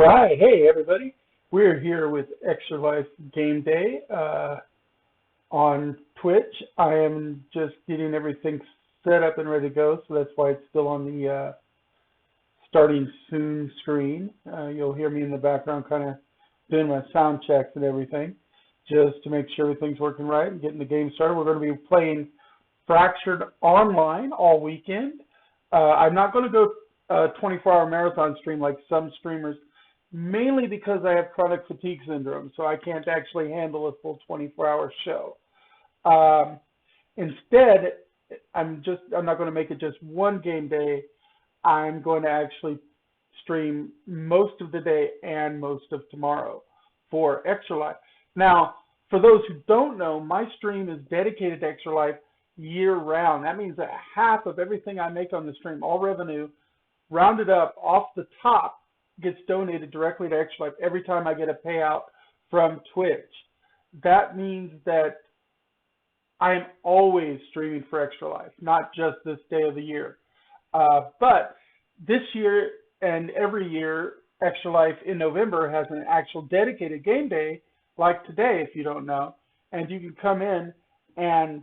right. Hey, everybody. We're here with Extra Life Game Day on Twitch. I am just getting everything set up and ready to go, so that's why it's still on the starting soon screen. You'll hear me in the background kind of doing my sound checks and everything just to make sure everything's working right and getting the game started. We're going to be playing Fractured online all weekend. I'm not going to go 24-hour marathon stream like some streamers, mainly because I have chronic fatigue syndrome, so I can't actually handle a full 24-hour show. Instead, I'm not going to make it just one game day. I'm going to actually stream most of the day and most of tomorrow for Extra Life. Now, for those who don't know, my stream is dedicated to Extra Life year-round. That means that half of everything I make on the stream, all revenue, rounded up off the top, gets donated directly to Extra Life every time I get a payout from Twitch. That means that I am always streaming for Extra Life, not just this day of the year. But this year and every year, Extra Life in November has an actual dedicated game day, like today, if you don't know, and you can come in and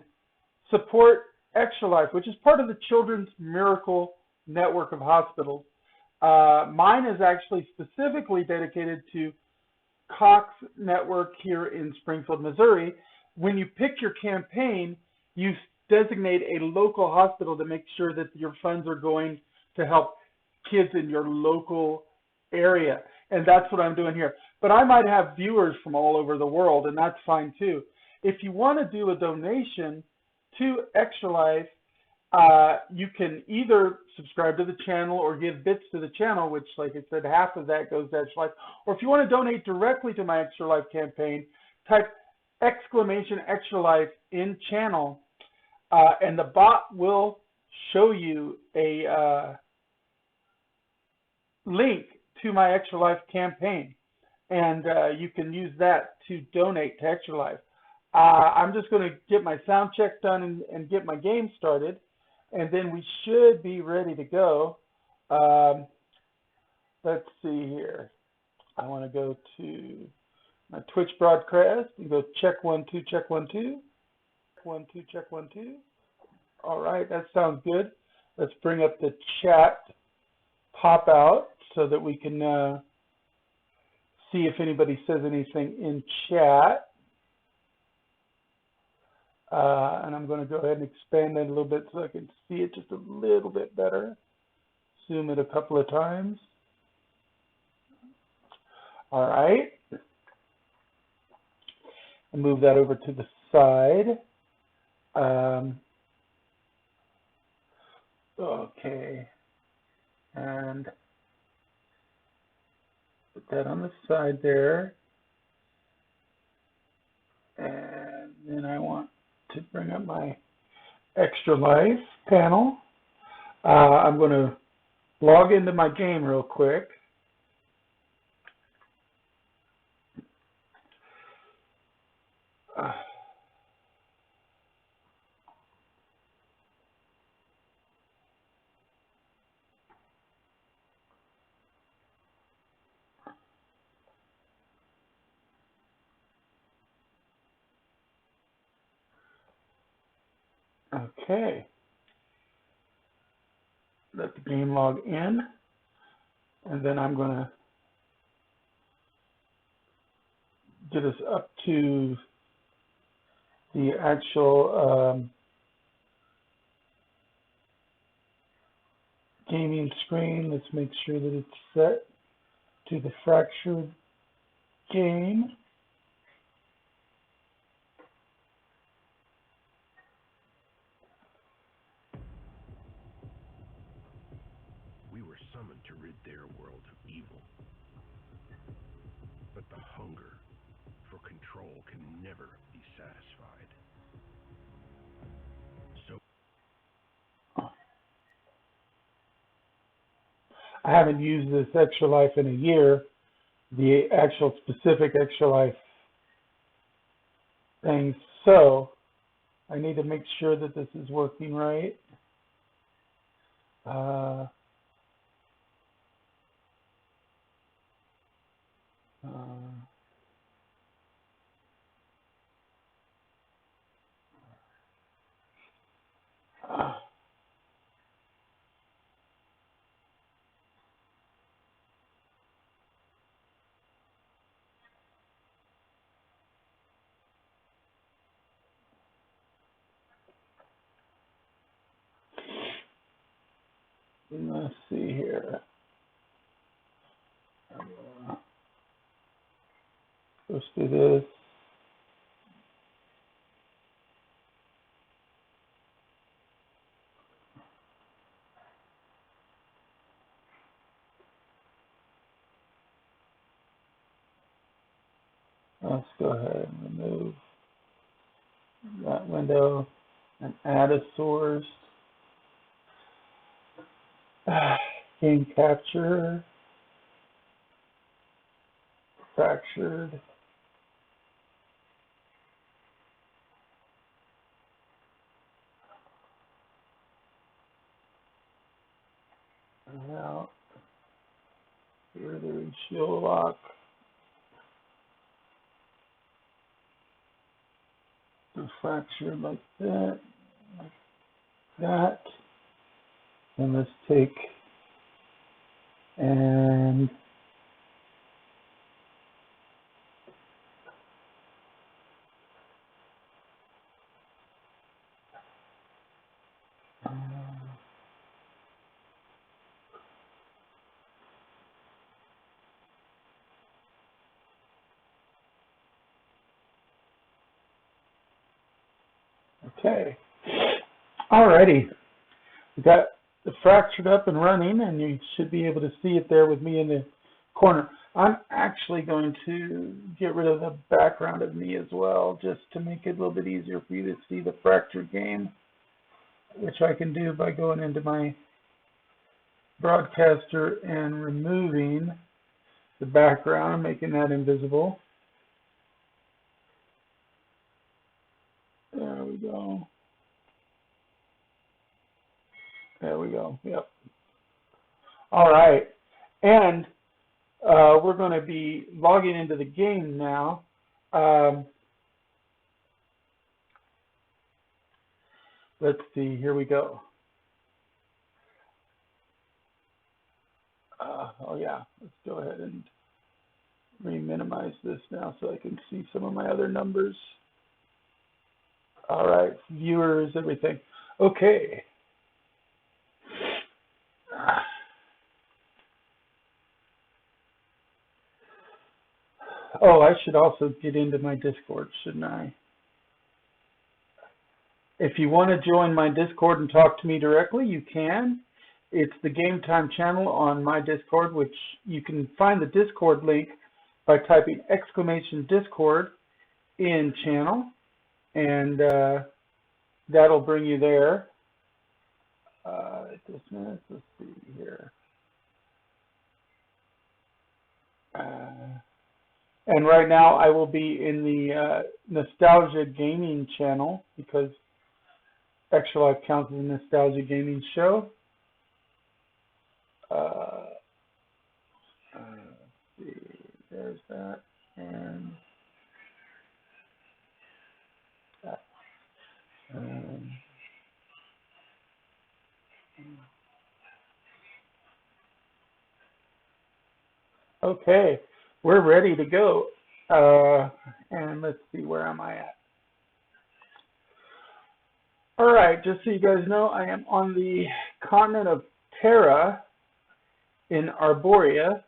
support Extra Life, which is part of the Children's Miracle Network of hospitals. Mine is actually specifically dedicated to Cox Network here in Springfield, Missouri. When you pick your campaign, you designate a local hospital to make sure that your funds are going to help kids in your local area. And that's what I'm doing here. But I might have viewers from all over the world, and that's fine too. If you want to do a donation to Extra Life, you can either subscribe to the channel or give bits to the channel, which, like I said, half of that goes to Extra Life. Or if you want to donate directly to my Extra Life campaign, type !Extra Life in channel, and the bot will show you a link to my Extra Life campaign, and you can use that to donate to Extra Life. I'm just going to get my sound check done and get my game started, and then we should be ready to go. Let's see here. I want to go to my Twitch broadcast and go check 1 2 check 1 2 1 2 check 1 2. All right, that sounds good. Let's bring up the chat pop out so that we can see if anybody says anything in chat. And I'm going to go ahead and expand that a little bit so I can see it just a little bit better. Zoom it a couple of times. All right. And move that over to the side. Okay. And put that on the side there. And then I want to bring up my Extra Life panel. I'm going to log into my game real quick. Okay. Let the game log in, and then I'm going to get us up to the actual gaming screen. Let's make sure that it's set to the Fractured game. We were summoned to rid their world of evil. But the hunger for control can never be satisfied. So I haven't used this Extra Life in a year, the actual specific Extra Life thing, so I need to make sure that this is working right. Let's see here. Let's do this. Let's go ahead and remove that window and add a source. Game capture, fractured. Out. Here there is shield lock. So fractured like that, like that. And let's take and okay. Alrighty. We got the fractured up and running, and you should be able to see it there with me in the corner. I'm actually going to get rid of the background of me as well, just to make it a little bit easier for you to see the fractured game, which I can do by going into my broadcaster and removing the background, making that invisible. There we go. There we go. Yep. All right. And we're going to be logging into the game now. Let's see. Here we go. Oh, yeah. Let's go ahead and re-minimize this now so I can see some of my other numbers. All right. Viewers, everything. Okay. Oh, I should also get into my Discord, shouldn't I? If you want to join my Discord and talk to me directly, you can. It's the Game Time channel on my Discord, which you can find the Discord link by typing !Discord in channel, and that'll bring you there. Just a minute, let's see here. And right now I will be in the Nostalgia Gaming channel because Extra Life counts as a Nostalgia Gaming show. Let's see, there's that, and that. Okay, we're ready to go. And let's see, where am I at? All right, just so you guys know, I am on the continent of Terra in Arborea.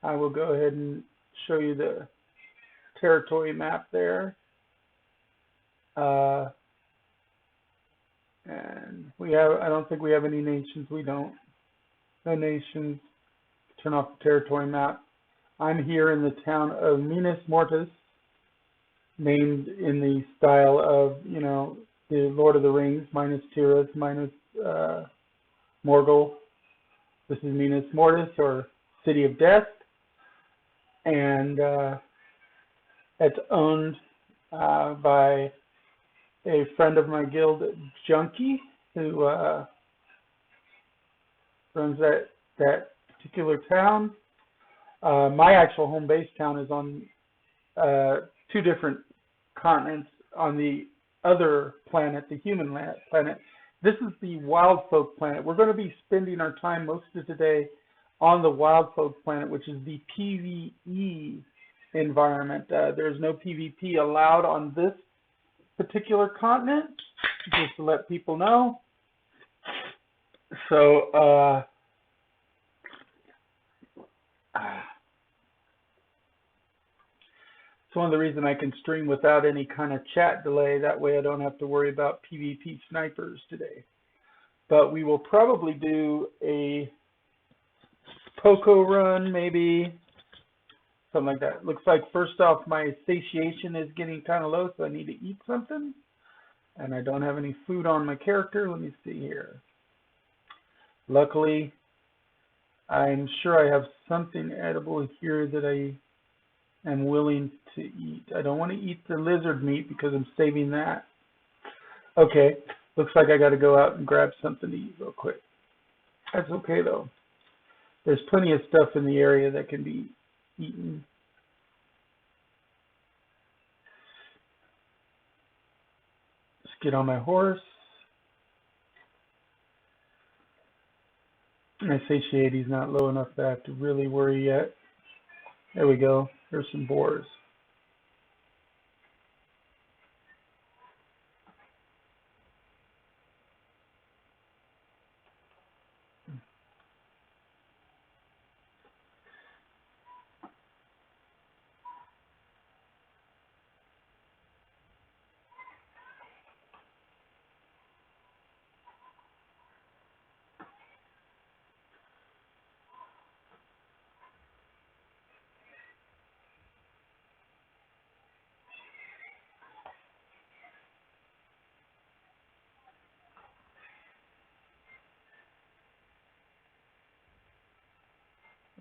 I will go ahead and show you the territory map there. And we have, I don't think we have any nations. We don't. No nations. Turn off the territory map. I'm here in the town of Minas Mortis, named in the style of, you know, the Lord of the Rings, Minas Tirith, Minas Morgul. This is Minas Mortis, or City of Death, and it's owned by a friend of my guild, Junkie, who runs that particular town. My actual home base town is on 2 different continents on the other planet, the human planet. This is the Wild Folk planet. We're going to be spending our time most of today on the Wild Folk planet, which is the PvE environment. There's no PvP allowed on this particular continent, just to let people know. So, it's one of the reasons I can stream without any kind of chat delay. That way I don't have to worry about PvP snipers today. But we will probably do a Poco run, maybe. Something like that. Looks like first off my satiation is getting kind of low, so I need to eat something. And I don't have any food on my character. Let me see here. Luckily, I'm sure I have something edible here that I am willing to eat. I don't want to eat the lizard meat because I'm saving that. Okay, looks like I got to go out and grab something to eat real quick. That's okay though. There's plenty of stuff in the area that can be eaten. Let's get on my horse. My satiety's not low enough that I have to really worry yet. There we go. There's some boars.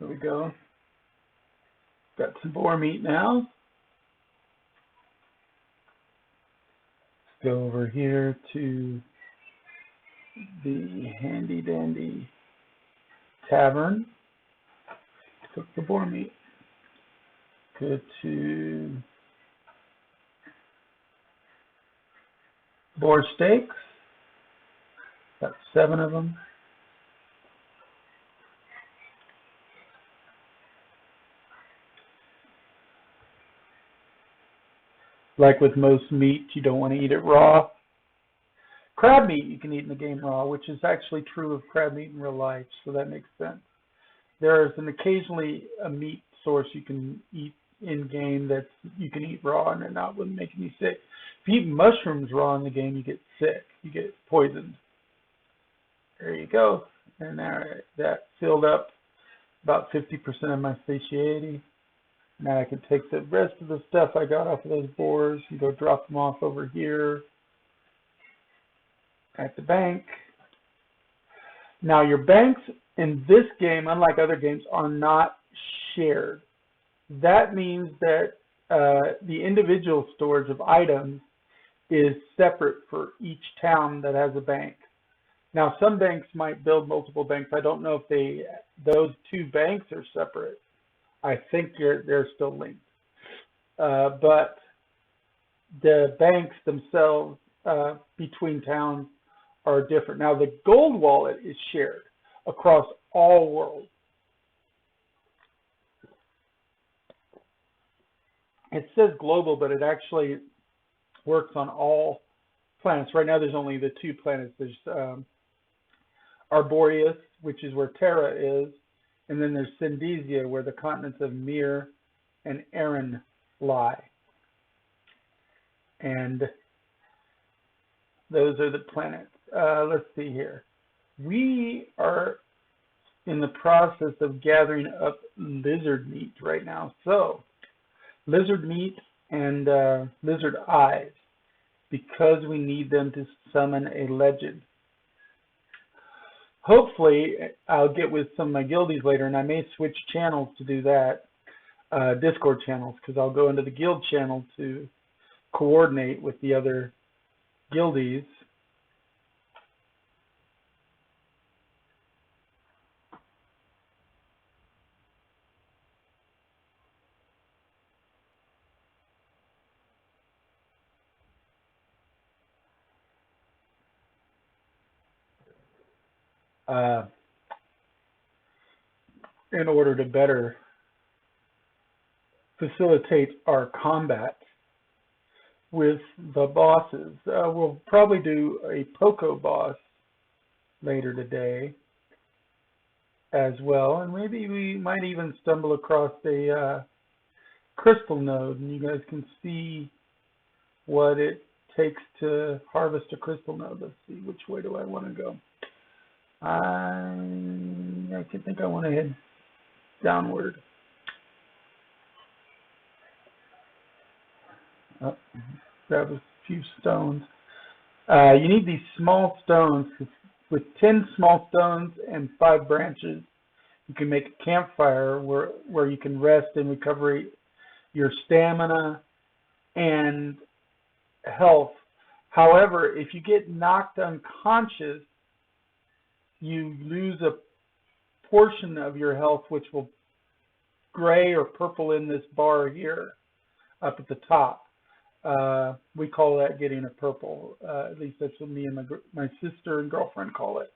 There we go. Got some boar meat now. Let's go over here to the handy dandy tavern. Cook the boar meat. Go to boar steaks. Got 7 of them. Like with most meat, you don't want to eat it raw. Crab meat you can eat in the game raw, which is actually true of crab meat in real life, so that makes sense. There is occasionally a meat source you can eat in game that you can eat raw and it wouldn't make you sick. If you eat mushrooms raw in the game, you get sick. You get poisoned. There you go. And that filled up about 50% of my satiety. Now I can take the rest of the stuff I got off of those boars and go drop them off over here at the bank. Now your banks in this game, unlike other games, are not shared. That means that the individual storage of items is separate for each town that has a bank. Now some banks might build multiple banks. I don't know if those 2 banks are separate. I think they're still linked. But the banks themselves between towns are different. Now the gold wallet is shared across all worlds. It says global, but it actually works on all planets. Right now there's only the 2 planets. There's Arboreus, which is where Terra is, and then there's Syndesia, where the continents of Mir and Erin lie. And those are the planets. Let's see here. We are in the process of gathering up lizard meat right now. So, lizard meat and lizard eyes, because we need them to summon a legend. Hopefully, I'll get with some of my guildies later, and I may switch channels to do that, Discord channels, because I'll go into the guild channel to coordinate with the other guildies. In order to better facilitate our combat with the bosses. We'll probably do a Poco boss later today as well. And maybe we might even stumble across a crystal node, and you guys can see what it takes to harvest a crystal node. Let's see, which way do I want to go? I think I want to head downward. Oh, grab a few stones. You need these small stones. With 10 small stones and 5 branches, you can make a campfire where you can rest and recover your stamina and health. However, if you get knocked unconscious, you lose a portion of your health, which will gray or purple in this bar here up at the top. We call that getting a purple. At least that's what me and my sister and girlfriend call it.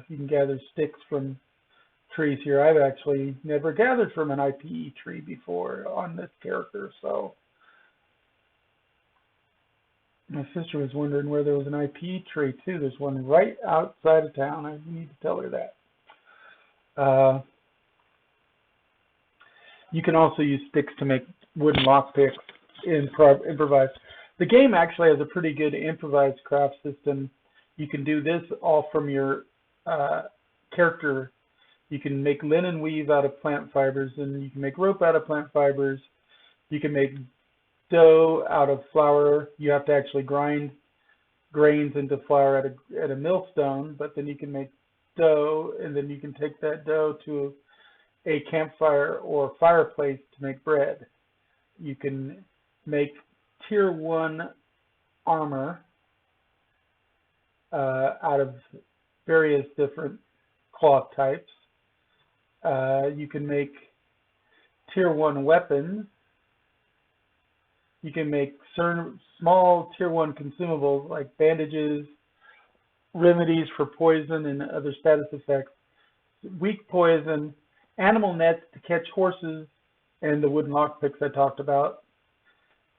You can gather sticks from trees here. I've actually never gathered from an IPE tree before on this character, so my sister was wondering where there was an IPE tree too. There's one right outside of town. I need to tell her that. You can also use sticks to make wooden lockpicks. Improvise. The game actually has a pretty good improvised craft system. You can do this all from your character. You can make linen weave out of plant fibers, and you can make rope out of plant fibers. You can make dough out of flour. You have to actually grind grains into flour at a millstone, but then you can make dough, and then you can take that dough to a campfire or fireplace to make bread. You can make tier 1 armor out of various different cloth types. You can make tier 1 weapons. You can make certain small tier 1 consumables like bandages, remedies for poison and other status effects, weak poison, animal nets to catch horses, and the wooden lockpicks I talked about.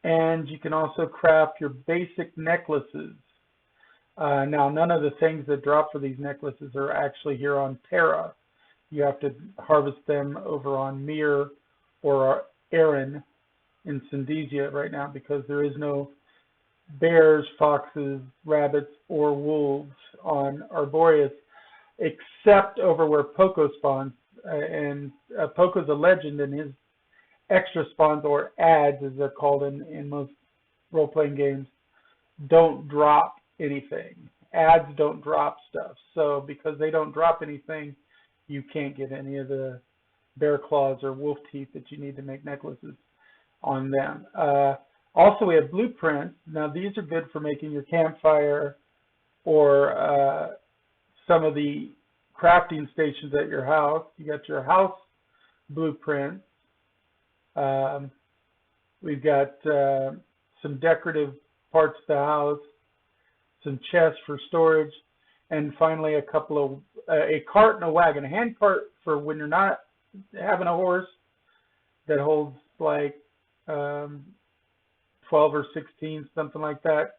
And you can also craft your basic necklaces. Now, none of the things that drop for these necklaces are actually here on Terra. You have to harvest them over on Mir or Erin in Syndesia right now, because there is no bears, foxes, rabbits, or wolves on Arboreus, except over where Poco spawns. And Poco's a legend, and his extra spawns, or ads as they're called in most role-playing games, don't drop anything. Ads don't drop stuff. So because they don't drop anything, you can't get any of the bear claws or wolf teeth that you need to make necklaces on them. Also, we have blueprints. Now, these are good for making your campfire or some of the crafting stations at your house. You got your house blueprint. We've got some decorative parts of the house, some chests for storage, and finally a cart and a wagon. A hand cart for when you're not having a horse that holds like 12 or 16, something like that,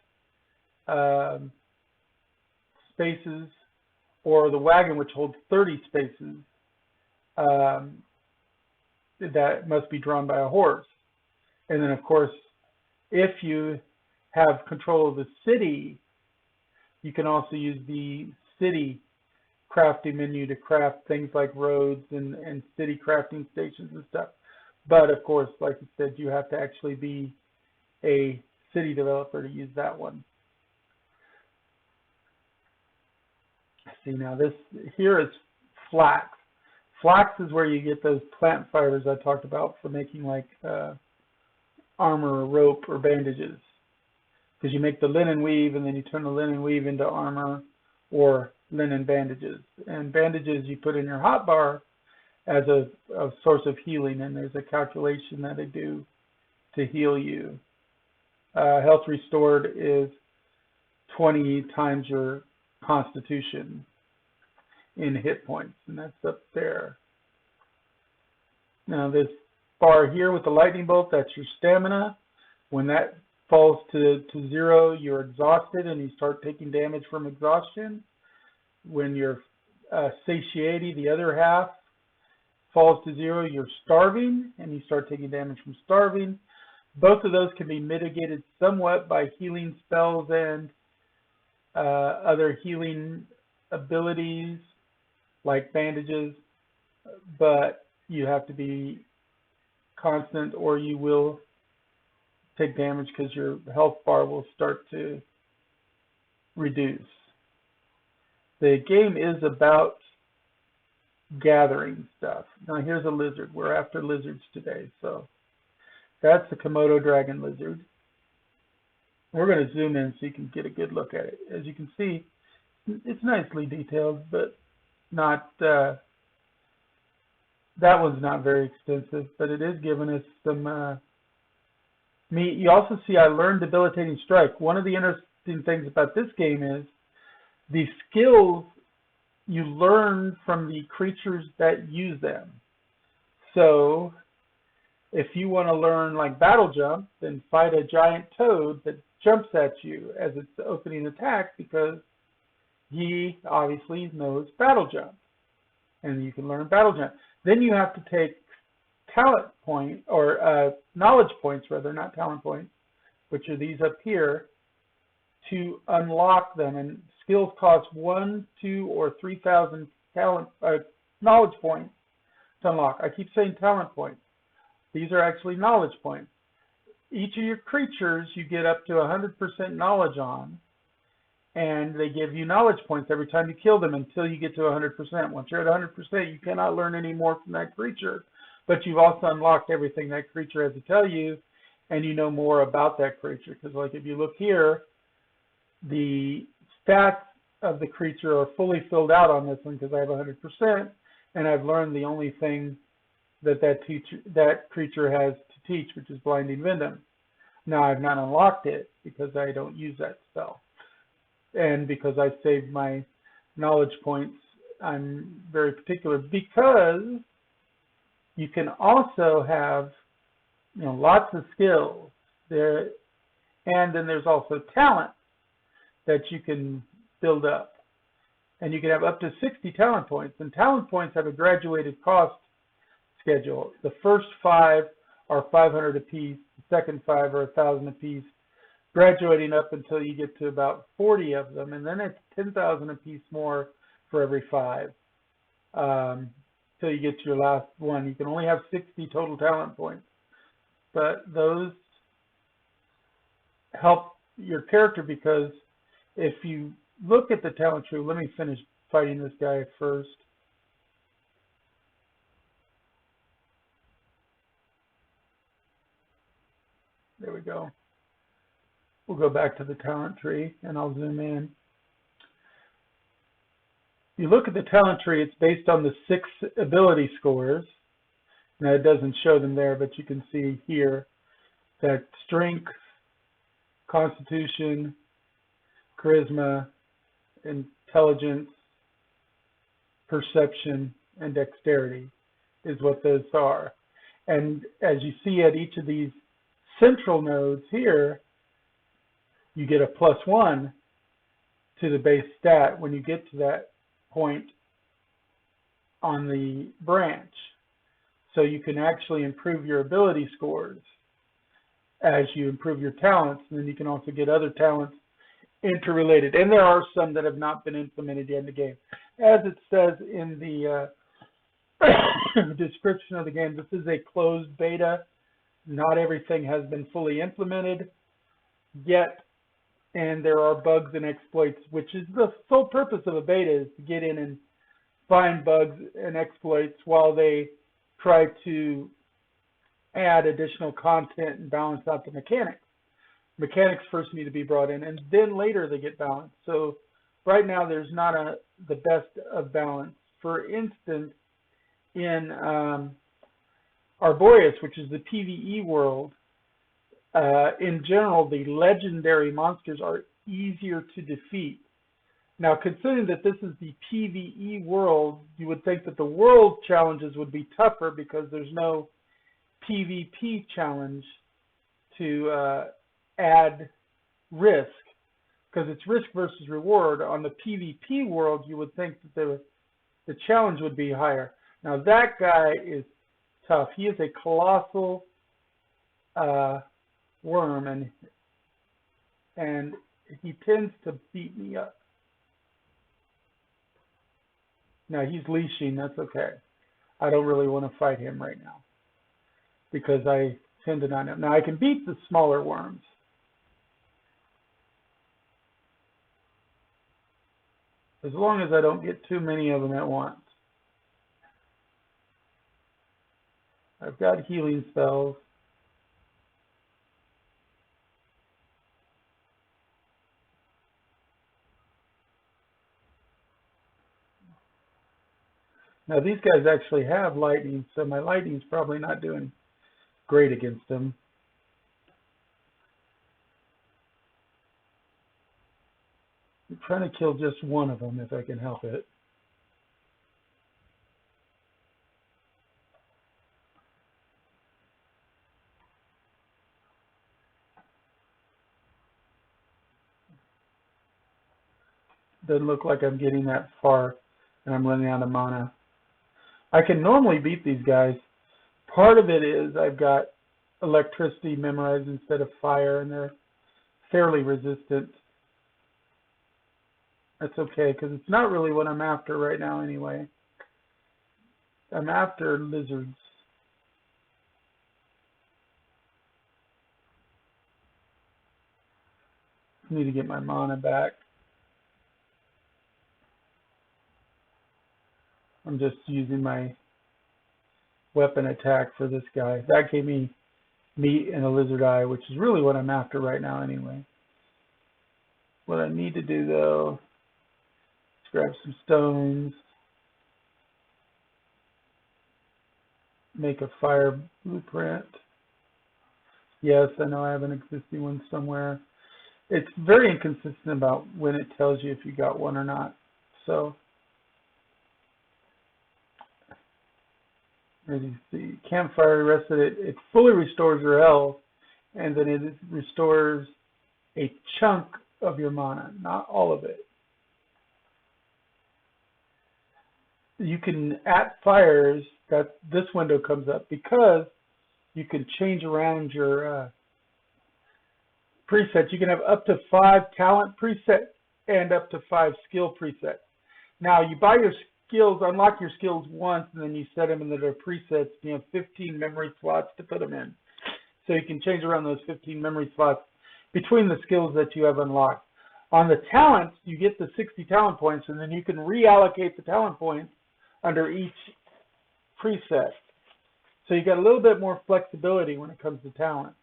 spaces, or the wagon which holds 30 spaces that must be drawn by a horse. And then, of course, if you have control of the city, you can also use the city crafting menu to craft things like roads and city crafting stations and stuff. But, of course, like I said, you have to actually be a city developer to use that one. See, now this here is flax. Flax is where you get those plant fibers I talked about for making like armor or rope or bandages. Because you make the linen weave and then you turn the linen weave into armor or linen bandages. And bandages you put in your hotbar as a source of healing, and there's a calculation that they do to heal you. Health restored is 20 times your constitution in hit points, and that's up there. Now this bar here with the lightning bolt, that's your stamina. When that falls to 0, you're exhausted and you start taking damage from exhaustion. when your satiety, the other half, falls to 0, you're starving, and you start taking damage from starving. Both of those can be mitigated somewhat by healing spells and other healing abilities like bandages, but you have to be constant or you will take damage because your health bar will start to reduce. The game is about gathering stuff. Now here's a lizard. We're after lizards today. So that's the Komodo dragon lizard. We're going to zoom in so you can get a good look at it. As you can see, it's nicely detailed, but not that one's not very extensive, but it is giving us some meat. You also see I learned debilitating strike. One of the interesting things about this game is the skills you learn from the creatures that use them. So if you want to learn like battle jump, then fight a giant toad that jumps at you as its opening attack because he obviously knows battle jump. And you can learn battle jump. Then you have to take talent point, or knowledge points rather, not talent points, which are these up here, to unlock them. And skills cost 1, 2, or 3,000 knowledge points to unlock. I keep saying talent points. These are actually knowledge points. Each of your creatures you get up to 100% knowledge on, and they give you knowledge points every time you kill them until you get to 100%. Once you're at 100%, you cannot learn any more from that creature, but you've also unlocked everything that creature has to tell you, and you know more about that creature. Because like if you look here, the stats of the creature are fully filled out on this one because I have 100%, and I've learned the only thing that creature has to teach, which is Blinding Venom. Now I've not unlocked it because I don't use that spell. And because I saved my knowledge points, I'm very particular, because you can also have, lots of skills there, and then there's also talent that you can build up, and you can have up to 60 talent points. And talent points have a graduated cost schedule. The first 5 are 500 apiece. The second 5 are 1,000 apiece, graduating up until you get to about 40 of them, and then it's 10,000 apiece more for every 5 till you get to your last one. You can only have 60 total talent points, but those help your character, because if you look at the talent tree, let me finish fighting this guy first. There we go. We'll go back to the talent tree and I'll zoom in. You look at the talent tree, it's based on the 6 ability scores. Now it doesn't show them there, but you can see here that strength, constitution, charisma, intelligence, perception, and dexterity is what those are. And as you see at each of these central nodes here, you get a +1 to the base stat when you get to that point on the branch. So you can actually improve your ability scores as you improve your talents, and then you can also get other talents interrelated. And there are some that have not been implemented yet in the game. As it says in the description of the game, this is a closed beta. Not everything has been fully implemented yet, and there are bugs and exploits, which is the sole purpose of a beta, is to get in and find bugs and exploits while they try to add additional content and balance out the mechanics. Mechanics first need to be brought in, and then later they get balanced. So right now there's not the best of balance. For instance, in Arboreus, which is the PvE world, in general, the legendary monsters are easier to defeat. Now, considering that this is the PvE world, you would think that the world challenges would be tougher because there's no PvP challenge to add risk. because it's risk versus reward. On the PvP world, you would think that the challenge would be higher. Now that guy is tough. He is a colossal worm, and he tends to beat me up. Now he's leashing. That's okay. I don't really want to fight him right now because I tend to not know. Now I can beat the smaller worms. As long as I don't get too many of them at once. I've got healing spells. Now these guys actually have lightning, so my lightning's probably not doing great against them. I'm trying to kill just one of them if I can help it. Doesn't look like I'm getting that far, and I'm running out of mana. I can normally beat these guys. Part of it is I've got electricity memorized instead of fire, and they're fairly resistant. That's okay, because it's not really what I'm after right now anyway. I'm after lizards. I need to get my mana back. I'm just using my weapon attack for this guy. That gave me meat and a lizard eye, which is really what I'm after right now anyway. What I need to do though is grab some stones, make a fire blueprint. Yes, I know I have an existing one somewhere. It's very inconsistent about when it tells you if you got one or not. So as you see, campfire rested it fully restores your health, and then it restores a chunk of your mana, not all of it. You can, at fires, that this window comes up because you can change around your presets. You can have up to 5 talent presets and up to 5 skill presets. Now, you buy your skills, unlock your skills once, and then you set them into their presets. You have 15 memory slots to put them in. So you can change around those 15 memory slots between the skills that you have unlocked. On the talents, you get the 60 talent points, and then you can reallocate the talent points under each preset. So you got a little bit more flexibility when it comes to talent.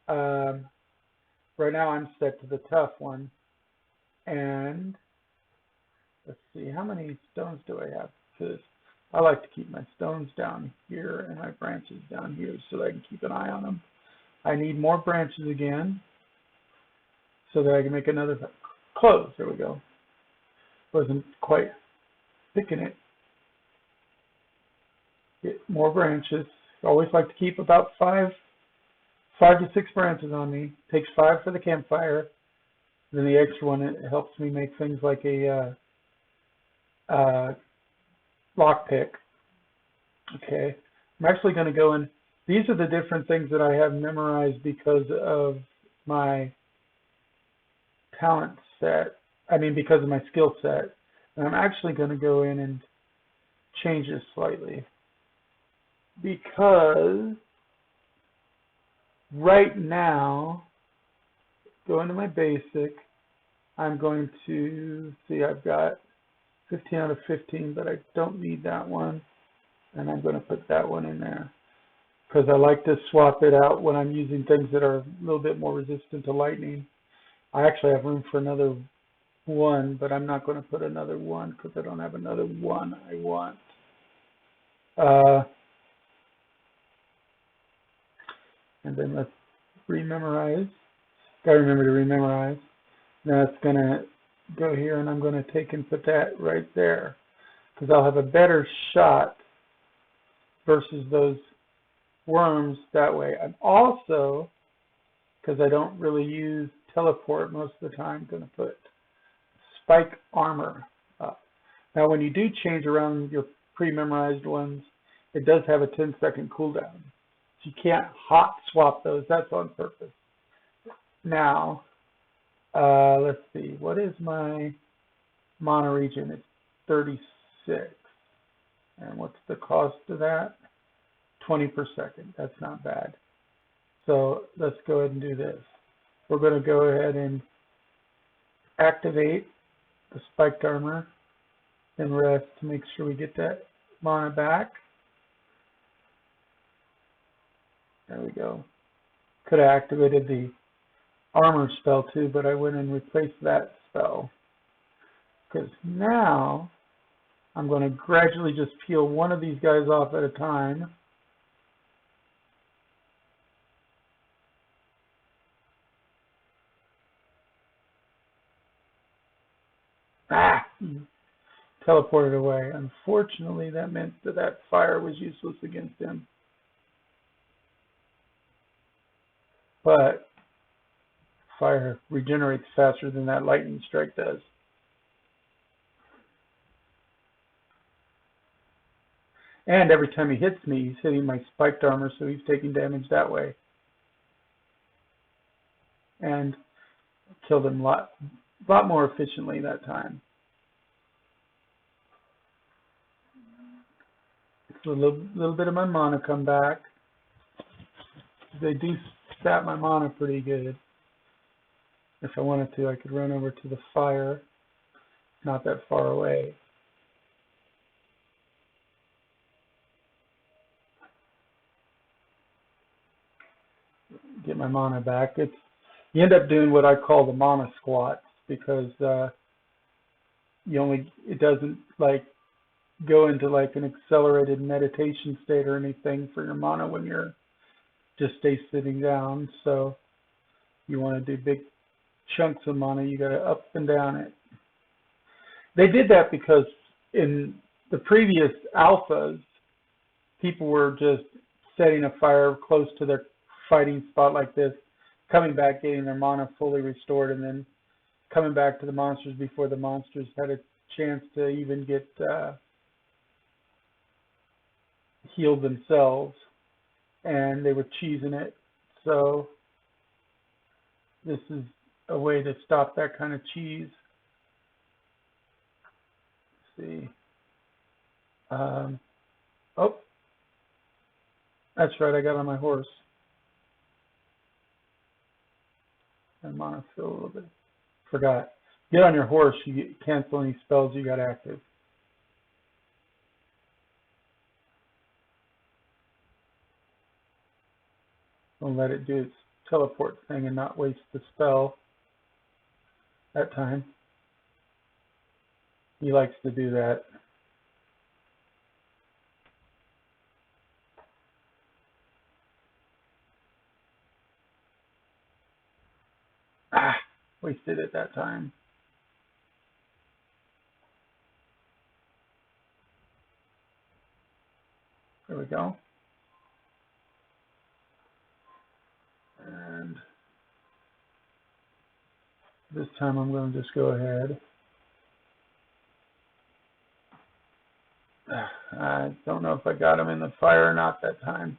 Right now I'm set to the tough one. And let's see, how many stones do I have? Because I like to keep my stones down here and my branches down here so that I can keep an eye on them. I need more branches again so that I can make another close. There we go. Wasn't quite picking it. Get more branches. I always like to keep about 5 to 6 branches on me. Takes 5 for the campfire. Then the extra one, it helps me make things like a lockpick. Okay, I'm actually going to go in. These are the different things that I have memorized because of my talent set. I mean, because of my skill set. And I'm actually going to go in and change this slightly. Because right now, go into my basic, I'm going to see I've got 15 out of 15, but I don't need that one. And I'm going to put that one in there. Because I like to swap it out when I'm using things that are a little bit more resistant to lightning. I actually have room for another one, but I'm not going to put another one because I don't have another one I want. And then let's rememorize. Got to remember to rememorize. Now it's going to go here, and I'm going to take and put that right there because I'll have a better shot versus those worms that way. I'm also, because I don't really use teleport most of the time. I'm going to put spike armor up. Now, when you do change around your pre-memorized ones, it does have a 10-second cooldown. So you can't hot swap those. That's on purpose. Now, let's see. What is my mana regen? It's 36. And what's the cost of that? 20 per second. That's not bad. So let's go ahead and do this. We're going to go ahead and activate the spiked armor and rest to make sure we get that mana back. There we go. Could have activated the armor spell too, but I went and replaced that spell. Because now I'm going to gradually just peel one of these guys off at a time. Ah! Teleported away. Unfortunately, that meant that that fire was useless against him. But fire regenerates faster than that lightning strike does. And every time he hits me, he's hitting my spiked armor, so he's taking damage that way. And killed him a lot more efficiently that time. So a little bit of my mana come back. They do sap my mana pretty good. If I wanted to, I could run over to the fire, not that far away. Get my mana back. You end up doing what I call the mana squats, because it doesn't like go into like an accelerated meditation state or anything for your mana when you're just sitting down. So you want to do big chunks of mana, you got to up and down it. They did that because in the previous alphas, people were just setting a fire close to their fighting spot like this, coming back, getting their mana fully restored, and then coming back to the monsters before the monsters had a chance to even get healed themselves, and they were cheesing it. So this is a way to stop that kind of cheese. Let's see. Oh, that's right, I got on my horse. And mana fill a little bit. Forgot. Get on your horse, you cancel any spells you got active. Don't let it do its teleport thing and not waste the spell that time. He likes to do that. Ah, wasted it that time. There we go. And this time I'm going to just go ahead. I don't know if I got him in the fire or not that time.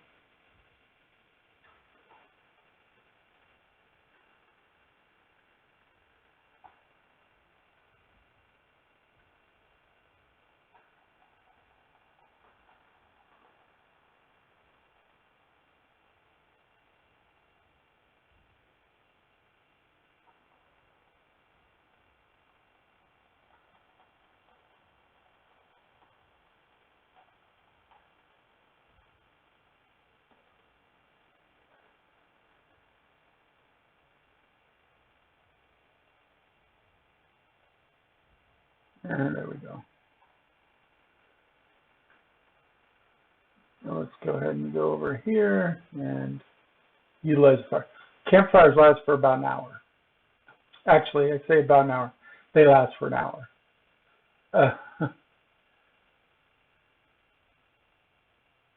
And there we go. Now let's go ahead and go over here and utilize fire. Campfires last for about an hour. Actually, I say about an hour. They last for an hour.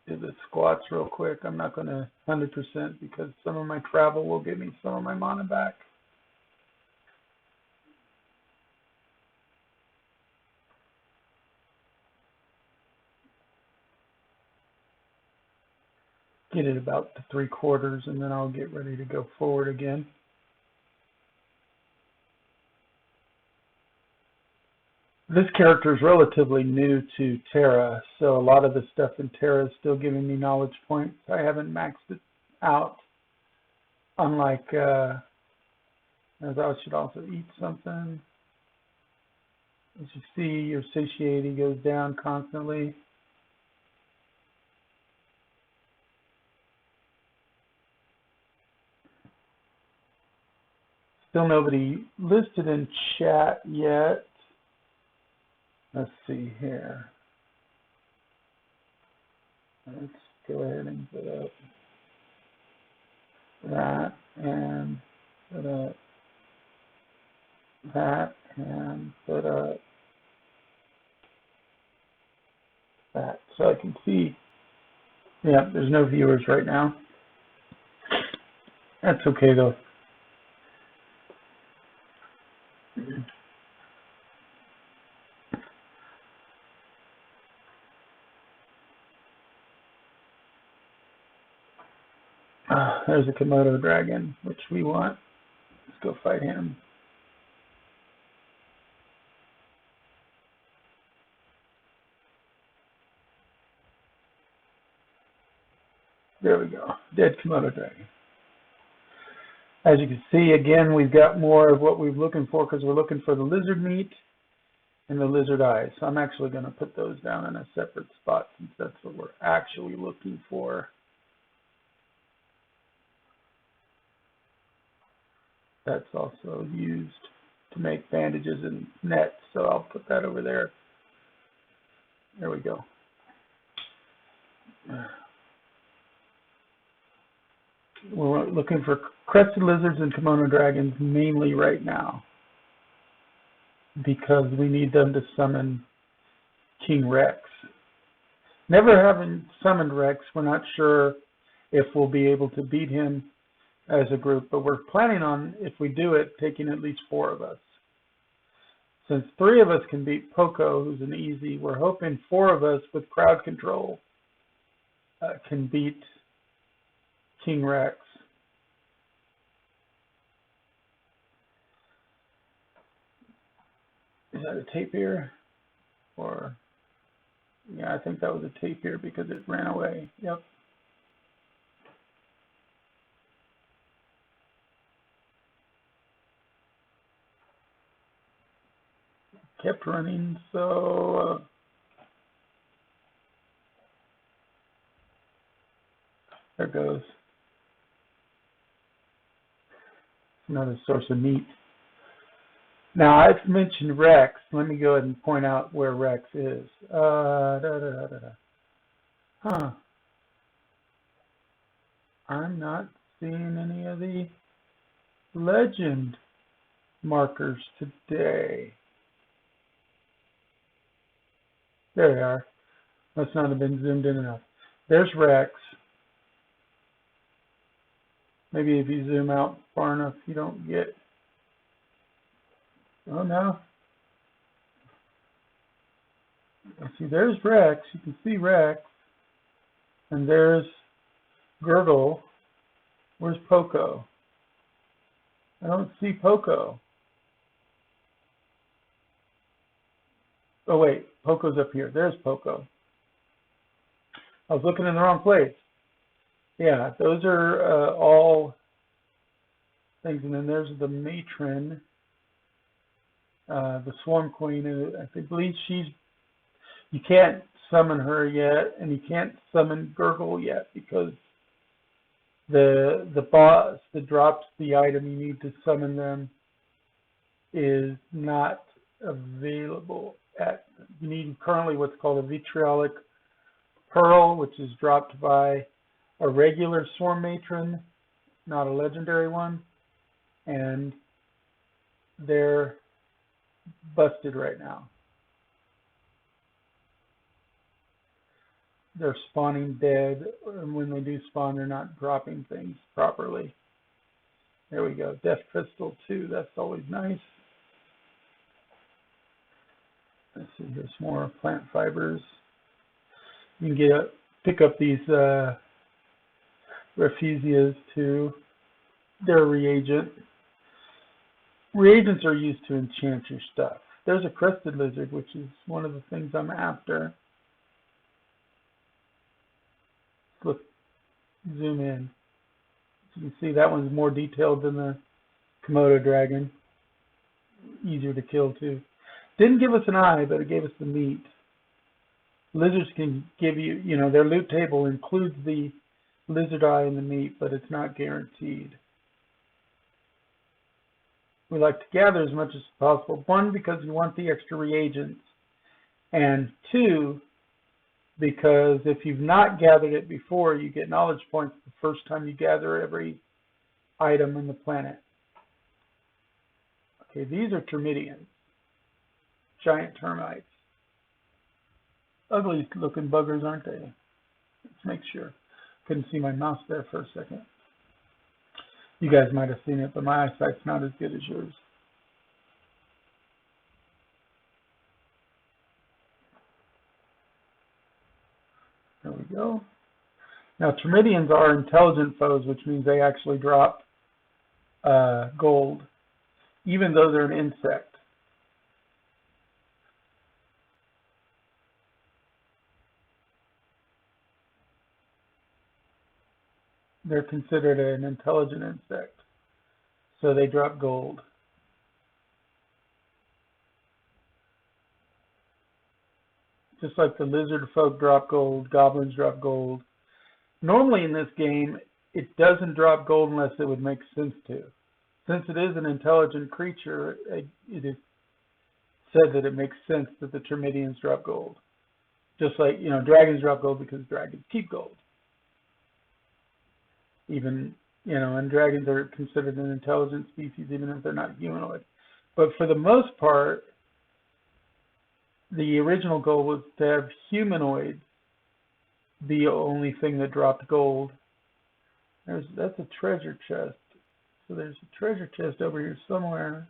Do the squats real quick. I'm not going to 100% because some of my travel will give me some of my mana back. get it about to 3/4, and then I'll get ready to go forward again. This character is relatively new to Terra, so a lot of the stuff in Terra is still giving me knowledge points. I haven't maxed it out, unlike, as I should also eat something. As you see, your satiety goes down constantly. Still nobody listed in chat yet. Let's see here. Let's go ahead and put up that and put up that and put up that. So I can see, yeah, there's no viewers right now. That's okay though. There's a Komodo dragon, which we want. Let's go fight him. There we go. Dead Komodo dragon. As you can see, again, we've got more of what we're looking for because we're looking for the lizard meat and the lizard eyes. So I'm actually going to put those down in a separate spot since that's what we're actually looking for. That's also used to make bandages and nets, so I'll put that over there. There we go. We're looking for crested lizards and Komodo dragons mainly right now because we need them to summon King Rex. Never having summoned Rex, we're not sure if we'll be able to beat him as a group, but we're planning on, if we do it, taking at least 4 of us. Since 3 of us can beat Poco, who's an easy, we're hoping 4 of us with crowd control can beat King Rex. Is that a tapir? Or, yeah, I think that was a tapir because it ran away. Yep. Kept running, so there goes. Another source of meat. Now, I've mentioned Rex. Let me go ahead and point out where Rex is. Huh. I'm not seeing any of the legend markers today. There they are. Must not have been zoomed in enough. There's Rex. Maybe if you zoom out far enough, you don't get... Oh, no. Let's see, there's Rex. You can see Rex. And there's Gurgle. Where's Poco? I don't see Poco. Oh, wait. Poco's up here. There's Poco. I was looking in the wrong place. Yeah, those are all things. And then there's the matron, the swarm queen. I believe she's... You can't summon her yet, and you can't summon Gurgle yet because the boss that drops the item you need to summon them is not available. You need currently what's called a vitriolic pearl, which is dropped by a regular swarm matron, not a legendary one, and they're busted right now. They're spawning dead, and when they do spawn, they're not dropping things properly. There we go. Death Crystal 2, that's always nice. Let's see, here's more plant fibers. You can pick up these refusias to their reagent. Reagents are used to enchant your stuff. There's a crested lizard, which is one of the things I'm after. Let's zoom in. You can see that one's more detailed than the Komodo dragon. Easier to kill too. Didn't give us an eye, but it gave us the meat. Lizards can give you, their loot table includes the lizard eye and the meat, but it's not guaranteed. We like to gather as much as possible. One, because you want the extra reagents. And two, because if you've not gathered it before, you get knowledge points the first time you gather every item on the planet. Okay, these are termidians. Giant termites. Ugly looking buggers, aren't they? Let's make sure. Couldn't see my mouse there for a second. You guys might have seen it, but my eyesight's not as good as yours. There we go. Now, termidians are intelligent foes, which means they actually drop gold, even though they're an insect. They're considered an intelligent insect, so they drop gold. Just like the lizard folk drop gold, goblins drop gold. Normally in this game, it doesn't drop gold unless it would make sense to. Since it is an intelligent creature, it is said that it makes sense that the termidians drop gold. Just like, dragons drop gold because dragons keep gold. Even, and dragons are considered an intelligent species even if they're not humanoid. But for the most part, the original goal was to have humanoids be the only thing that dropped gold. That's a treasure chest. So there's a treasure chest over here somewhere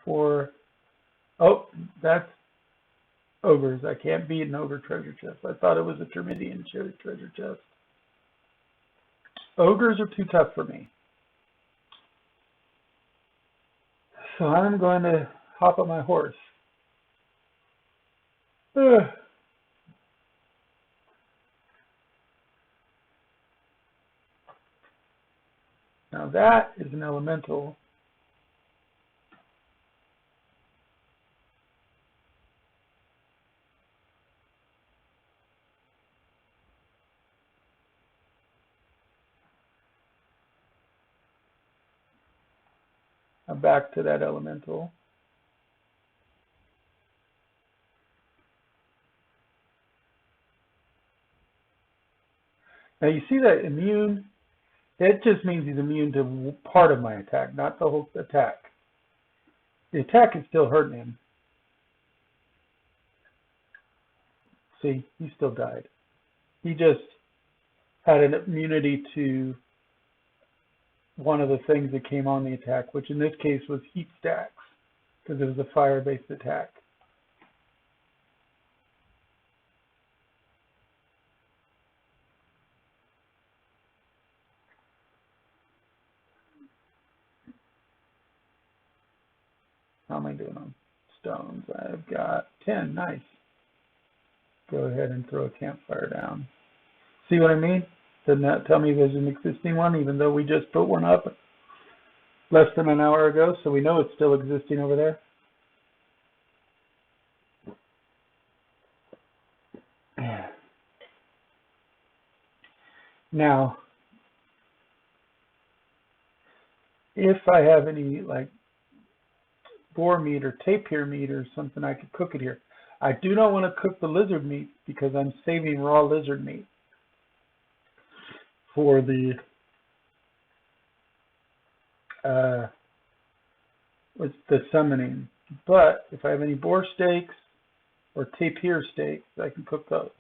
for, that's ogres. I can't beat an ogre treasure chest. I thought it was a termidian treasure chest. Ogres are too tough for me. So I'm going to hop on my horse. Now that is an elemental. Now back to that elemental. Now you see that immune? That just means he's immune to part of my attack, not the whole attack. The attack is still hurting him. See, he still died. He just had an immunity to one of the things that came on the attack, which in this case was heat stacks, because it was a fire-based attack. How am I doing on stones? I've got 10. Nice. Go ahead and throw a campfire down. See what I mean? Doesn't that tell me there's an existing one, even though we just put one up less than an hour ago, so we know it's still existing over there? Now, if I have any, like, boar meat or tapir meat or something, I could cook it here. I do not want to cook the lizard meat because I'm saving raw lizard meat for the summoning. But if I have any boar steaks or tapir steaks, I can cook those.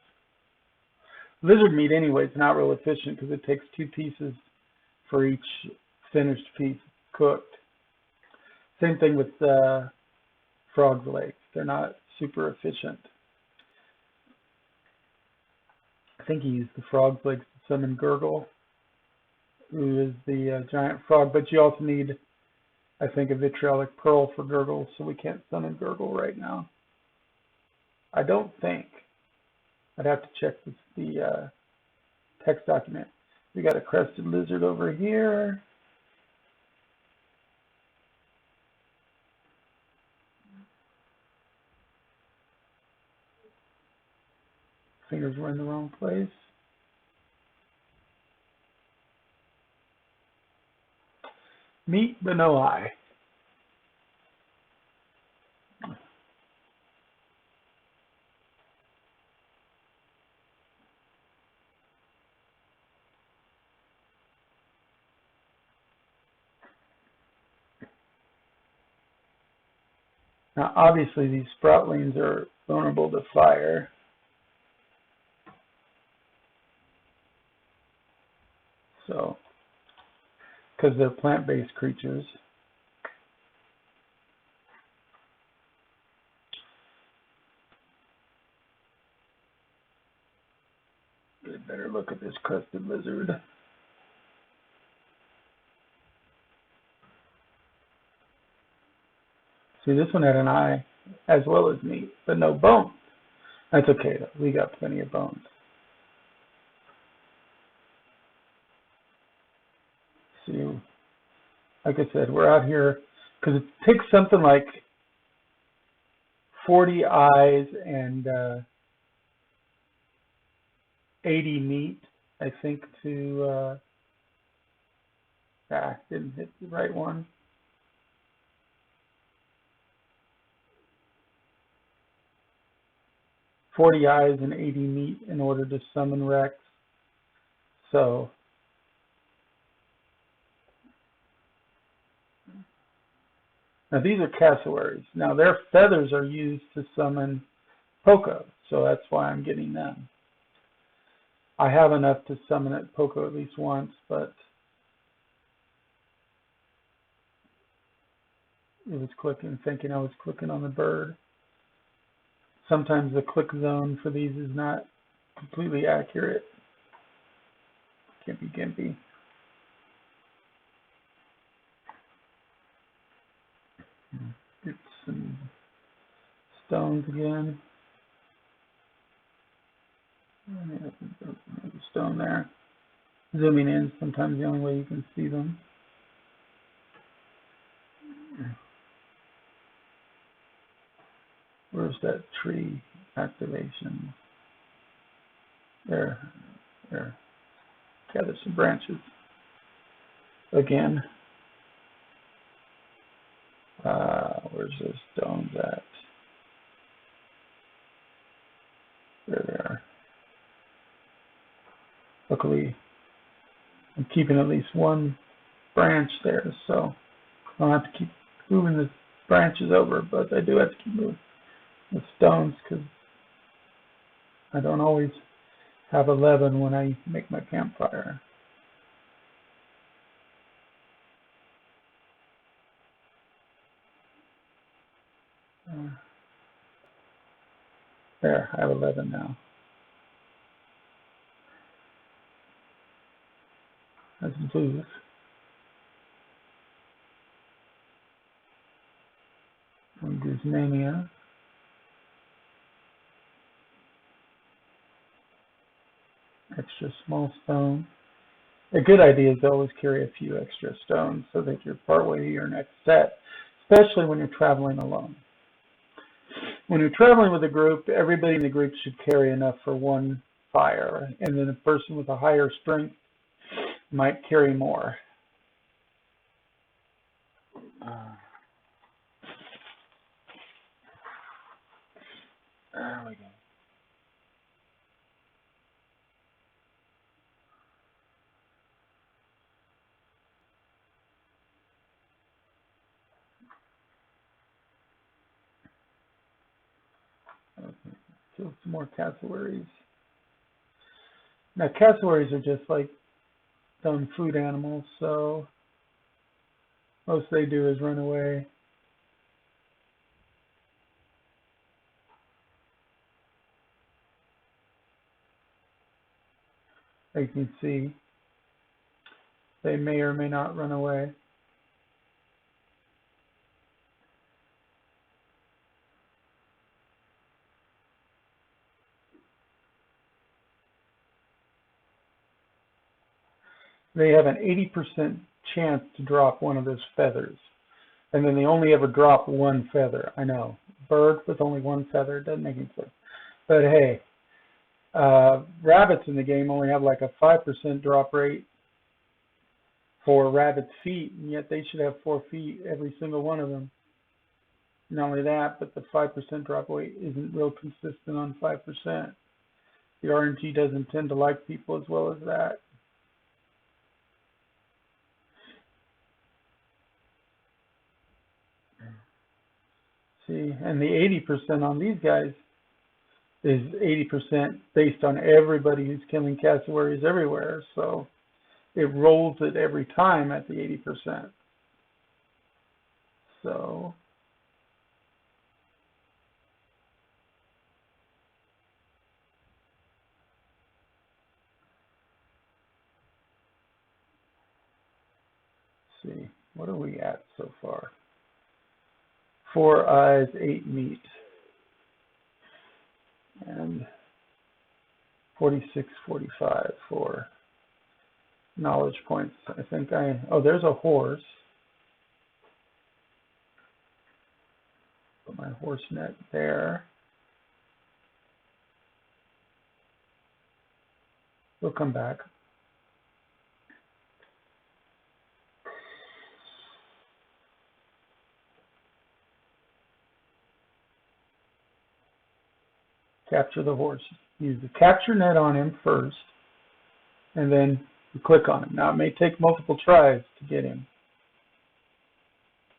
Lizard meat anyway is not real efficient because it takes 2 pieces for each finished piece cooked. Same thing with frog's legs. They're not super efficient. I think he used the frog's legs to summon Gurgle. who is the giant frog. But you also need, I think, a vitriolic pearl for Gurgle, so we can't summon Gurgle right now. I don't think. I'd have to check the text document. We got a crested lizard over here. Fingers were in the wrong place. Meat, but no eye. Now, obviously, these sproutlings are vulnerable to fire. So, because they're plant-based creatures. Get a better look at this crested lizard. See, this one had an eye as well as meat, but no bones. That's okay, though. We got plenty of bones. See, like I said, we're out here because it takes something like 40 eyes and 80 meat, I think, to didn't hit the right one. "40 eyes and 80 meat in order to summon Rex." So now these are cassowaries. Now their feathers are used to summon Poco, so that's why I'm getting them. I have enough to summon it Poco at least once, but it was clicking, thinking I was clicking on the bird. Sometimes the click zone for these is not completely accurate. Gimpy, gimpy. Get some stones again. There's a stone there. Zooming in, sometimes the only way you can see them. Where's that tree activation? There. Gather some branches. Again. Where's those stones at? There they are. Luckily, I'm keeping at least one branch there, so I don't have to keep moving the branches over, but I do have to keep moving the stones because I don't always have 11 when I make my campfire. There, I have 11 now. That's blues. And Guzmania. Extra small stone. A good idea is to always carry a few extra stones so that you're partway to your next set, especially when you're traveling alone. When you're traveling with a group, everybody in the group should carry enough for one fire, and then a person with a higher strength might carry more. There we go. Okay. Kill some more cassowaries. Now, cassowaries are just like some food animals, so most they do is run away. As you can see, They may or may not run away. They have an 80% chance to drop one of those feathers. And then they only ever drop one feather. I know. Bird with only one feather doesn't make any sense. But hey, rabbits in the game only have like a 5% drop rate for rabbit feet, and yet they should have 4 feet, every single one of them. Not only that, but the 5% drop rate isn't real consistent on 5%. The RNG doesn't tend to like people as well as that. See, and the 80% on these guys is 80% based on everybody who's killing cassowaries everywhere. So it rolls it every time at the 80%. So let's see, what are we at so far? 4 eyes, 8 meat, and 46, 45 for knowledge points. I think oh, there's a horse. Put my horse net there. We'll come back. Capture the horse. Use the capture net on him first, and then you click on him. Now it may take multiple tries to get him.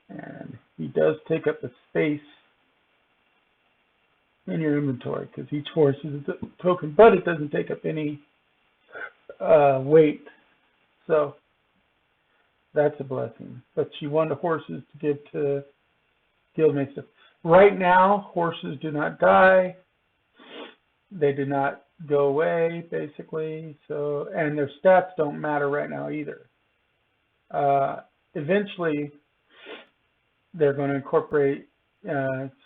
And he does take up a space in your inventory because each horse is a token, but it doesn't take up any weight. So that's a blessing. But you want the horses to give to guildmates. Right now, horses do not die. They do not go away, basically. So, and their stats don't matter right now either. Eventually, they're going to incorporate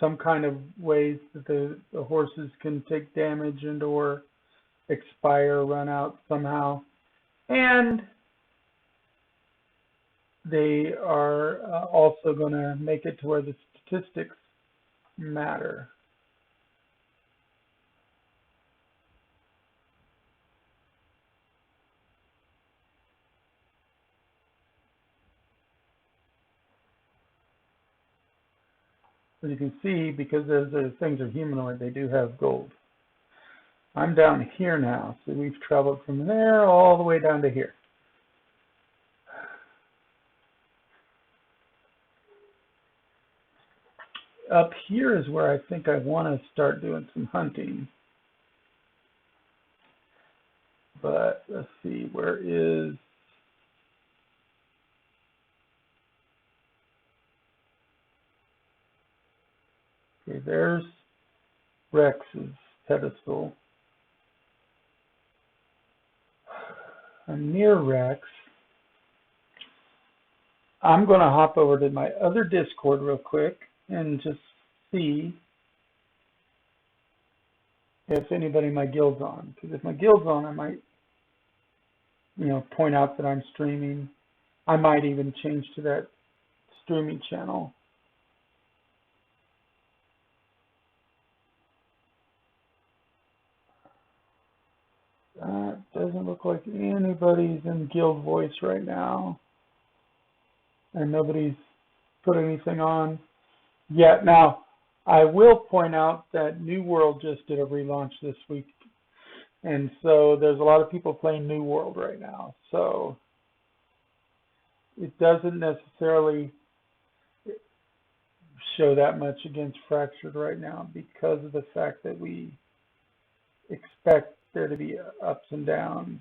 some kind of ways that the horses can take damage and or expire, run out somehow. And they are also going to make it to where the statistics matter. As you can see, because those things are humanoid, they do have gold. I'm down here now, so we've traveled from there all the way down to here. Up here is where I think I want to start doing some hunting. But let's see, where is... Okay, there's Rex's pedestal. I'm near Rex. I'm going to hop over to my other Discord real quick and just see if anybody in my guild's on. Because if my guild's on, I might, point out that I'm streaming. I might even change to that streaming channel. Doesn't look like anybody's in guild voice right now. And nobody's put anything on yet. Now, I will point out that New World just did a relaunch this week. And so there's a lot of people playing New World right now. So it doesn't necessarily show that much against Fractured right now because of the fact that we expect there to be ups and downs.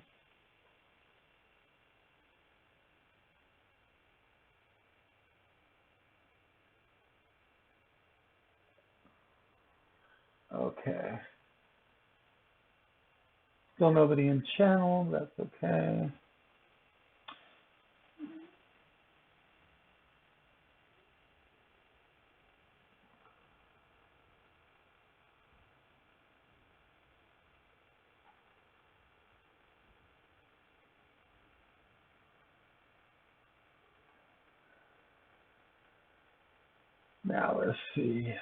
Okay. Still nobody in channel, that's okay. Now let's see.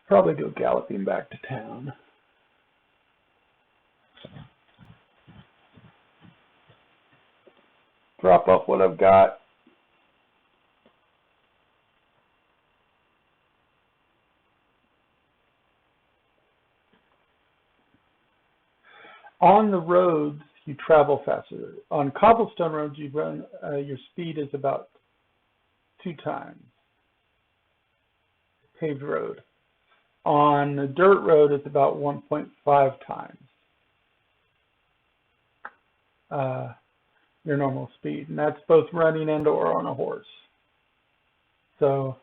Probably go galloping back to town. Drop off what I've got. On the roads, you travel faster. On cobblestone roads, you run. Your speed is about 2 times. Paved road. On a dirt road, it's about 1.5 times your normal speed, and that's both running and or on a horse. So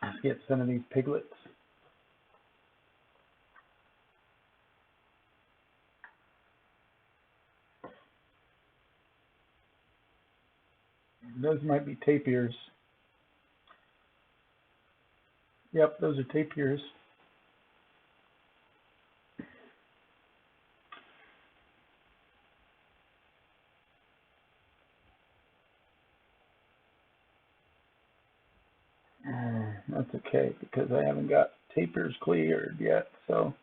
let's get some of these piglets. Those might be tapirs. Yep, those are tapirs. That's okay, because I haven't got tapirs cleared yet, so.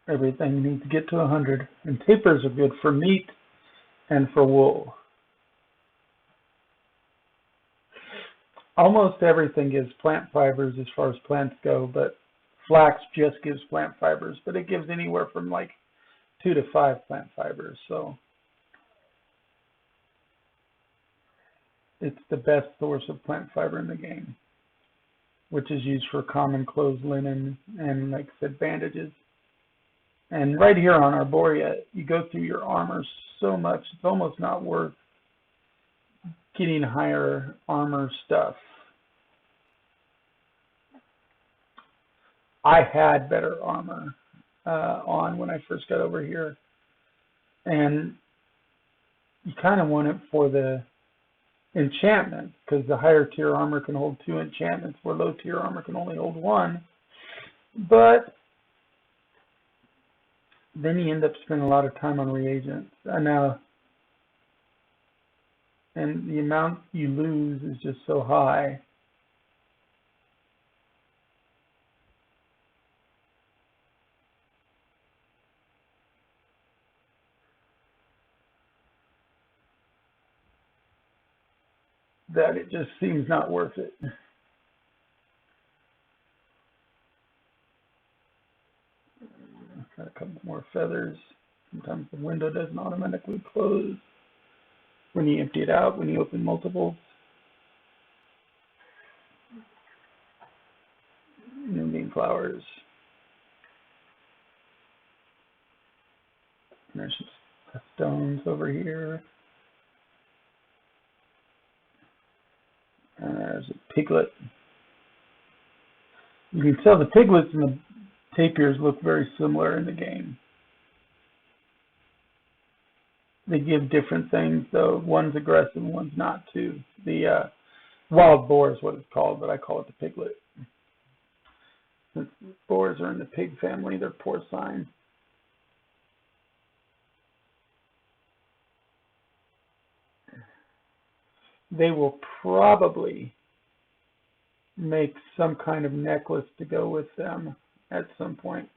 Everything needs to get to 100. And tapirs are good for meat and for wool. Almost everything gives plant fibers as far as plants go, but flax just gives plant fibers, but it gives anywhere from like 2 to 5 plant fibers. So it's the best source of plant fiber in the game, which is used for common clothes, linen, and like I said, bandages. And right here on Arborea, you go through your armor so much, it's almost not worth getting higher armor stuff. I had better armor on when I first got over here. And you kind of want it for the enchantment, because the higher tier armor can hold 2 enchantments, where low tier armor can only hold 1. But then you end up spending a lot of time on reagents. And the amount you lose is just so high. That it just seems not worth it. Got a couple more feathers. Sometimes the window doesn't automatically close when you empty it out, when you open multiples. Moonbeam flowers. And there's some stones over here. And there's a piglet. You can tell the piglets and the tapirs look very similar in the game. They give different things, though. One's aggressive and one's not, too. The wild boar is what it's called, but I call it the piglet. Since boars are in the pig family, they're porcine. They will probably make some kind of necklace to go with them at some point.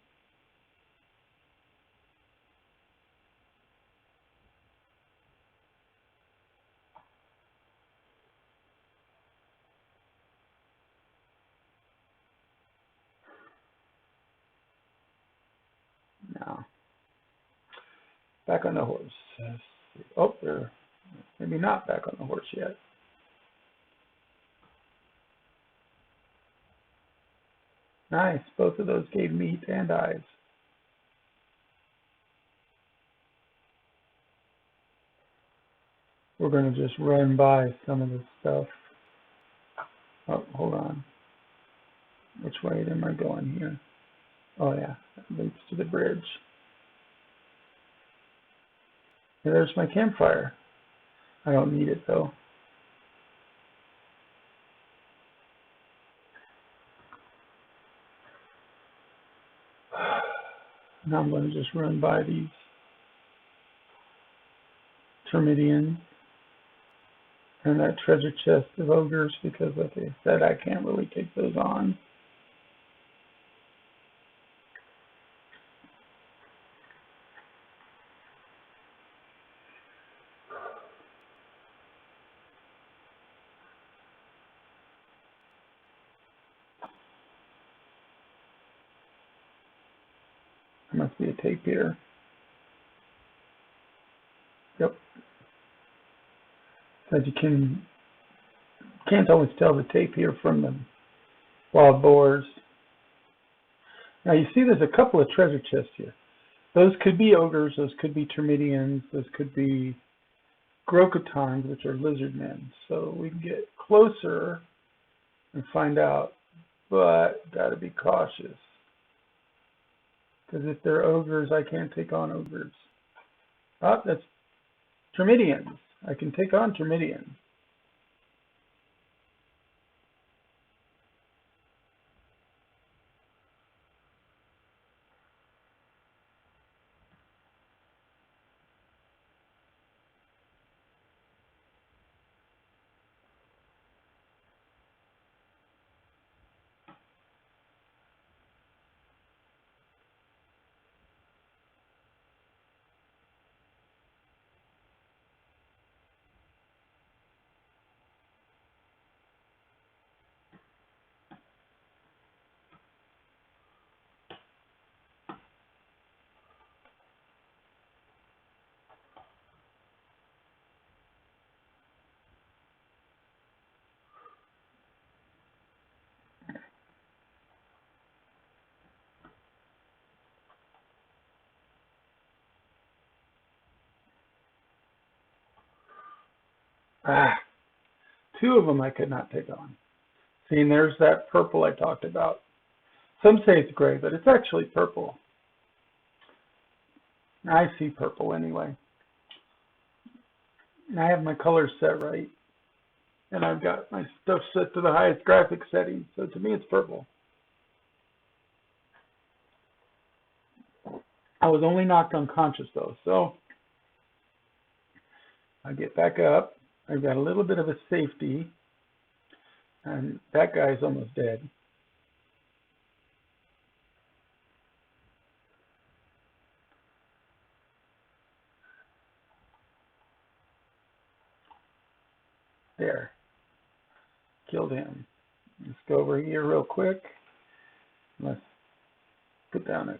Now, back on the horse. Oh, they're maybe not back on the horse yet. Nice, both of those gave meat and eyes. We're going to just run by some of this stuff. Oh, hold on. Which way am I going here? Oh yeah, that leads to the bridge. There's my campfire. I don't need it though. Now I'm going to just run by these Termidians and that treasure chest of ogres because, like I said, I can't really take those on. There must be a tape here. Yep. Said you can't always tell the tape here from the wild boars. Now you see there's a couple of treasure chests here. Those could be ogres, those could be Termidians, those could be Grokatons, which are lizard men. So we can get closer and find out, but gotta be cautious. Because if they're ogres, I can't take on ogres. Oh, that's Termidians. I can take on Termidians. Ah, two of them I could not take on. See, and there's that purple I talked about. Some say it's gray, but it's actually purple. I see purple anyway. And I have my colors set right. And I've got my stuff set to the highest graphic setting. So to me, it's purple. I was only knocked unconscious though. So I get back up. I've got a little bit of a safety. And that guy's almost dead. There. Killed him. Let's go over here real quick. Let's put down a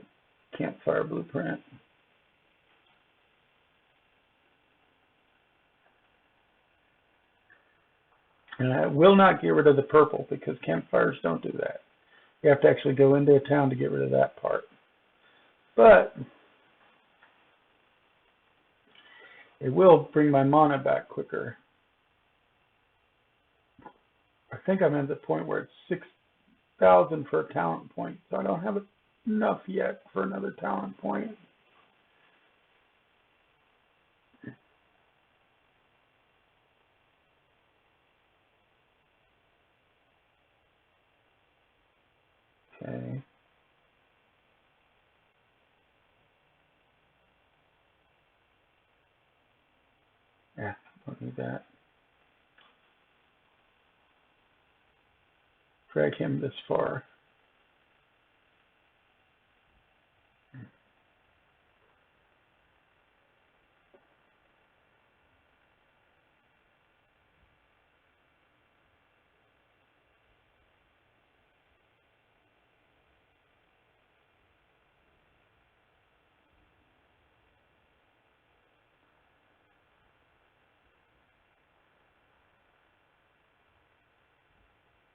campfire blueprint. And I will not get rid of the purple because campfires don't do that. You have to actually go into a town to get rid of that part. But it will bring my mana back quicker. I think I'm at the point where it's 6,000 for a talent point, so I don't have enough yet for another talent point. Okay. Yeah, don't need that. Drag him this far.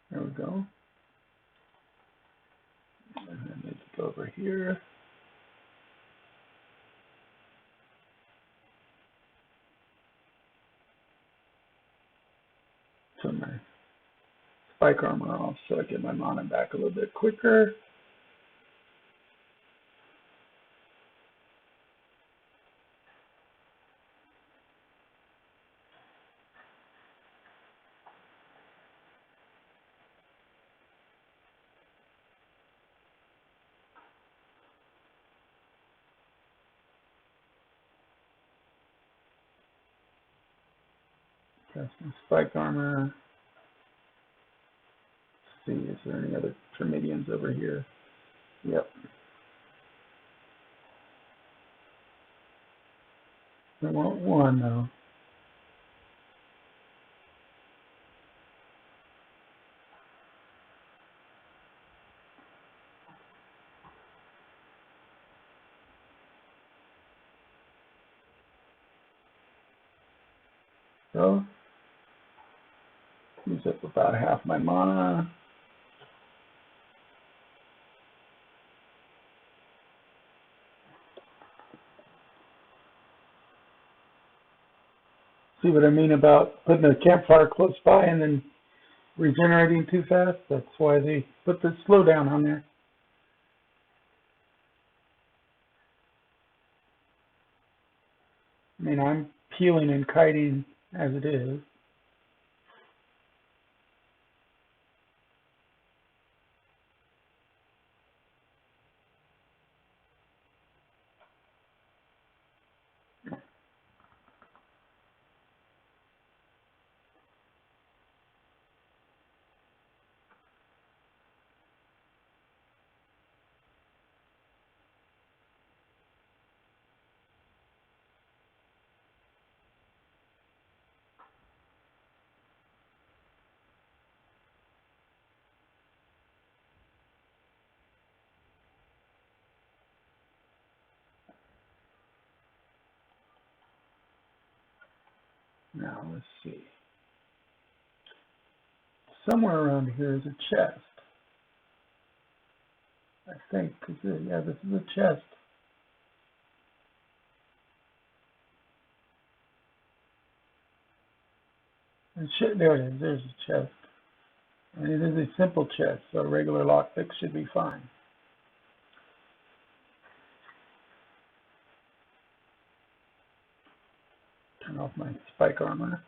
There we go. And then let's go over here. Put my spike armor off so I get my mana back a little bit quicker. Got some spike armor. Let's see, is there any other Termidians over here? Yep. I want one though. So, use up about half my mana. See what I mean about putting a campfire close by and then regenerating too fast? That's why they put the slowdown on there. I mean, I'm peeling and kiting as it is. Now, let's see. Somewhere around here is a chest. I think, yeah, this is a chest. And there it is, there's a chest. And it is a simple chest, so a regular lockpick should be fine. Turn off my spike armor.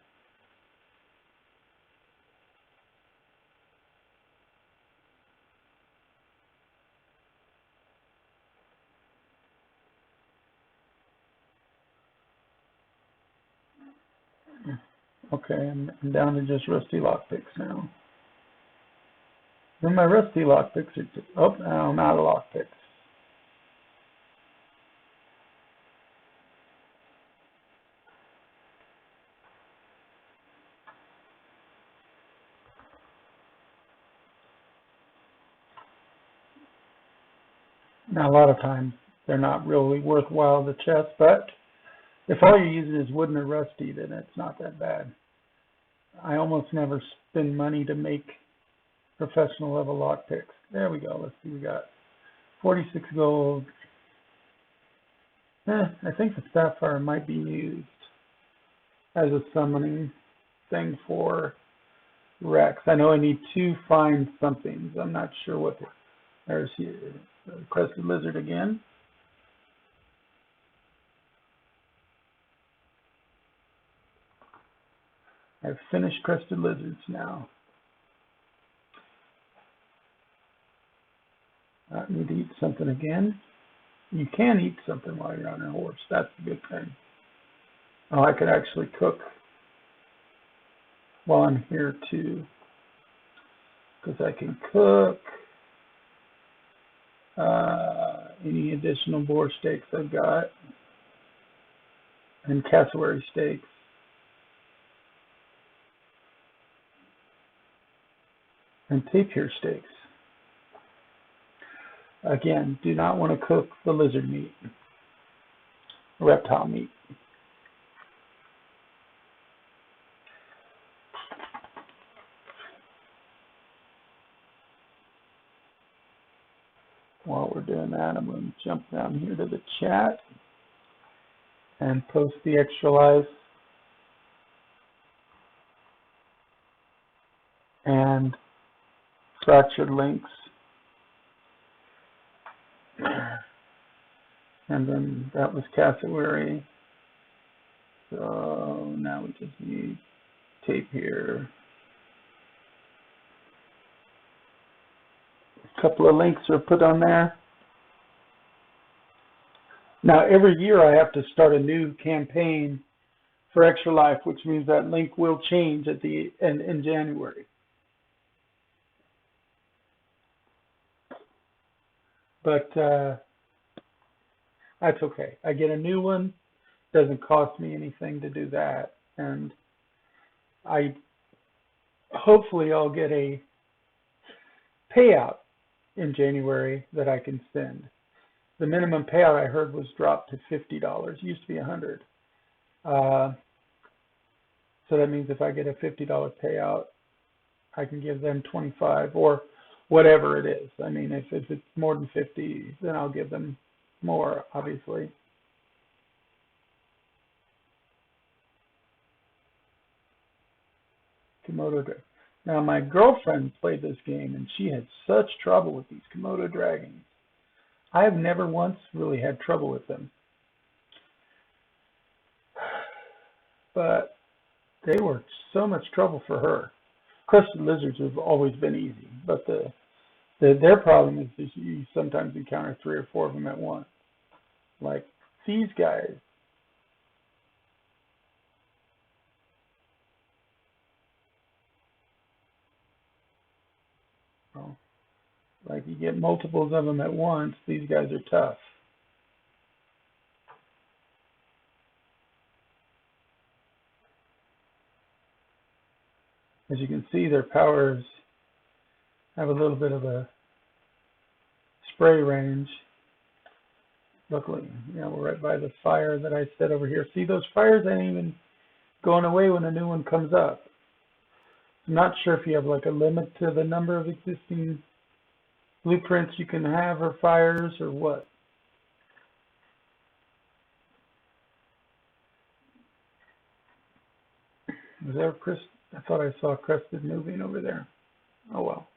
Okay, I'm down to just rusty lockpicks now. Then my rusty lockpicks are, oh, now I'm out of lockpicks. Now, a lot of times, they're not really worthwhile, the chest, but if all you're using is wooden or rusty, then it's not that bad. I almost never spend money to make professional level lockpicks. There we go. Let's see, we got 46 gold. I think the sapphire might be used as a summoning thing for Rex. I know I need 2 fine somethings. I'm not sure what. There's the crested lizard again. I've finished crested lizards now. I need to eat something again. You can eat something while you're on a horse. That's a good thing. Oh, I could actually cook while I'm here too, because I can cook any additional boar steaks I've got and cassowary steaks. And tapir steaks. Again, do not want to cook the lizard meat, reptile meat. While we're doing that, I'm going to jump down here to the chat and post the extra life and fractured links. And then that was cassowary. So now we just need tape here. A couple of links are put on there. Now every year I have to start a new campaign for Extra Life, which means that link will change at the in January. But that's okay. I get a new one. Doesn't cost me anything to do that, and I hopefully I'll get a payout in January that I can spend. The minimum payout I heard was dropped to $50. It used to be $100. So that means if I get a $50 payout, I can give them 25 or whatever it is. I mean, if it's more than 50, then I'll give them more, obviously. Komodo dragon. Now, my girlfriend played this game, and she had such trouble with these Komodo dragons. I have never once really had trouble with them. But they were so much trouble for her. Crested lizards have always been easy, but their problem is you sometimes encounter 3 or 4 of them at once. Like these guys. Well, like you get multiples of them at once, these guys are tough. As you can see, their powers have a little bit of a spray range. Luckily, we're right by the fire that I set over here. See, those fires ain't even going away when a new one comes up. I'm not sure if you have like a limit to the number of existing blueprints you can have or fires or what. Was there I thought I saw Crested moving over there. Oh well.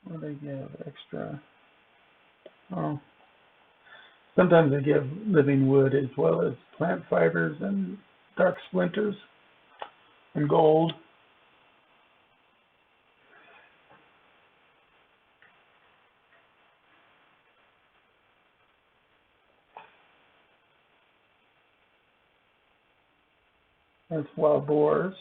What do they give extra? Oh, sometimes they give living wood as well as plant fibers and dark splinters and gold. That's wild boars.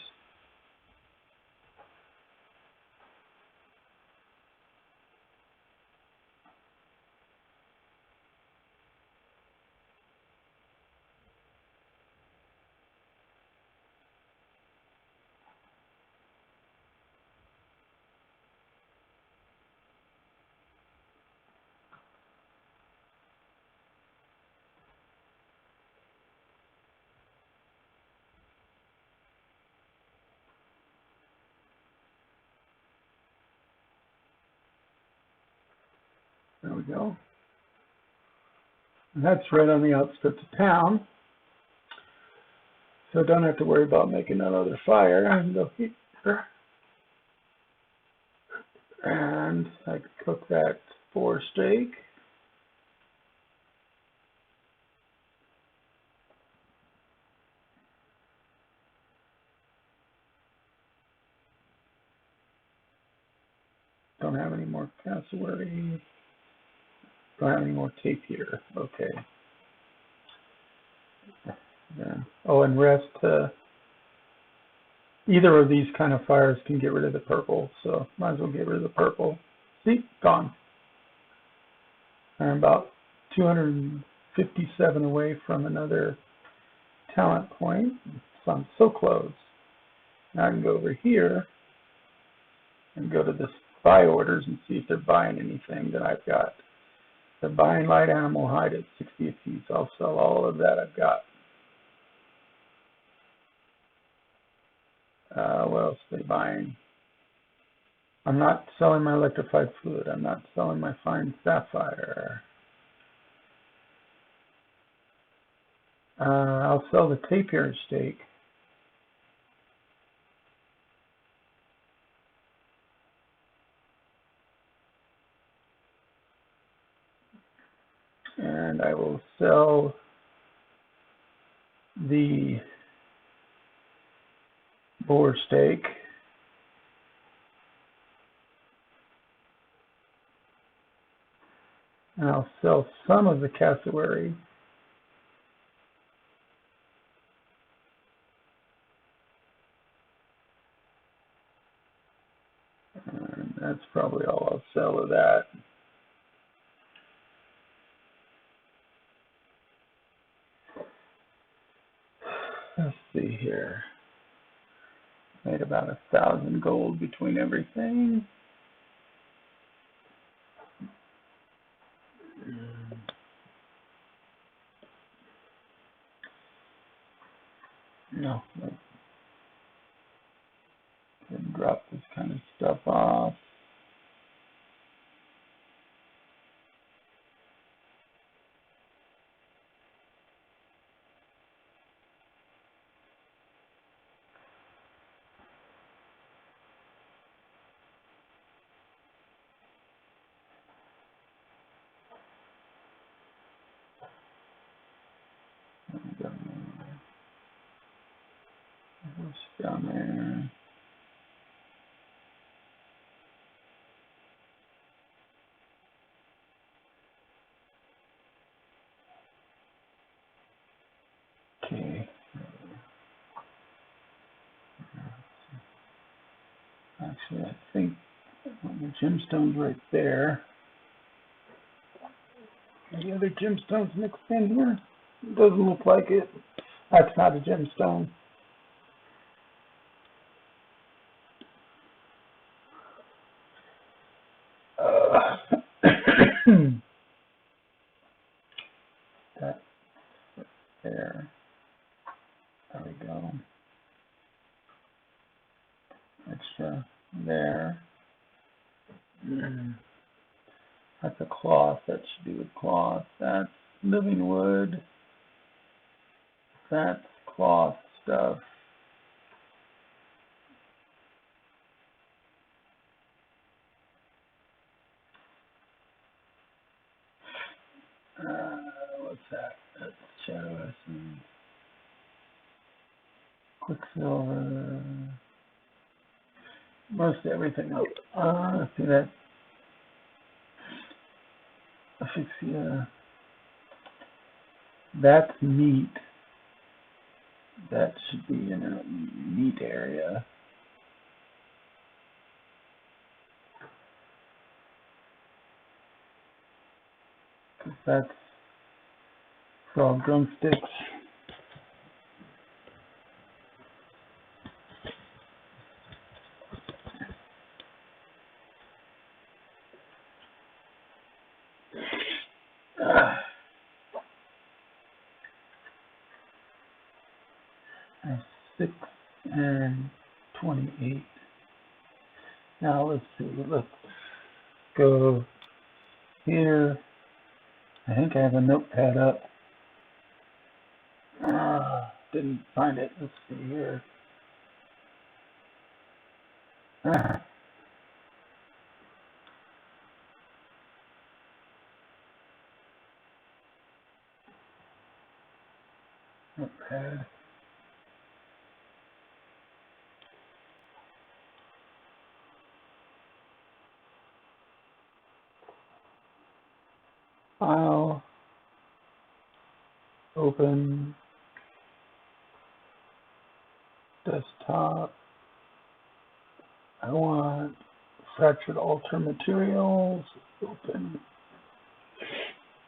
There we go. And that's right on the outskirts of town. So I don't have to worry about making another fire. I can go here. And I can cook that boar steak. Don't have any more cassowary. Don't have any more tape here. Okay. Yeah. Oh, and rest. Either of these kind of fires can get rid of the purple, so might as well get rid of the purple. See, gone. I'm about 257 away from another talent point, so I'm so close. Now I can go over here and go to the buy orders and see if they're buying anything that I've got. They're buying light animal hide at 60 a piece. I'll sell all of that I've got. What else are they buying? I'm not selling my electrified fluid. I'm not selling my fine sapphire. I'll sell the tapir steak. And I will sell the boar steak. And I'll sell some of the cassowary. And that's probably all I'll sell of that. Let's see here. Made about 1,000 gold between everything. No, let's drop this kind of stuff off. What's down there? Okay. Actually, I think the gemstone's right there. Any other gemstones mixed in here? It doesn't look like it. That's not a gemstone. That's there. There we go. Extra there. That's a cloth. That should be with cloth. That's living wood. That's cloth stuff. What's that? That's shadow essence. Quicksilver. Most everything else. Let's see that. Asphyxia. That's meat. That should be in a meat area. Because that's frog drumsticks. That's 6 and 28. Now let's see. Let's go here. I think I have a notepad up. Didn't find it. Let's see here. Notepad. File. Open. Desktop. I want fractured alter materials. Open.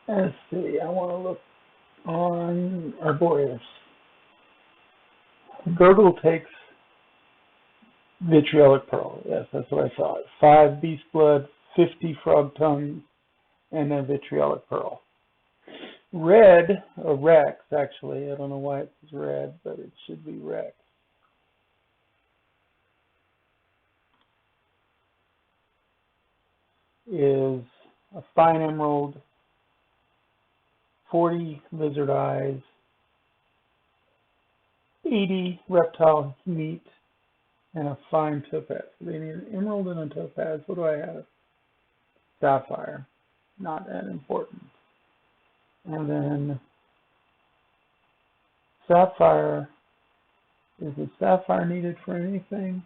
Let's see. I want to look on Arboreus. Gurgle takes vitriolic pearl. Yes, that's what I thought. 5 beast blood, 50 frog tongues, and a vitriolic pearl. Red, or Rex, actually. I don't know why it says red, but it should be Rex. is a fine emerald, 40 lizard eyes, 80 reptile meat, and a fine topaz. They need an emerald and a topaz. What do I have? Sapphire. Not that important. And then sapphire. Is the sapphire needed for anything?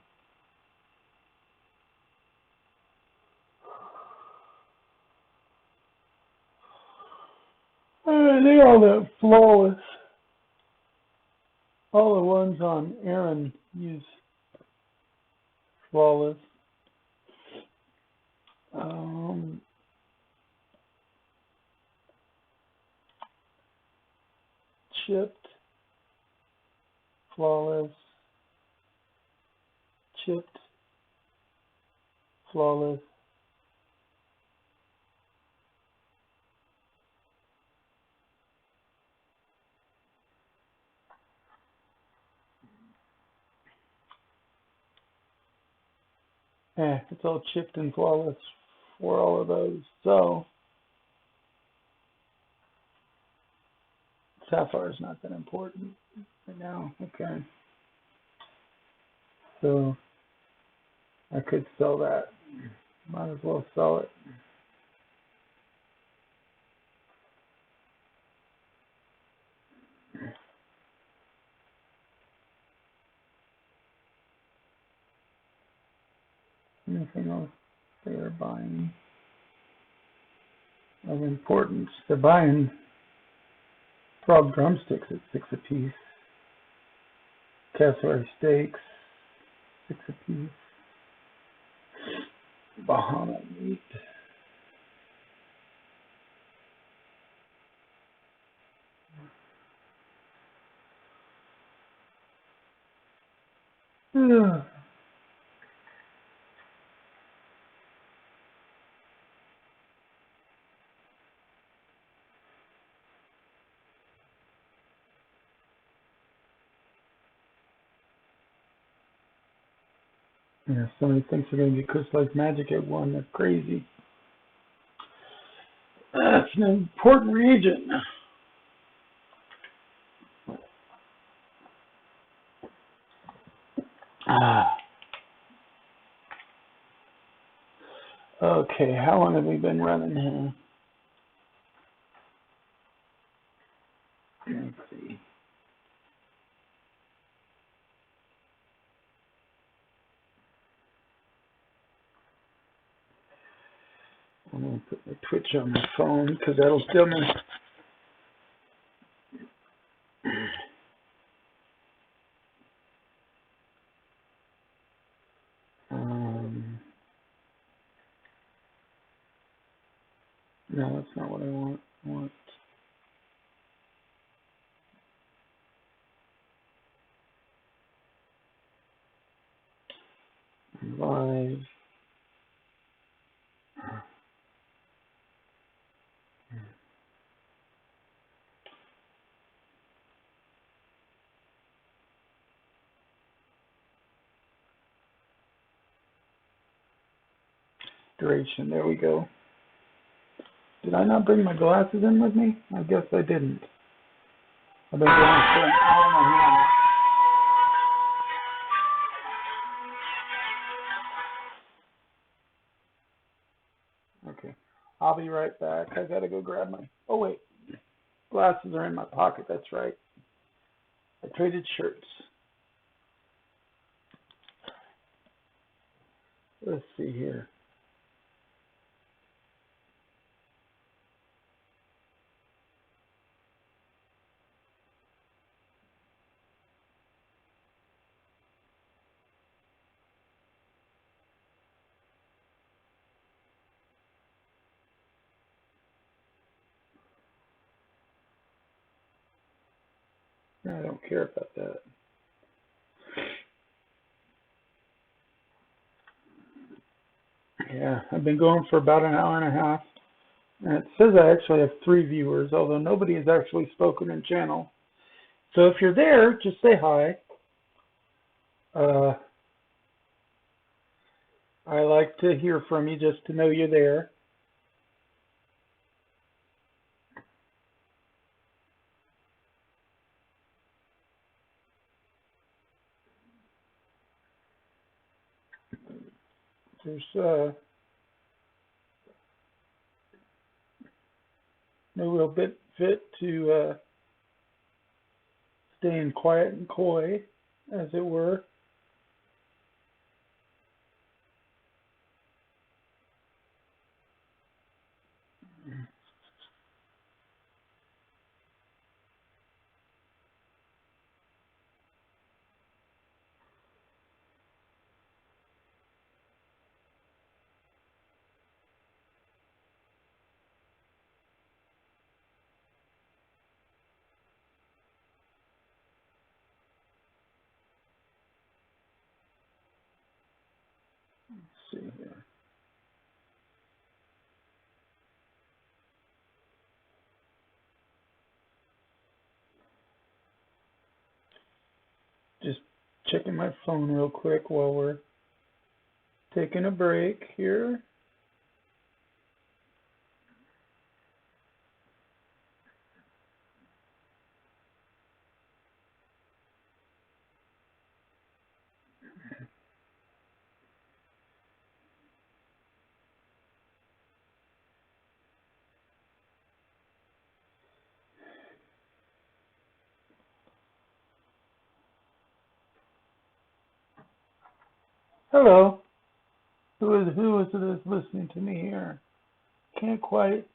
They all that flawless. All the ones on Aaron use flawless. Chipped, flawless, chipped, flawless. It's all chipped and flawless for all of those. So sapphire is not that important right now. Okay. So I could sell that. Might as well sell it. Anything else they are buying of importance? They're buying frog drumsticks at 6 apiece. Cassowary steaks, 6 apiece. Bahama meat. Yeah, somebody thinks they're going to be crystallized magic at 1. That's crazy. That's an important reagent. Okay, how long have we been running here? Let's see. I'm going to put my Twitch on my phone because that'll tell me. No, that's not what I want. I want live. Duration. There we go. Did I not bring my glasses in with me? I guess I didn't. I've been going for an hour and a half. Okay. I'll be right back. I gotta go grab my... Oh, wait. Glasses are in my pocket. That's right. I traded shirts. Let's see here. I don't care about that. Yeah, I've been going for about an hour and a half. And it says I actually have 3 viewers, although nobody has actually spoken in channel. So if you're there, just say hi. I like to hear from you just to know you're there. There's no real fit to staying quiet and coy, as it were. Let's see here. Just checking my phone real quick while we're taking a break here. Hello. Who is it listening to me here? Can't quite.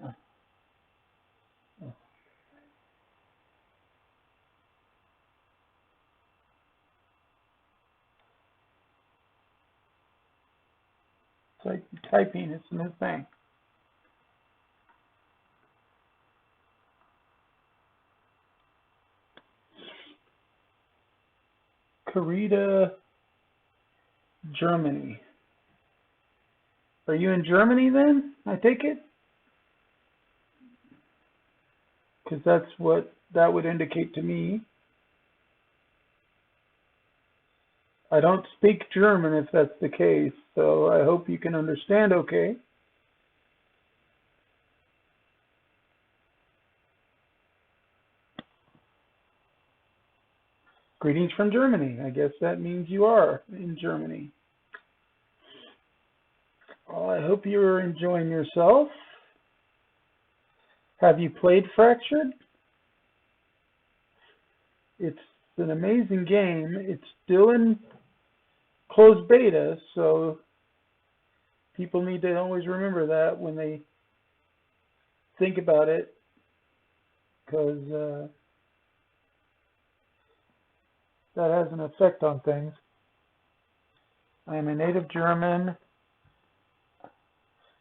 It's like typing. It's a new thing. Carita, Germany. Are you in Germany then? I take it? Because that's what that would indicate to me. I don't speak German if that's the case, so I hope you can understand okay. Greetings from Germany. I guess that means you are in Germany. Well, I hope you're enjoying yourself. Have you played Fractured? It's an amazing game. It's still in closed beta, so people need to always remember that when they think about it, because that has an effect on things. I am a native German.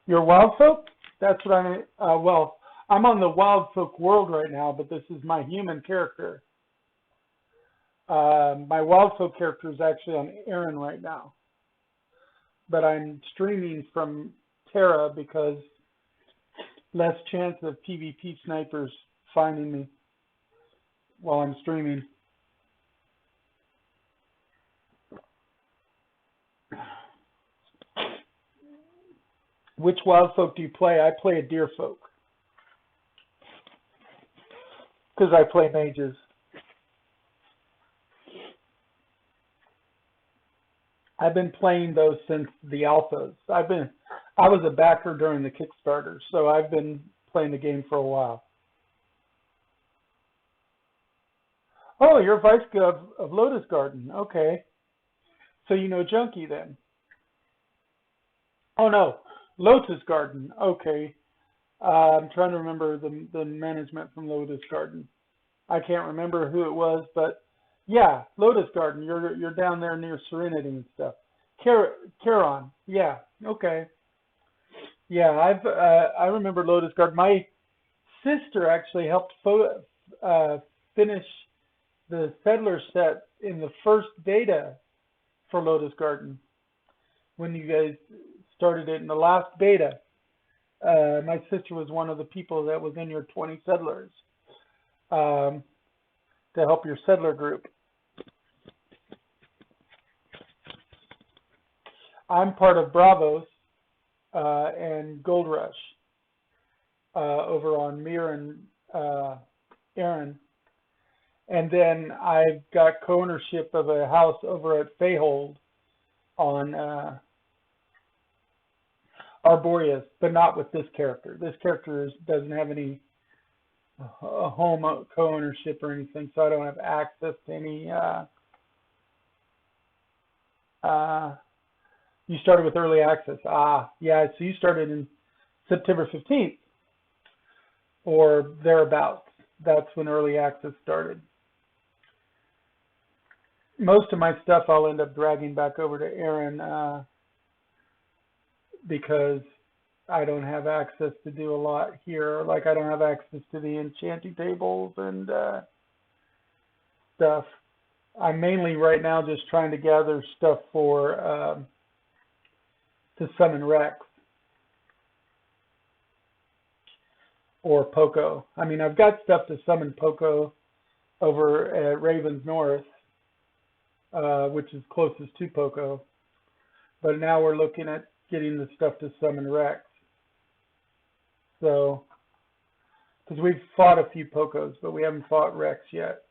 You're wild folk? That's what well, I'm on the wild folk world right now, but this is my human character. My wild folk character is actually on Aaron right now. But I'm streaming from Terra because less chance of PvP snipers finding me while I'm streaming. Which wild folk do you play? I play a deer folk. Because I play mages. I've been playing those since the alphas. I was a backer during the Kickstarter, so I've been playing the game for a while. Oh, you're Vice Gov of Lotus Garden. Okay. So you know Junkie then. Oh no, Lotus Garden. Okay. I'm trying to remember the management from Lotus Garden. I can't remember who it was, but yeah, Lotus Garden. You're down there near Serenity and stuff. Charon. Yeah. Okay. Yeah, I remember Lotus Garden. My sister actually helped finish the Settler set in the first beta for Lotus Garden when you guys started it in the last beta. My sister was one of the people that was in your 20 settlers to help your settler group. I'm part of Bravos and Gold Rush over on Mir and Aaron. And then I've got co-ownership of a house over at Fayhold on Arborius, but not with this character. This character doesn't have any home co-ownership or anything, so I don't have access to any. You started with early access. Yeah, so you started in September 15th or thereabouts. That's when early access started. Most of my stuff I'll end up dragging back over to Aaron because I don't have access to do a lot here. Like I don't have access to the enchanting tables and stuff. I'm mainly right now just trying to gather stuff for to summon Rex or Poco. I mean, I've got stuff to summon Poco over at Raven's North, which is closest to Poco. But now we're looking at getting the stuff to summon Rex. So, because we've fought a few Pocos, but we haven't fought Rex yet.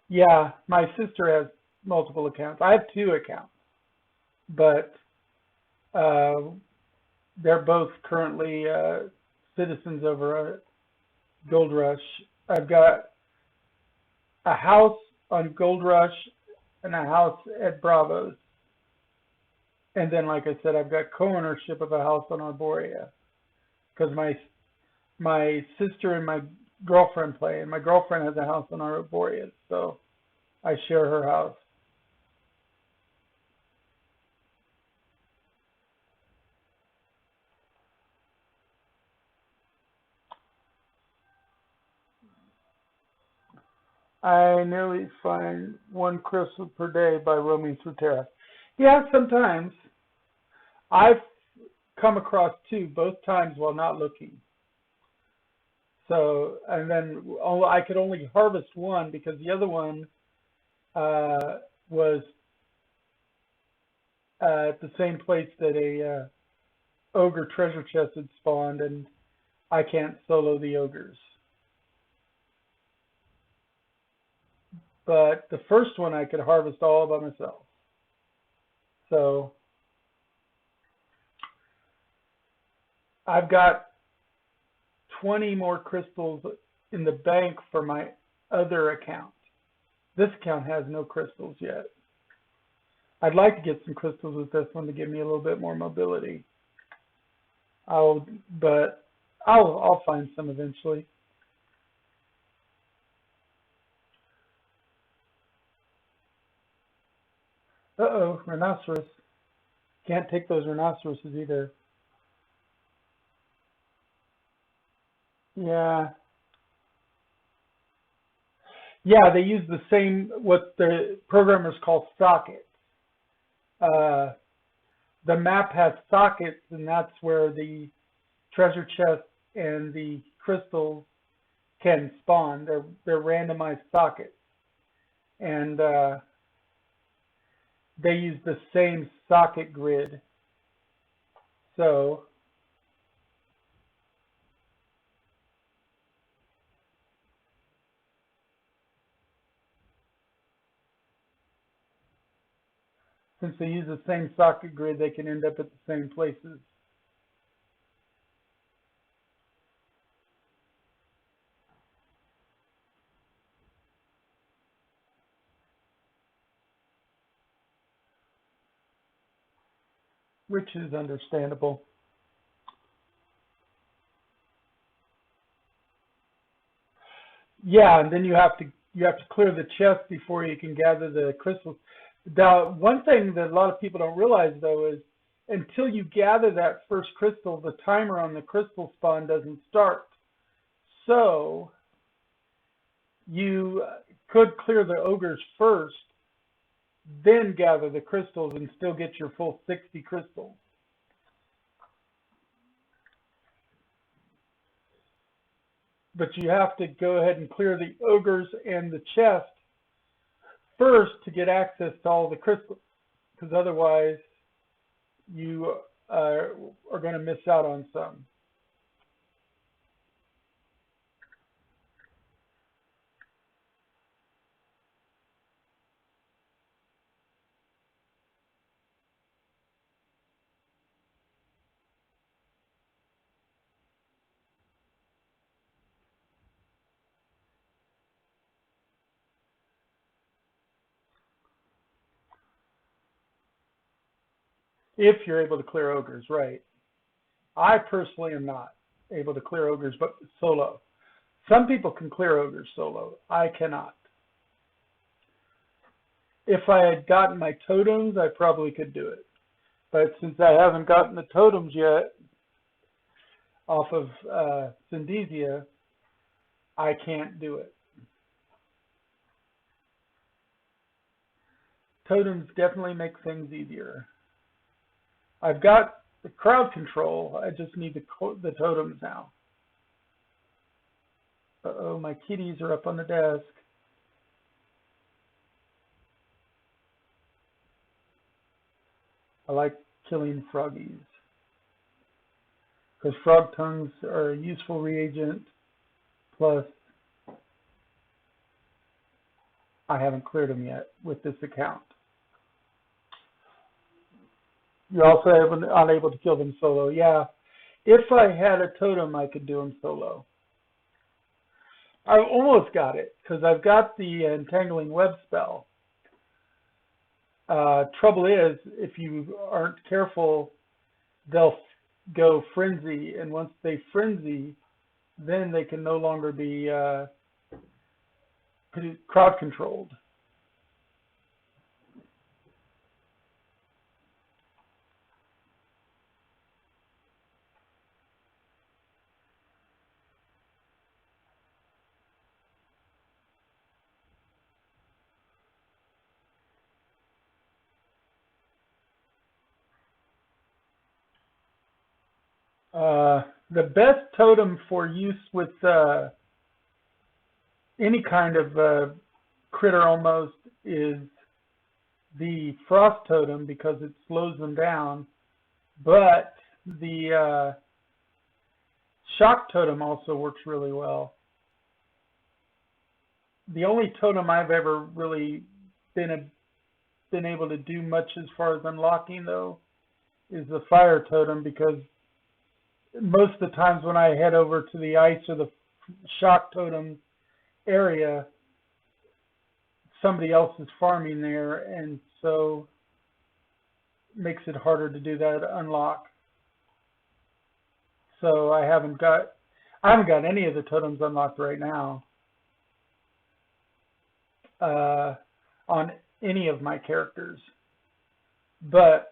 Yeah, my sister has multiple accounts. I have 2 accounts, but they're both currently citizens over at Gold Rush. I've got a house on Gold Rush and a house at Bravos. And then, like I said, I've got co-ownership of a house on Arborea because my sister and my girlfriend play, and my girlfriend has a house on Arborea, so I share her house. I nearly find 1 crystal per day by roaming through Terra. Yeah, sometimes. I've come across 2, both times while not looking. So, and then I could only harvest 1 because the other one was at the same place that a ogre treasure chest had spawned, and I can't solo the ogres. But the first one I could harvest all by myself. So I've got 20 more crystals in the bank for my other account. This account has no crystals yet. I'd like to get some crystals with this one to give me a little bit more mobility. I'll find some eventually. Uh-oh, rhinoceros. Can't take those rhinoceroses either. Yeah. Yeah, they use the same, what the programmers call sockets. Uh, the map has sockets, and that's where the treasure chest and the crystals can spawn. They're randomized sockets. And they use the same socket grid. So since they use the same socket grid, they can end up at the same places. Which is understandable. Yeah, and then you have to clear the chest before you can gather the crystals. The one thing that a lot of people don't realize though is until you gather that first crystal, the timer on the crystal spawn doesn't start. So you could clear the ogres first, then gather the crystals and still get your full 60 crystals. But you have to go ahead and clear the ogres and the chest first to get access to all the crystals, because otherwise you are going to miss out on some. If you're able to clear ogres, right? I personally am not able to clear ogres, but solo. Some people can clear ogres solo. I cannot. If I had gotten my totems, I probably could do it. But since I haven't gotten the totems yet off of Syndesia, I can't do it. Totems definitely make things easier. I've got the crowd control. I just need the totems now. Uh-oh, my kitties are up on the desk. I like killing froggies because frog tongues are a useful reagent. Plus, I haven't cleared them yet with this account. You're also unable to kill them solo. Yeah, if I had a totem, I could do them solo. I almost got it because I've got the entangling web spell. Trouble is, if you aren't careful, they'll go frenzy, and once they frenzy, then they can no longer be crowd controlled. The best totem for use with any kind of critter almost is the frost totem because it slows them down, but the shock totem also works really well. The only totem I've ever really been able to do much as far as unlocking though is the fire totem, because most of the times when I head over to the ice or the shock totem area, somebody else is farming there, and so it makes it harder to do that unlock. So I haven't got any of the totems unlocked right now on any of my characters. But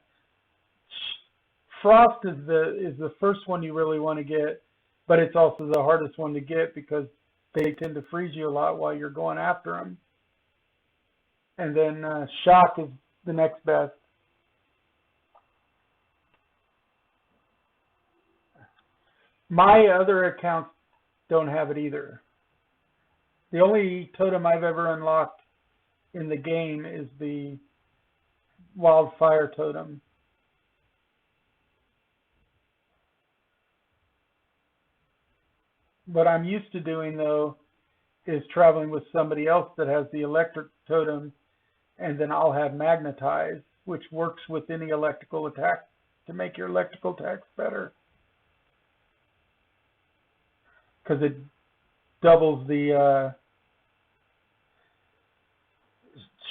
Frost is the first one you really want to get, but it's also the hardest one to get because they tend to freeze you a lot while you're going after them. And then Shock is the next best. My other accounts don't have it either. The only totem I've ever unlocked in the game is the wildfire totem. What I'm used to doing, though, is traveling with somebody else that has the electric totem, and then I'll have magnetize, which works with any electrical attack to make your electrical attacks better. Because it doubles the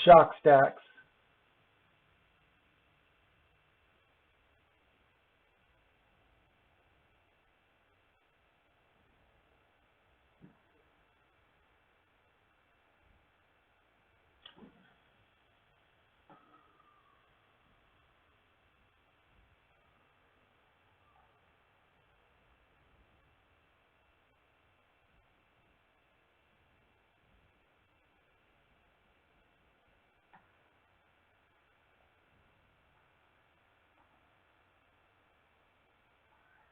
shock stacks.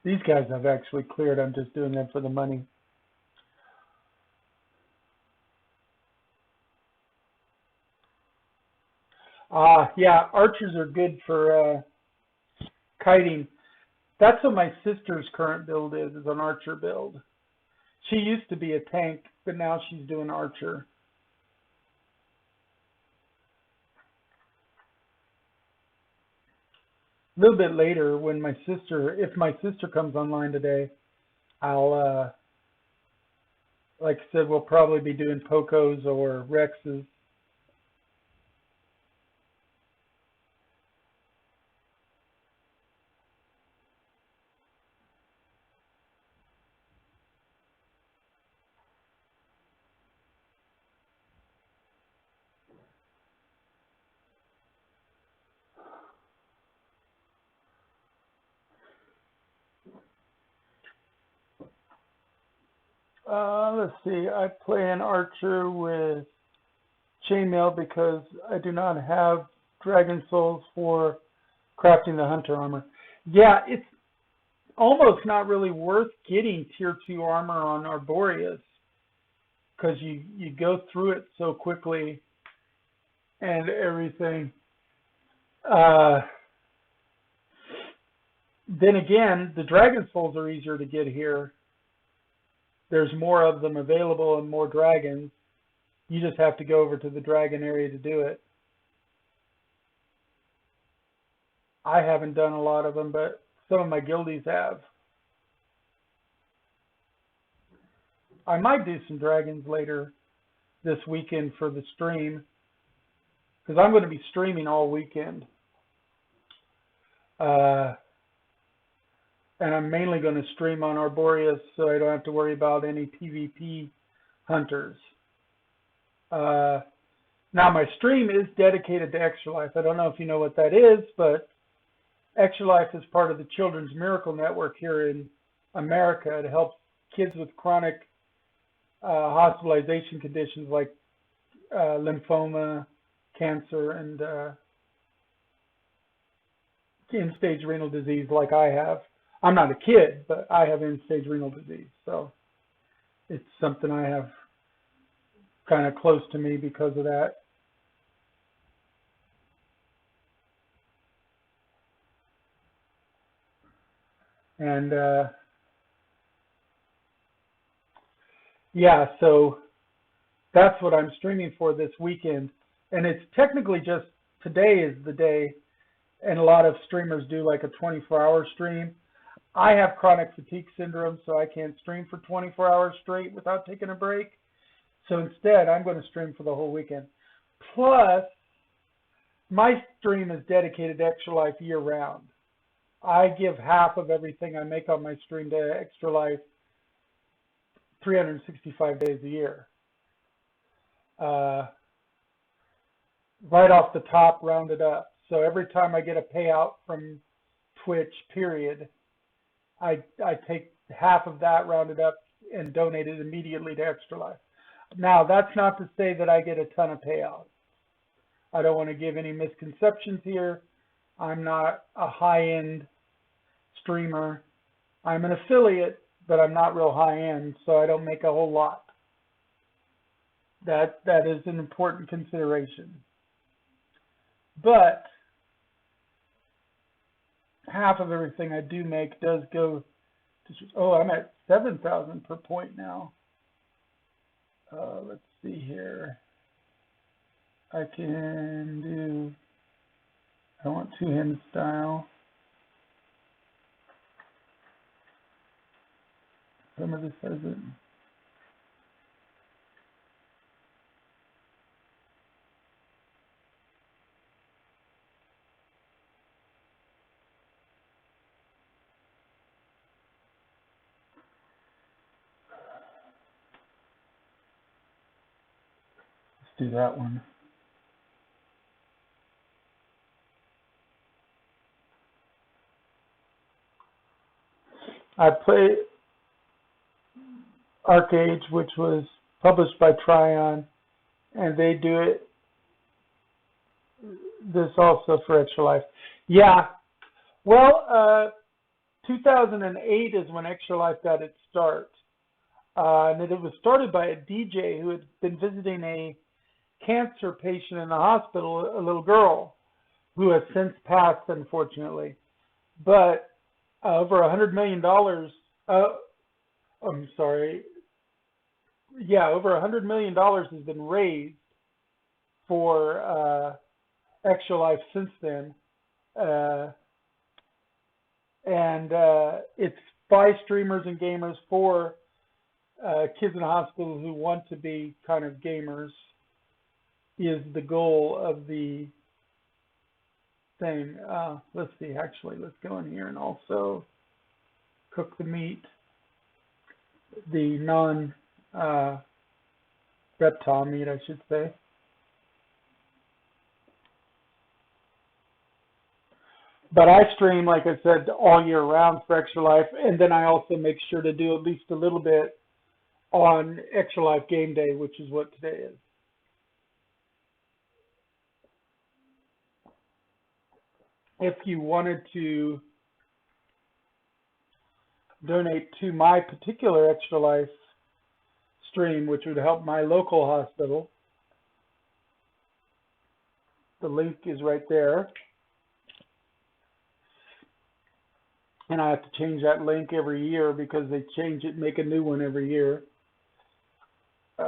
These guys I've actually cleared. I'm just doing them for the money. Yeah, archers are good for kiting. That's what my sister's current build is an archer build. She used to be a tank, but now she's doing archer. A little bit later, when if my sister comes online today, I'll, like I said, we'll probably be doing Pocos or Rexes. Let's see, I play an archer with chainmail because I do not have dragon souls for crafting the hunter armor. Yeah, it's almost not really worth getting tier 2 armor on Arboreus because you go through it so quickly and everything. Then again, the dragon souls are easier to get here. There's more of them available and more dragons. You just have to go over to the dragon area to do it. I haven't done a lot of them, but some of my guildies have. I might do some dragons later this weekend for the stream, because I'm going to be streaming all weekend. And I'm mainly going to stream on Arboreus so I don't have to worry about any PvP hunters. Now my stream is dedicated to Extra Life. I don't know if you know what that is, but Extra Life is part of the Children's Miracle Network here in America. It helps kids with chronic hospitalization conditions like lymphoma, cancer, and end-stage renal disease like I have. I'm not a kid, but I have end-stage renal disease, so it's something I have kind of close to me because of that. And yeah, so that's what I'm streaming for this weekend. And it's technically just today is the day, and a lot of streamers do like a 24-hour stream. I have chronic fatigue syndrome, so I can't stream for 24 hours straight without taking a break. So instead, I'm going to stream for the whole weekend. Plus, my stream is dedicated to Extra Life year-round. I give half of everything I make on my stream to Extra Life 365 days a year. Right off the top, rounded up. So every time I get a payout from Twitch, period, I take half of that rounded up and donate it immediately to Extra Life. Now, that's not to say that I get a ton of payouts. I don't want to give any misconceptions here. I'm not a high-end streamer. I'm an affiliate, but I'm not real high-end, so I don't make a whole lot. That is an important consideration. But half of everything I do make does go to, oh, I'm at 7,000 per point now. Let's see here. I can do, I want two-hand style. Some of this doesn't. Do that one. I play Arcade, which was published by Tryon, and they do it this also for Extra Life. Yeah, well, 2008 is when Extra Life got its start. And it was started by a DJ who had been visiting a cancer patient in the hospital, a little girl who has since passed, unfortunately. But over $100 million, I'm sorry, yeah, over $100 million has been raised for Extra Life since then. And it's by streamers and gamers for kids in the hospital who want to be kind of gamers is the goal of the thing. Let's see, actually, let's go in here and also cook the meat, the non-reptile meat, I should say. But I stream, like I said, all year round for Extra Life, and then I also make sure to do at least a little bit on Extra Life Game Day, which is what today is. If you wanted to donate to my particular Extra Life stream, which would help my local hospital, the link is right there. And I have to change that link every year because they change it, make a new one every year. Do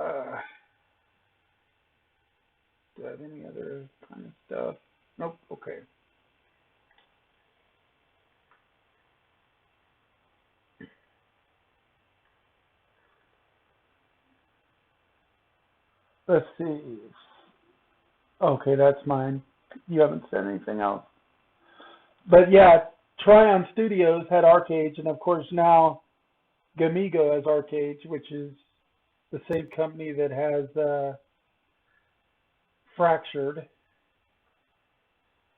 I have any other kind of stuff? Nope, okay. Let's see. Okay, that's mine. You haven't said anything else. But yeah, Tryon Studios had Arcade, and of course now GameDay has Arcade, which is the same company that has Fractured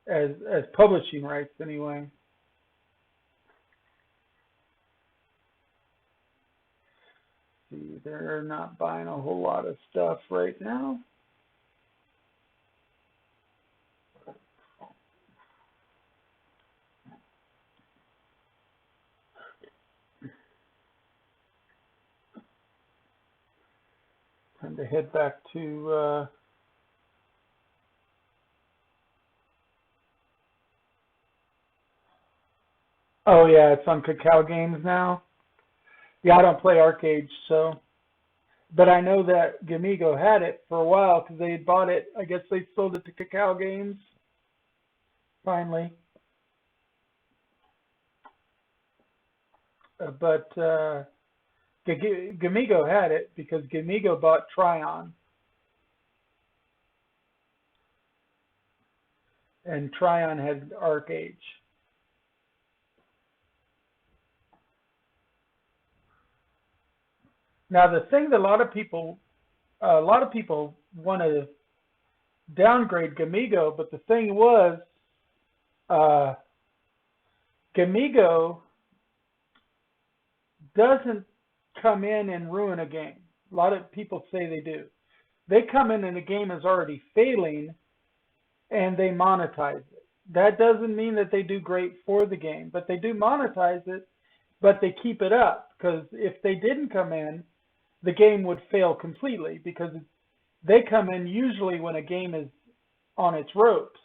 as publishing rights anyway. See, they're not buying a whole lot of stuff right now. Time to head back to oh yeah, it's on Cacao Games now. Yeah, I don't play Arcade, so, but I know that GameDay had it for a while because they had bought it. I guess they sold it to Cacao Games finally. But GameDay had it because GameDay bought Tryon, and Tryon had Arcade. Now the thing that a lot of people want to downgrade GameDay, but the thing was, GameDay doesn't come in and ruin a game. A lot of people say they do. They come in and the game is already failing and they monetize it. That doesn't mean that they do great for the game, but they do monetize it, but they keep it up, because if they didn't come in, the game would fail completely, because they come in usually when a game is on its ropes.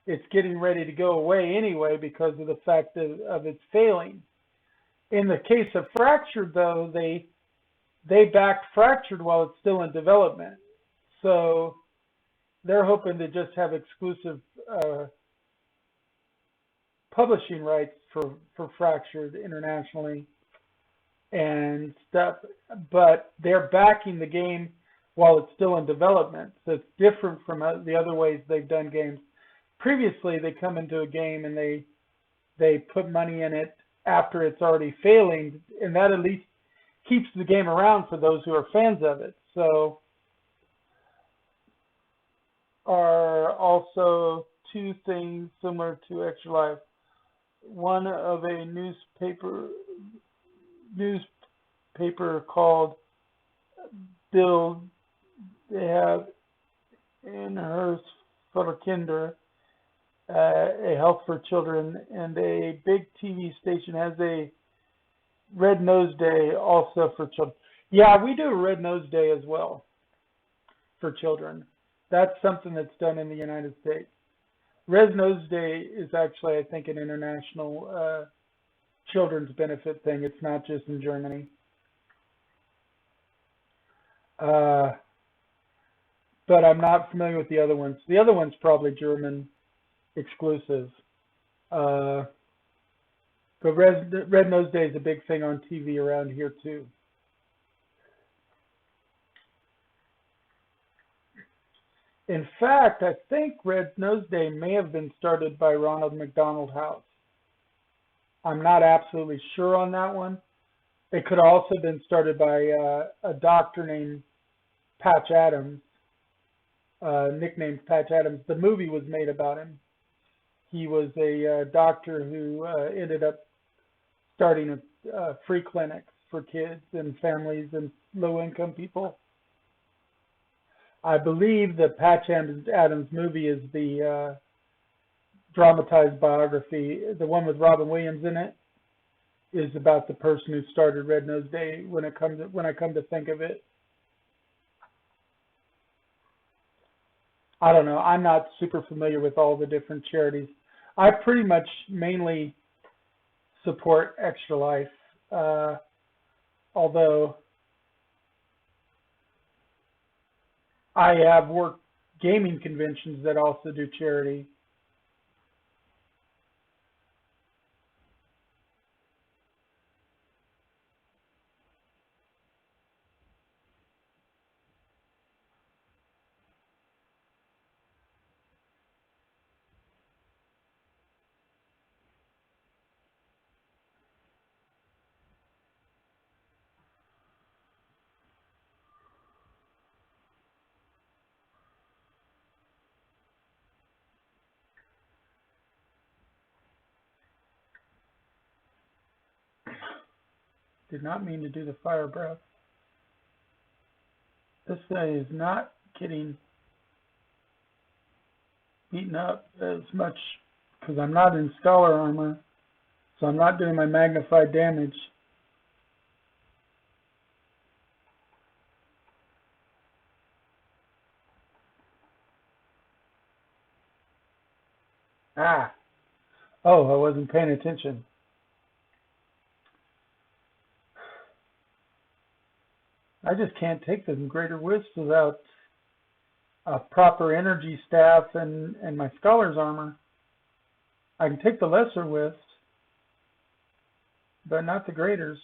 It's getting ready to go away anyway because of the fact of its failing. In the case of Fractured, though, they backed Fractured while it's still in development. So they're hoping to just have exclusive publishing rights for Fractured internationally and stuff. But they're backing the game while it's still in development. So it's different from the other ways they've done games. Previously, they come into a game and they put money in it after it's already failing, and that at least keeps the game around for those who are fans of it. So are also two things similar to Extra Life. One of a newspaper called Bill, they have in Hearst for Kinder, a Health for Children, and a big TV station has a Red Nose Day also for children. Yeah, we do a Red Nose Day as well for children. That's something that's done in the United States. Red Nose Day is actually, I think, an international children's benefit thing. It's not just in Germany. But I'm not familiar with the other ones. The other one's probably German exclusive. But Red Nose Day is a big thing on TV around here too. In fact, I think Red Nose Day may have been started by Ronald McDonald House. I'm not absolutely sure on that one. It could also have been started by a doctor named Patch Adams, nicknamed Patch Adams. The movie was made about him. He was a doctor who ended up starting free clinics for kids and families and low-income people. I believe the Patch Adams movie is the dramatized biography. The one with Robin Williams in it is about the person who started Red Nose Day. When I come to think of it, I don't know. I'm not super familiar with all the different charities. I pretty much mainly support Extra Life, although I have worked gaming conventions that also do charity. Did not mean to do the fire breath. This guy is not getting beaten up as much because I'm not in Scholar Armor, so I'm not doing my magnified damage. Ah! Oh, I wasn't paying attention. I just can't take the greater wisps without a proper energy staff and my Scholar's Armor. I can take the lesser wisps, but not the graders.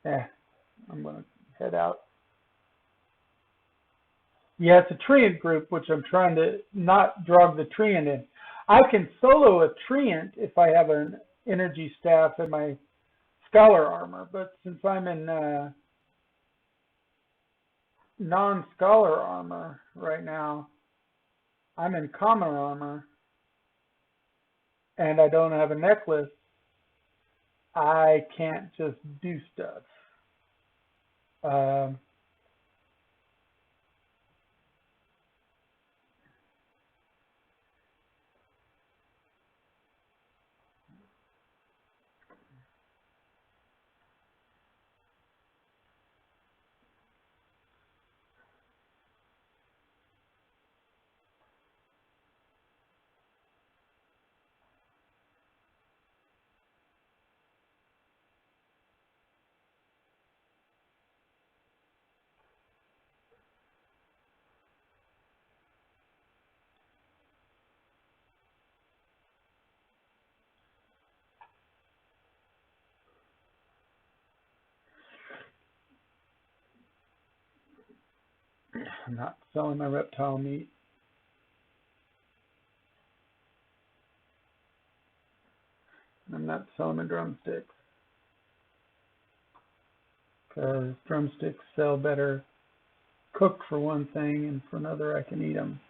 Yeah, I'm going to head out. Yeah, it's a treant group, which I'm trying to not drug the treant in. I can solo a treant if I have an energy staff and my Scholar Armor, but since I'm in non-Scholar Armor right now, I'm in Common Armor, and I don't have a necklace, I can't just do stuff. I'm not selling my reptile meat. I'm not selling my drumsticks, because drumsticks sell better cooked for one thing, and for another I can eat them.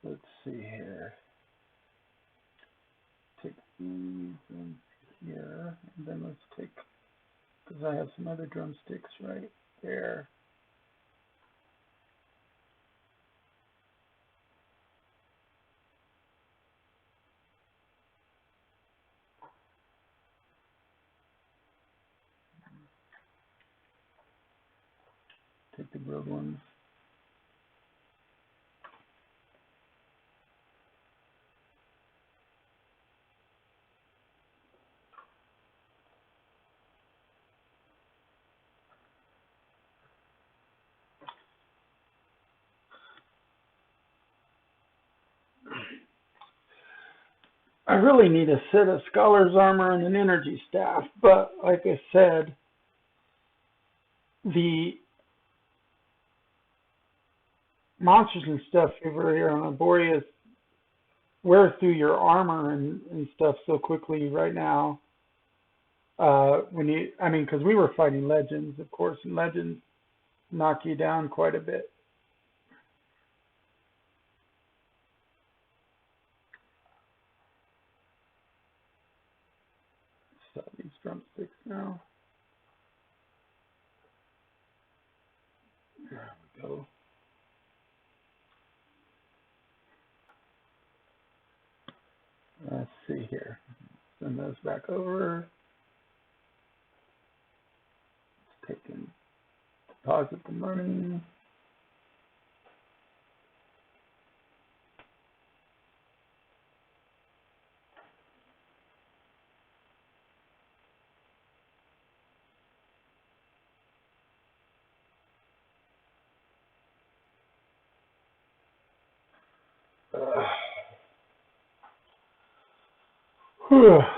Let's see here. Take these and here, and then let's take, because I have some other drumsticks right there. Take the grilled ones. I really need a set of Scholar's Armor and an Energy Staff, but like I said, the monsters and stuff over here on Arboreus wear through your armor and stuff so quickly right now. Because we were fighting legends, of course, and legends knock you down quite a bit. Stop these drumsticks now. There we go. Let's see here. Send those back over. Let's take and deposit the money.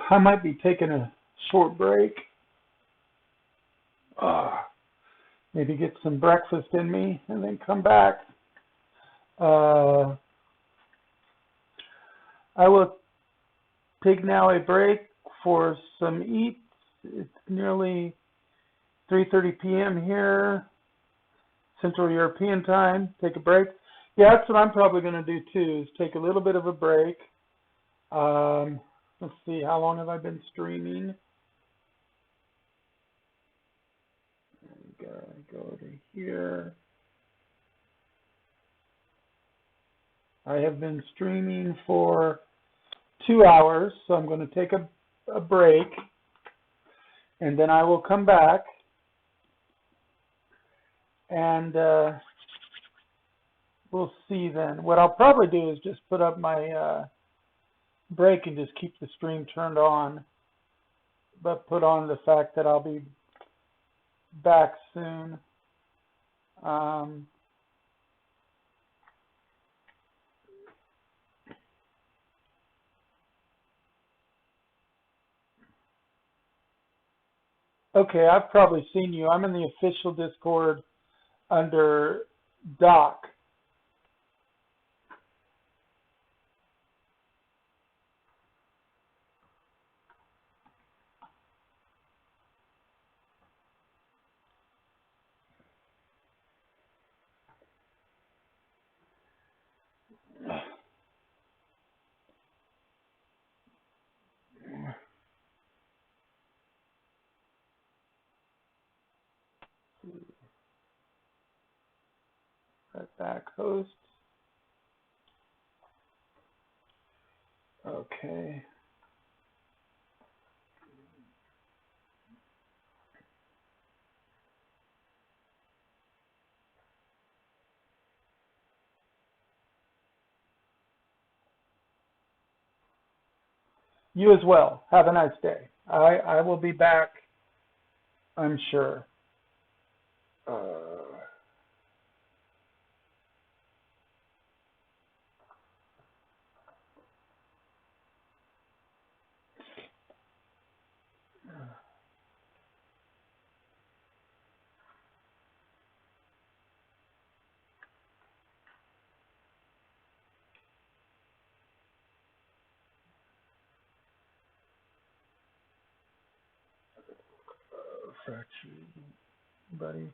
I might be taking a short break. Maybe get some breakfast in me and then come back. I will take now a break for some eats. It's nearly 3:30 p.m. here, Central European time. Take a break. Yeah, that's what I'm probably going to do too, is take a little bit of a break. Let's see, how long have I been streaming? Go to here. I have been streaming for 2 hours, so I'm going to take a break, and then I will come back, and we'll see then. What I'll probably do is just put up my break and just keep the stream turned on, but put on the fact that I'll be back soon. Okay, I've probably seen you. I'm in the official Discord under Doc. Right back, host. Okay. You as well. Have a nice day. I will be back, I'm sure. Uh, Factory, buddy.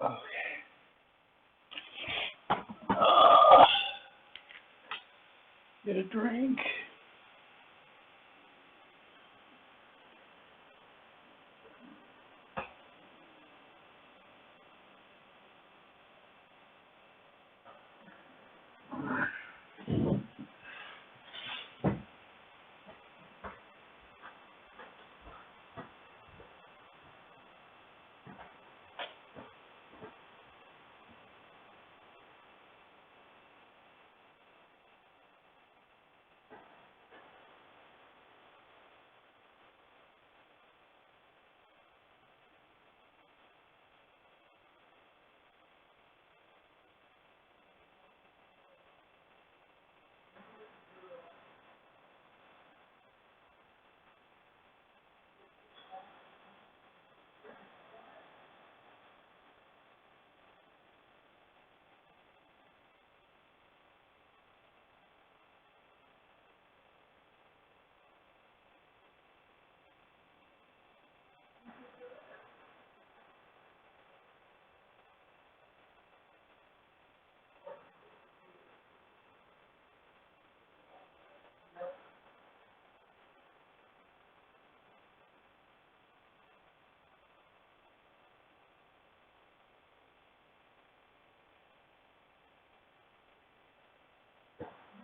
Okay. Get a drink.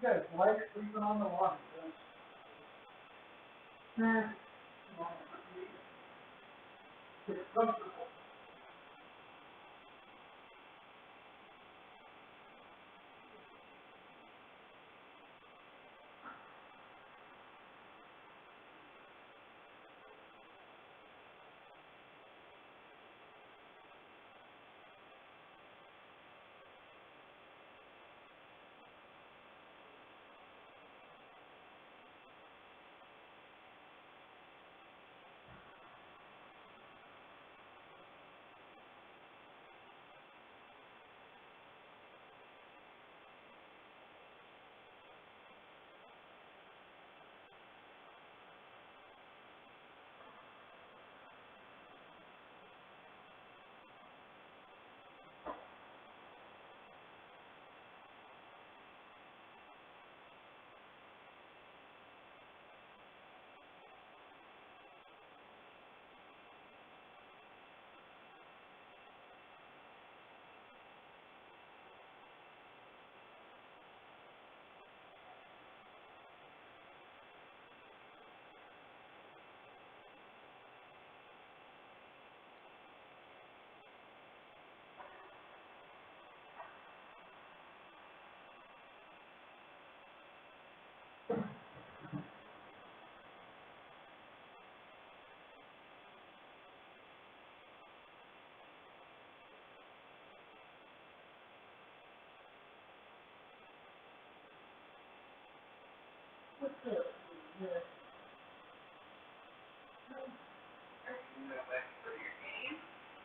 You guys like sleeping on the lawn.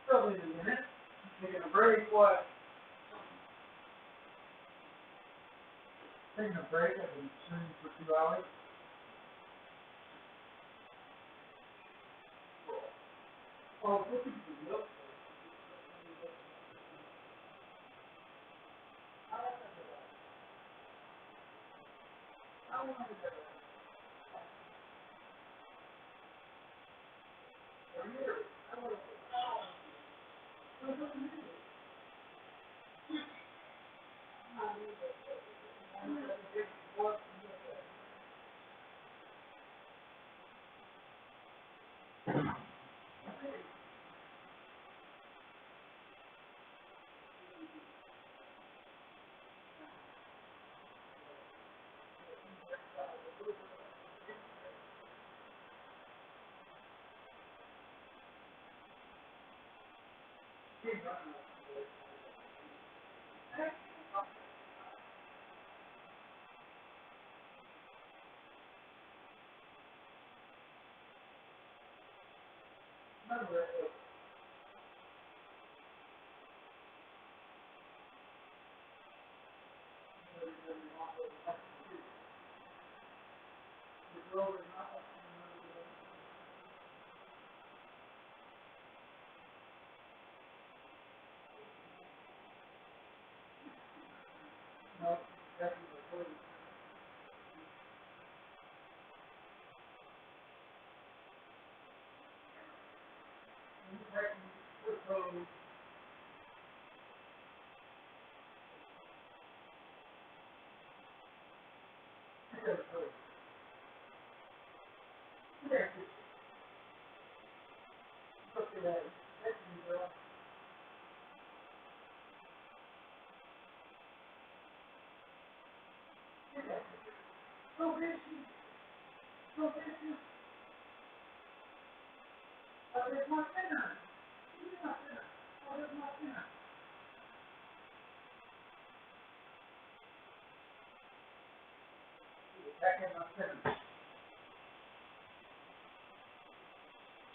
Probably in a minute. Taking a break, what? Taking a break. I've been streaming for 2 hours. Oh, looking for milk.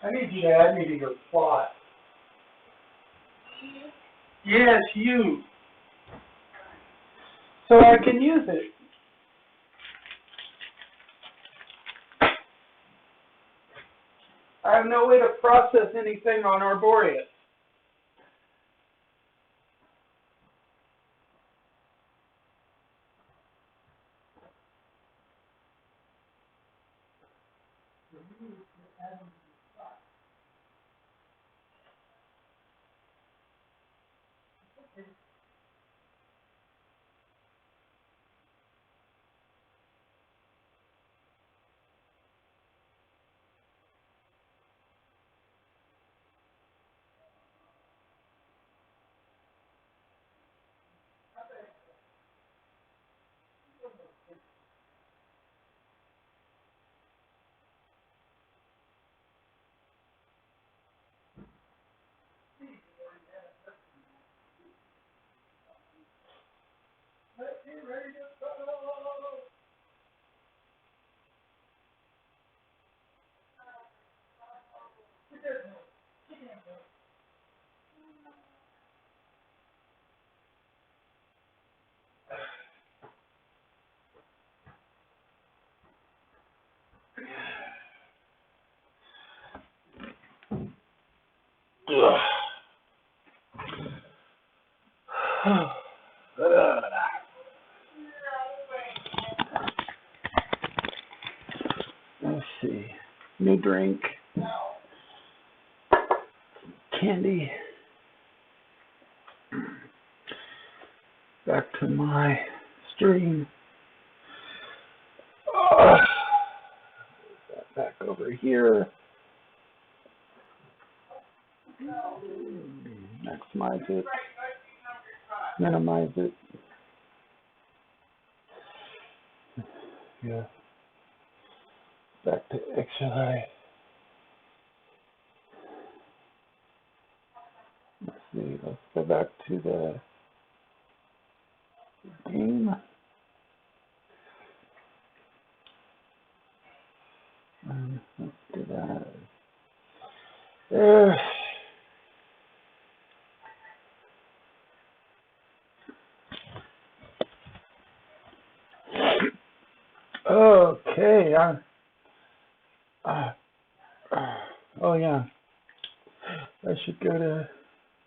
I need you to add me to your plot. Yes, you. So I can use it. I have no way to process anything on Arboreus. Let's see. New drink. Candy. Back to my stream. Back over here. Maximize it. Minimize it. Yeah. Back to XLI. Let's see. Let's go back to the game. Let's do that. There. Okay. Oh yeah. I should go to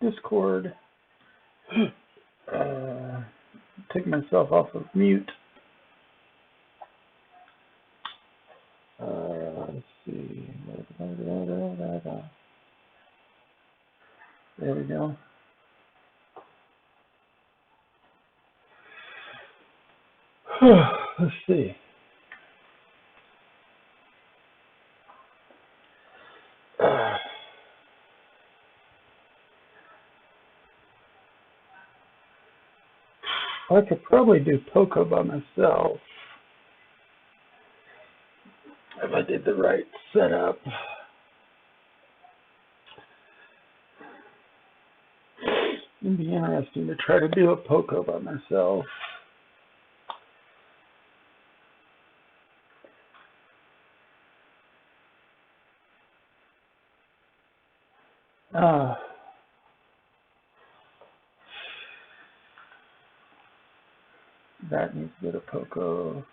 Discord. Take myself off of mute. Let's see. There we go. Let's see. I could probably do Poco by myself if I did the right setup. It'd be interesting to try to do a Poco by myself. That needs to get a Poco.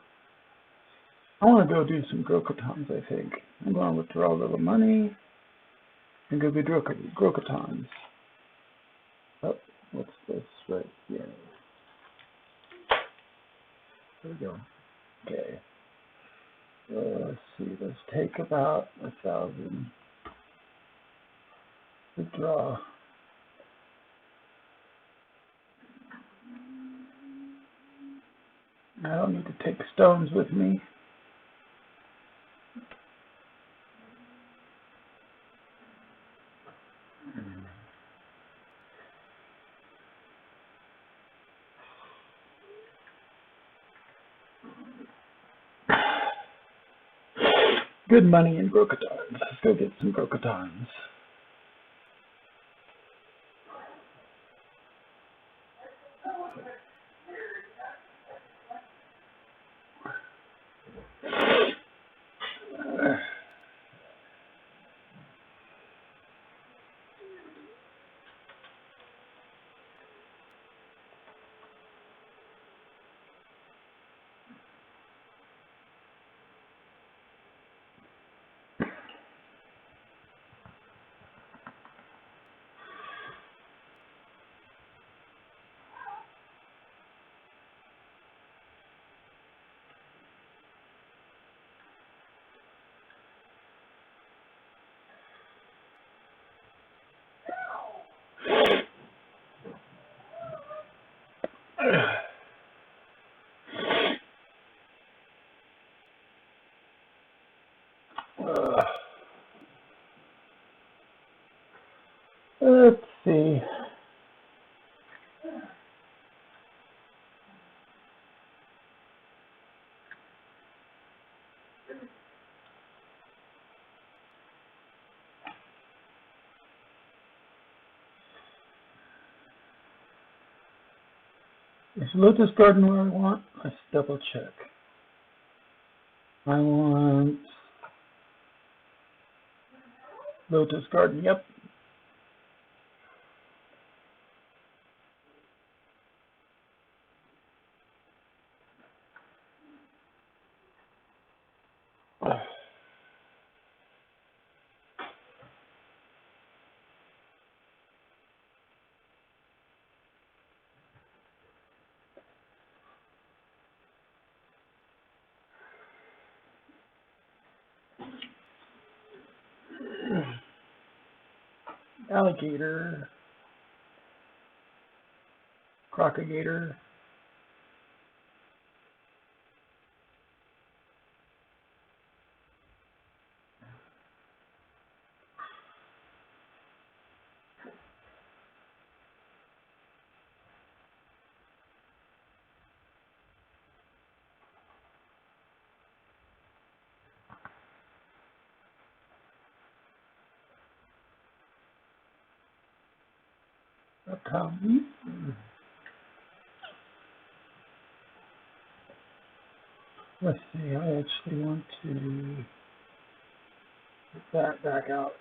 I want to go do some Grokatons, I think. I'm going to withdraw a little money and go do Grokatons. Oh, what's this right here? There we go. Okay. Let's see. Let's take about 1,000. Withdraw. I don't need to take stones with me. Good money in Grokatons. Let's go get some Grokatons. Let's see. Is Lotus Garden what I want? Let's double check. I want Lotus Garden, yep. alligator, crocagator, reptile. Let's see, I actually want to get that back out.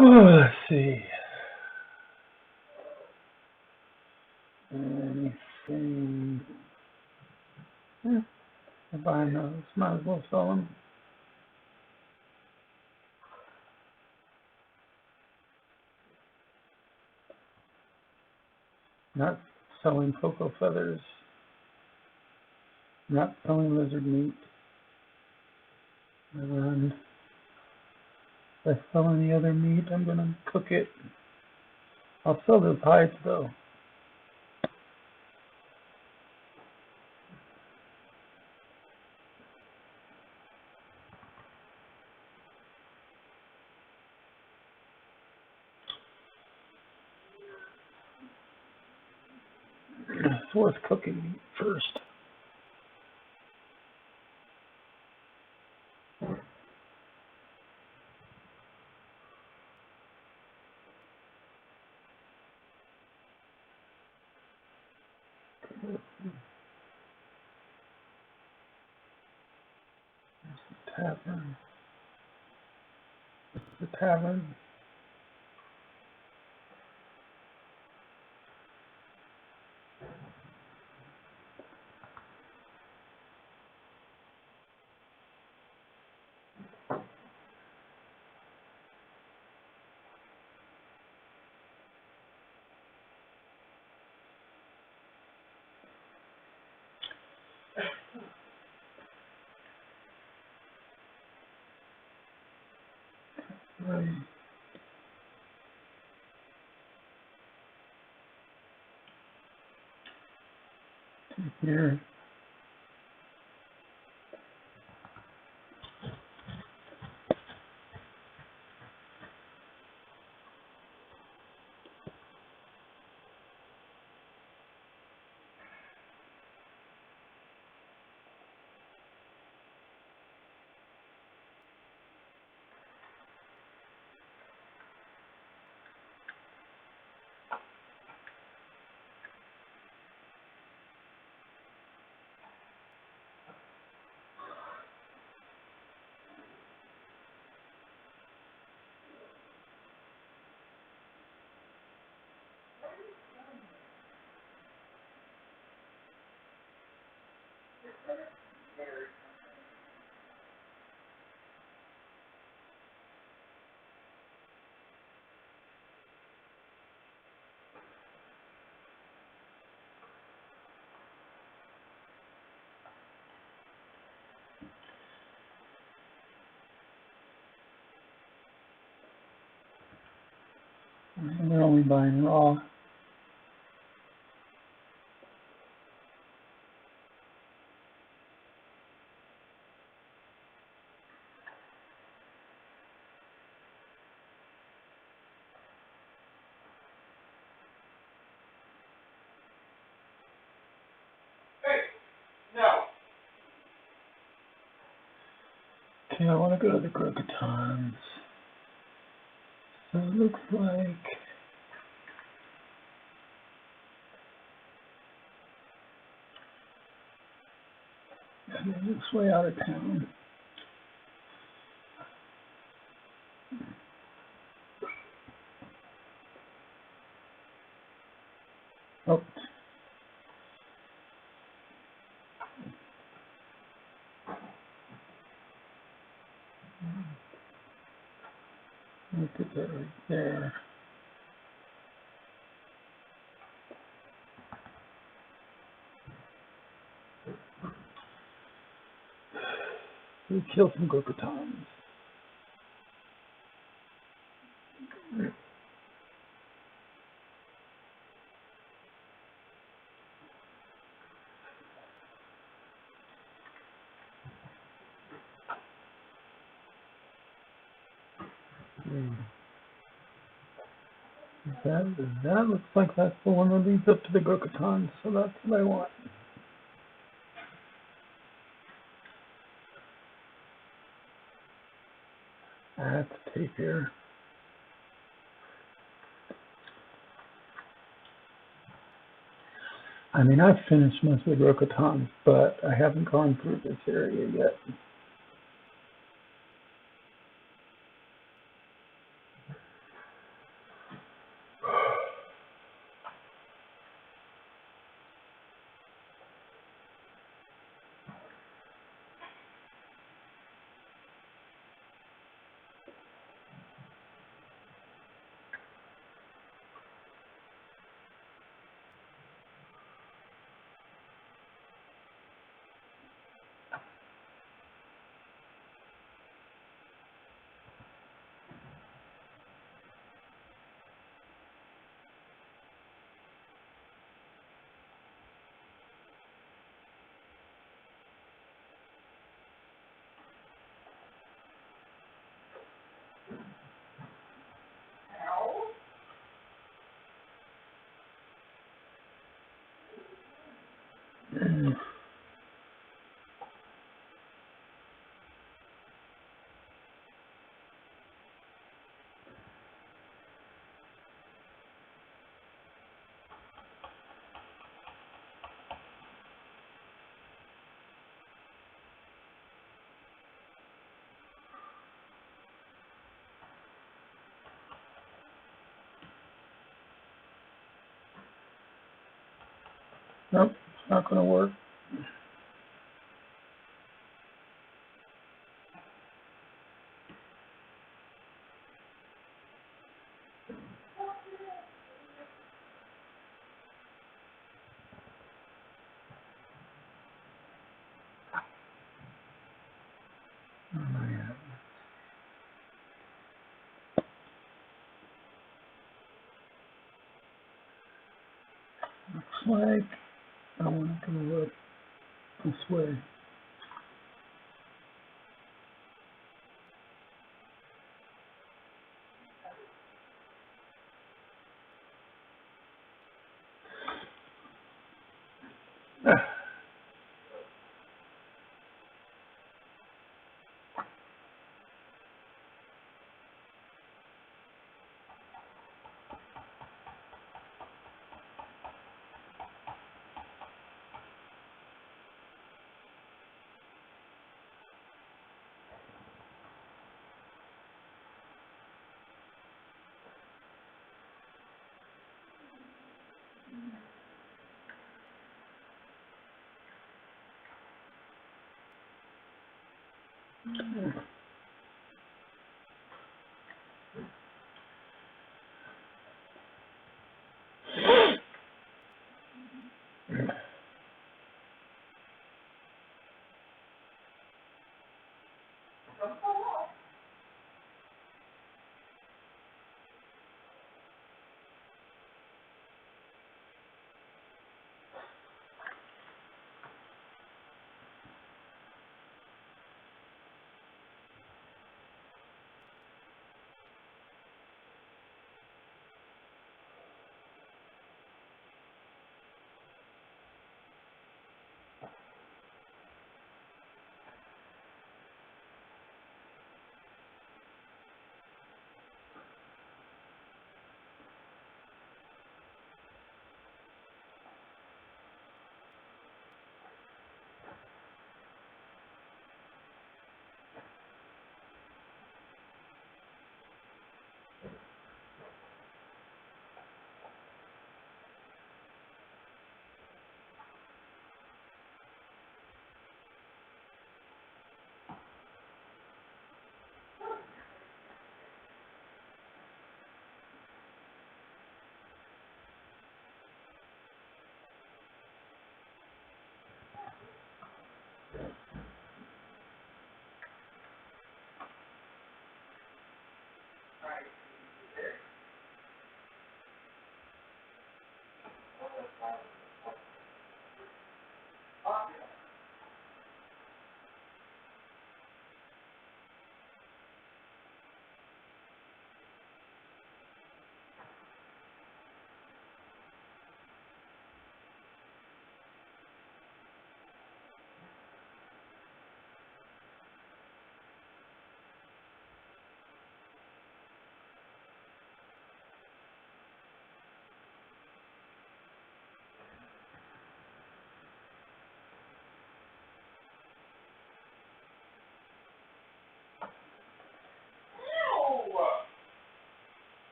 Let's see. Anything? If I know, might as well sell them. Not selling cocoa feathers. Not selling lizard meat. And if I sell any other meat, I'm gonna cook it. I'll sell those hides though. It's worth cooking meat first. Tavern. The tavern. Right here. They're only buying raw. Okay, I want to go to the Grokatons. So it looks like it's way out of town. Oh. Look at that right there. We killed some Grokatons. That looks like that's the one that leads up to the Grokatons, so that's what I want. That's Tapir. I mean, I've finished most of the Grokatons, but I haven't gone through this area yet. Nope, it's not going to work. Oh, man. Looks like I want to go up this way.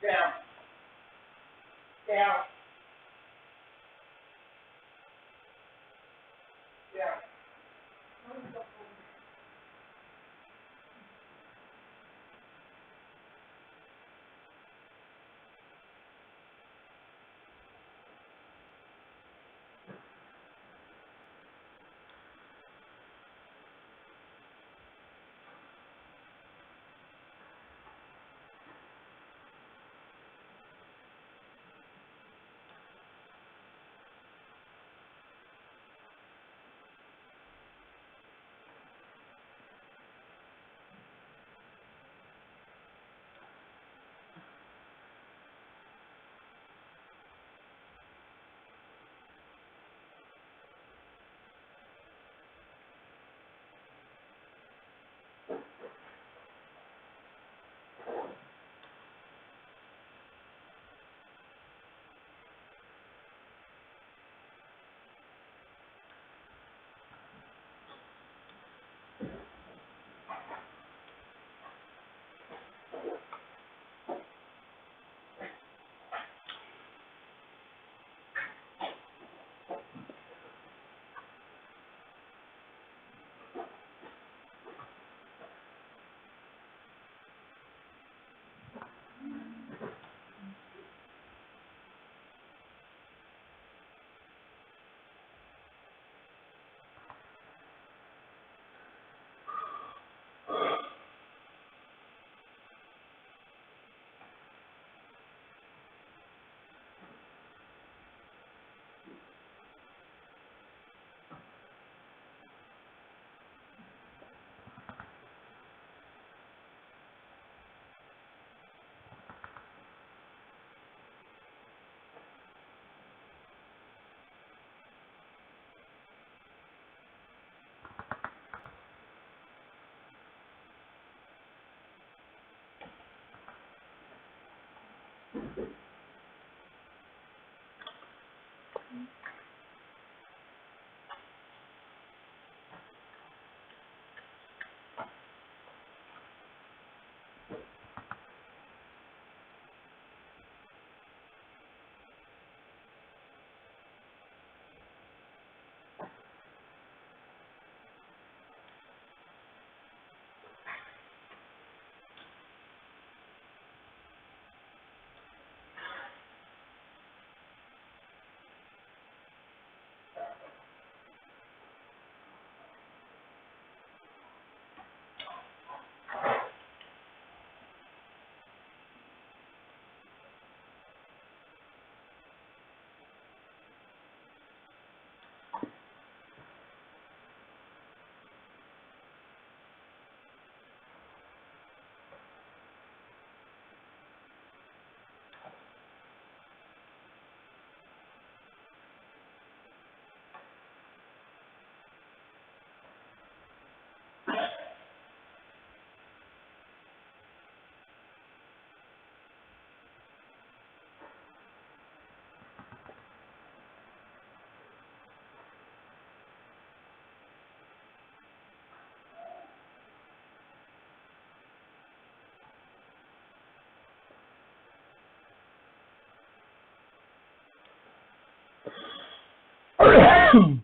Down. Down. Down.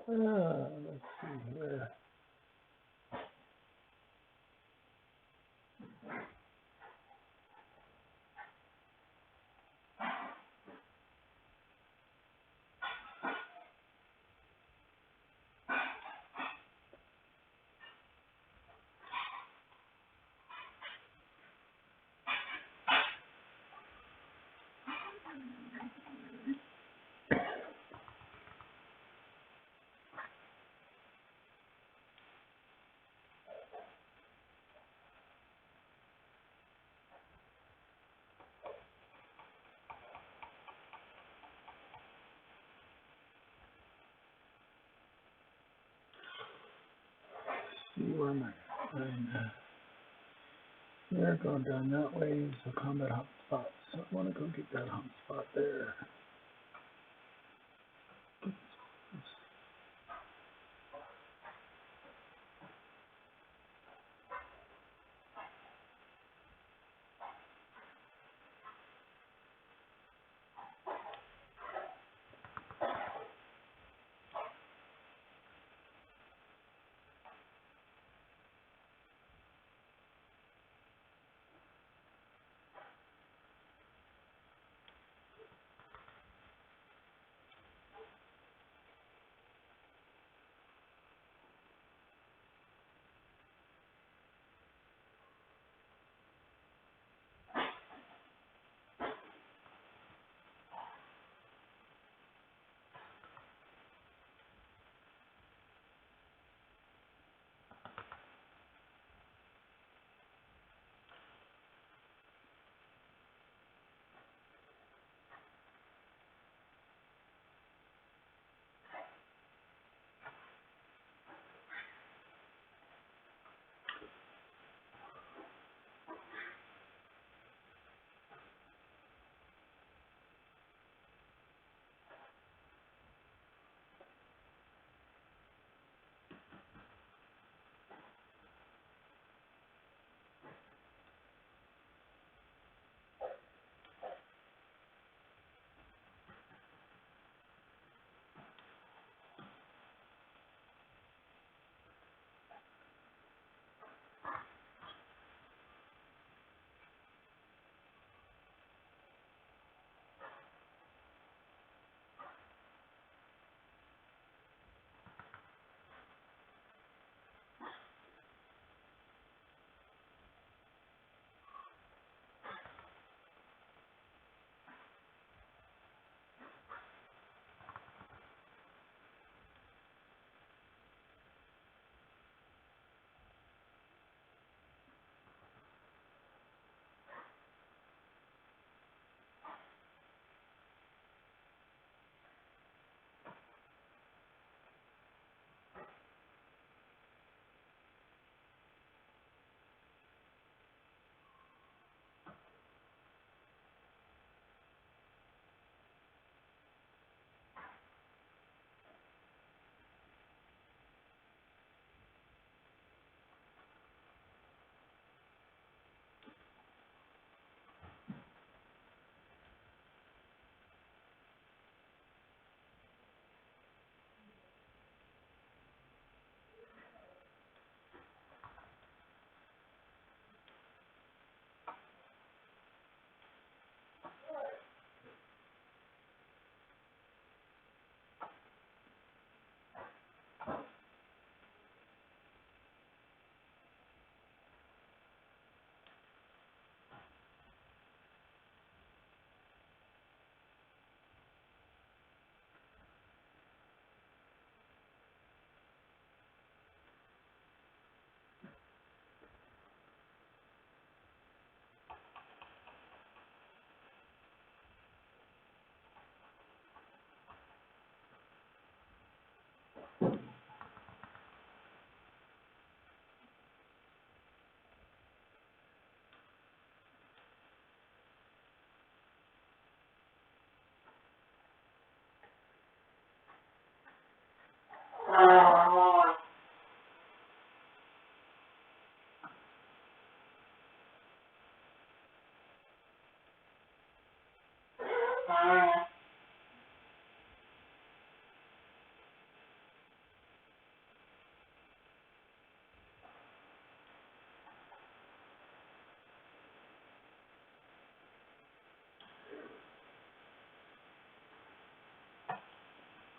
Let's see here. See where am I? They're going down that way, so combat hotspot. So I want to go get that hotspot there.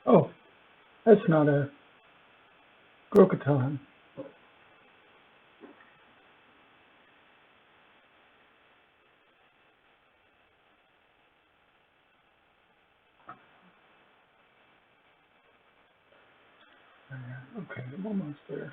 Oh, that's not a crocoton. Okay, I'm almost there.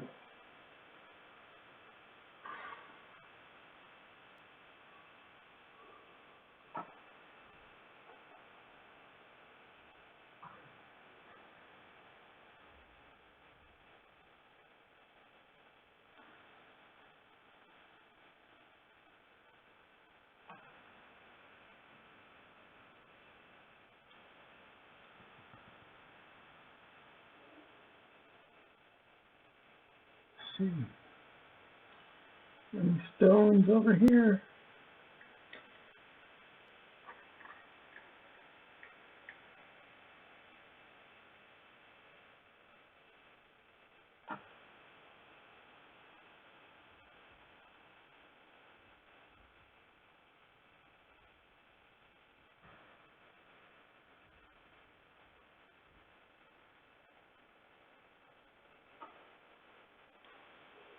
Let's see. Any stones over here?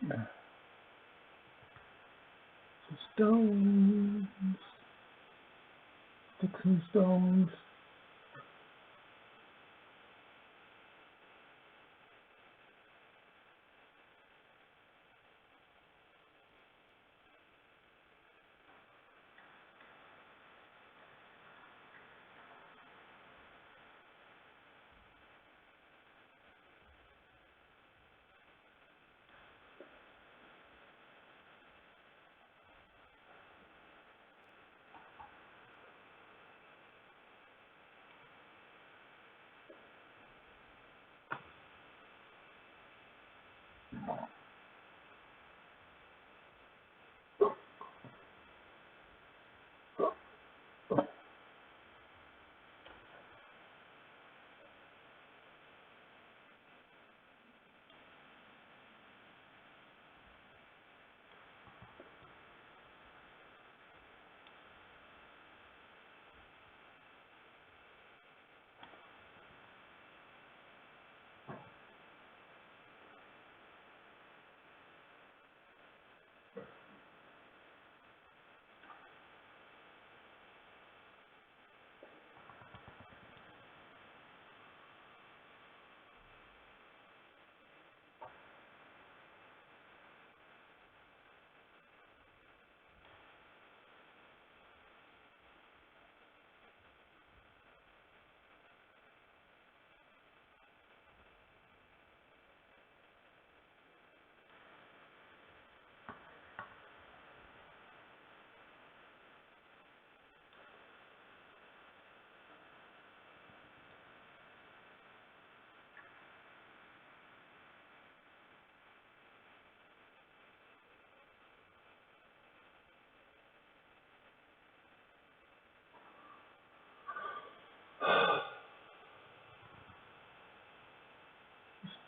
Yeah. Some stones. Sticks and stones.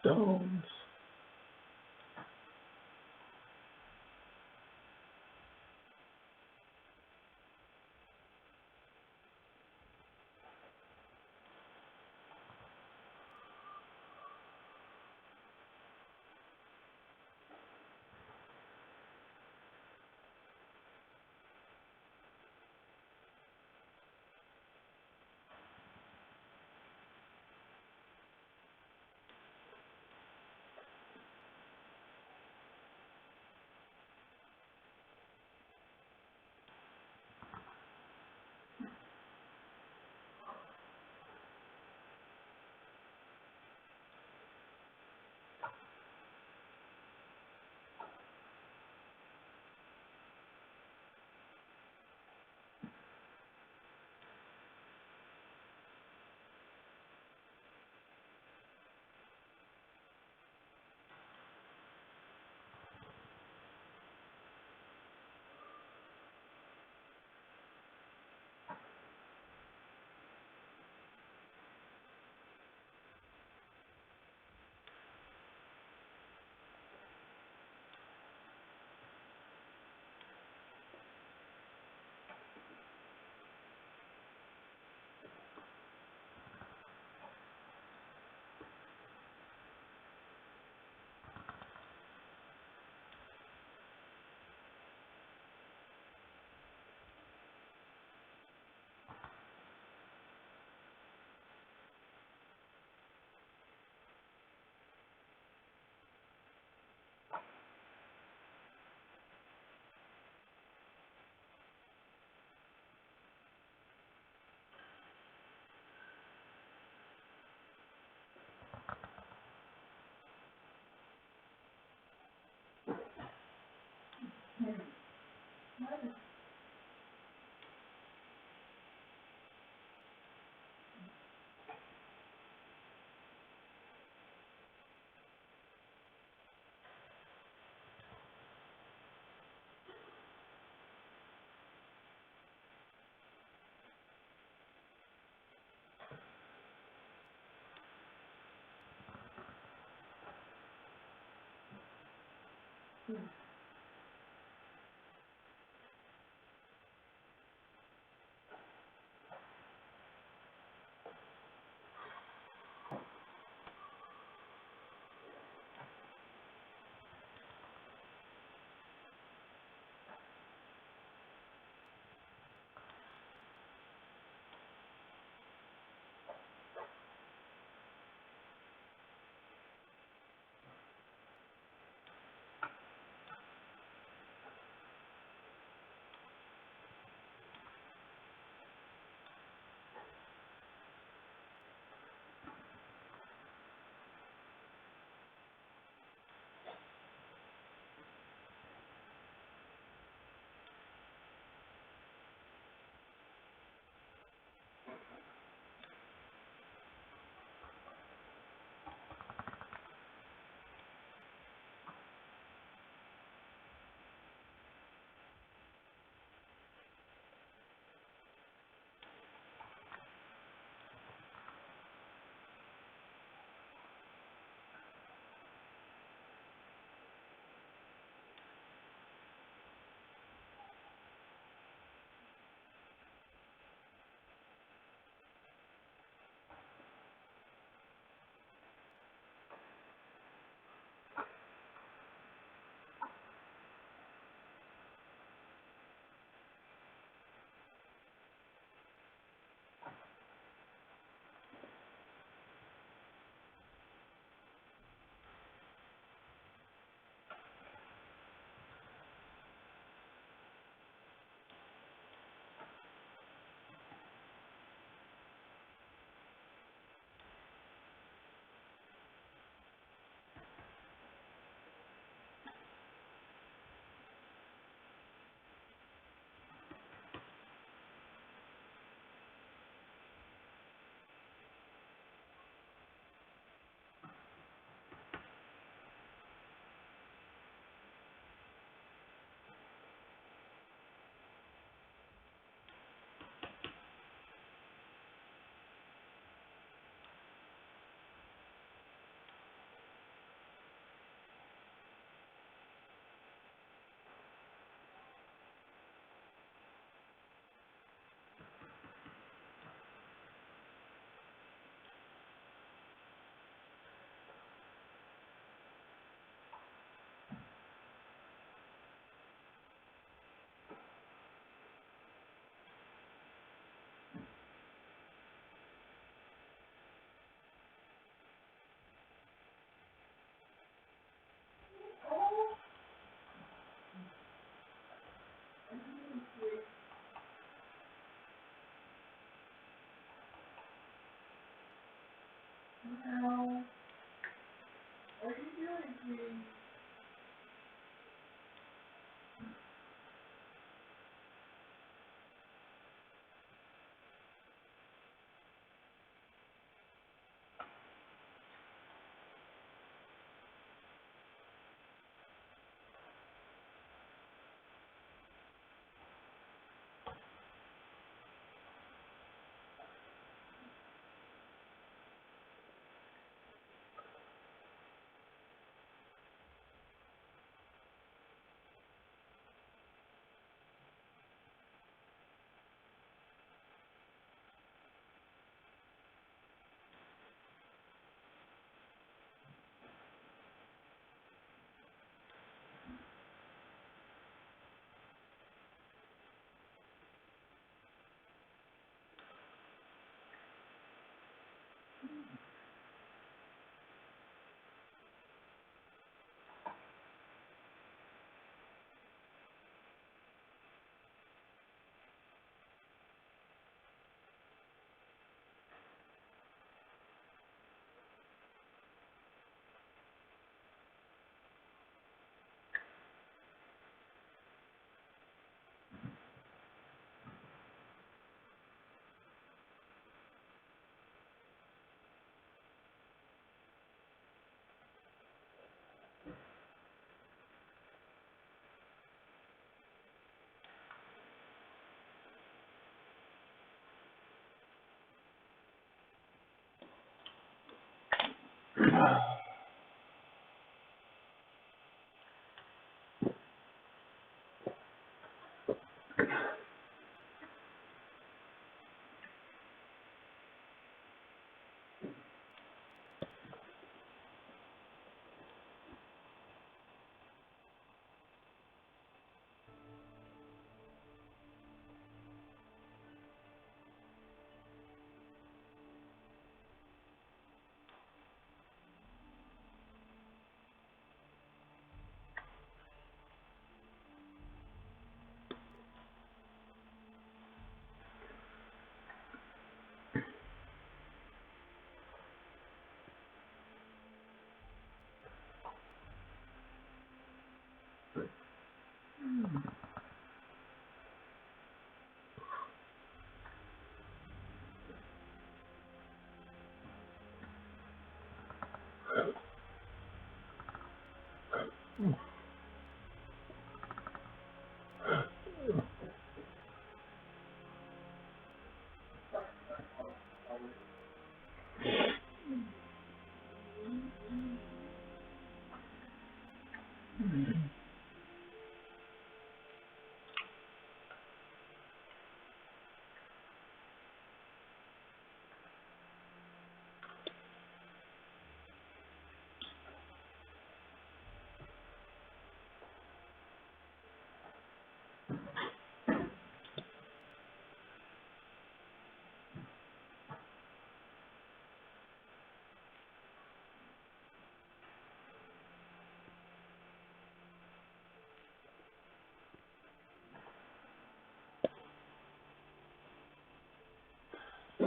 Stones. No. What are you doing, sweetie?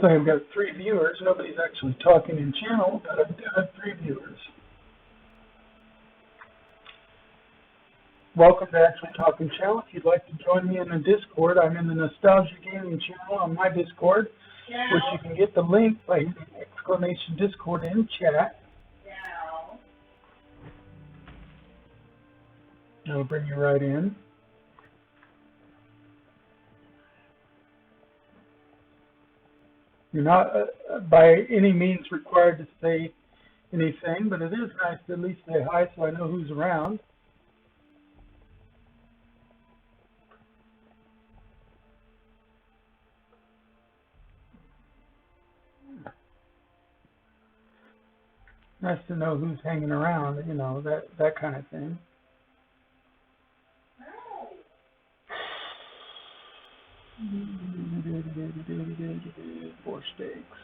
So I've got 3 viewers. Nobody's actually talking in channel, but I do have 3 viewers. Welcome to Actually Talking Channel. If you'd like to join me in the Discord, I'm in the Nostalgia Gaming channel on my Discord, which you can get the link by hitting !Discord in chat. It'll bring you right in. You're not by any means required to say anything, but it is nice to at least say hi so I know who's around. Nice to know who's hanging around, you know, that kind of thing. 4 steaks.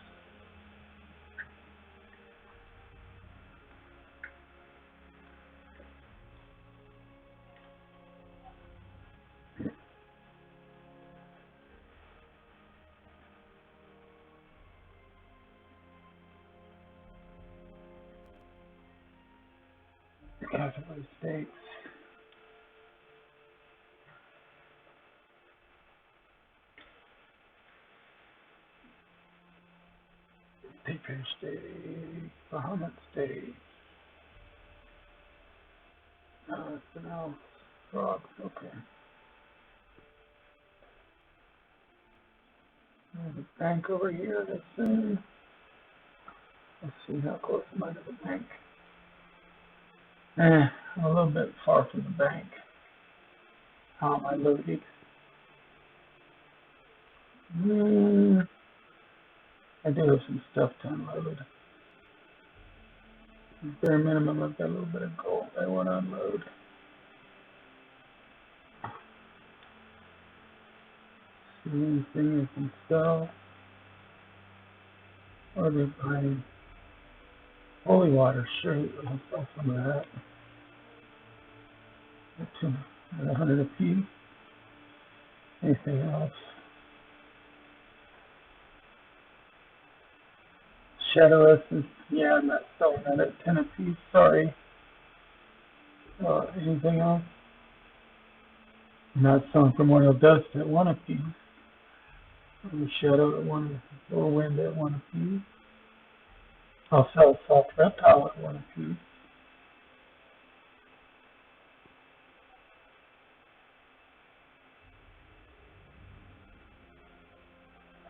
Cassaway steaks. Deep-fish steak. Bahamut steak. Something else. Frogs. Okay. There's a bank over here that's in. Let's see how close am I to the bank. I'm a little bit far from the bank. How am I loaded? I do have some stuff to unload. Bare minimum, I've got a little bit of gold I want to unload. See anything I can sell? Or they're buying holy water. Sure, I'll sell some of that. At 100 a piece. Anything else? Shadow Essence, yeah, I'm not selling that at 10 a piece, sorry. Anything else? I'm not selling Primordial Dust at 1 a piece. Shadow at 1, or Wind at 1 a piece. I'll sell Soft Reptile at 1 a piece.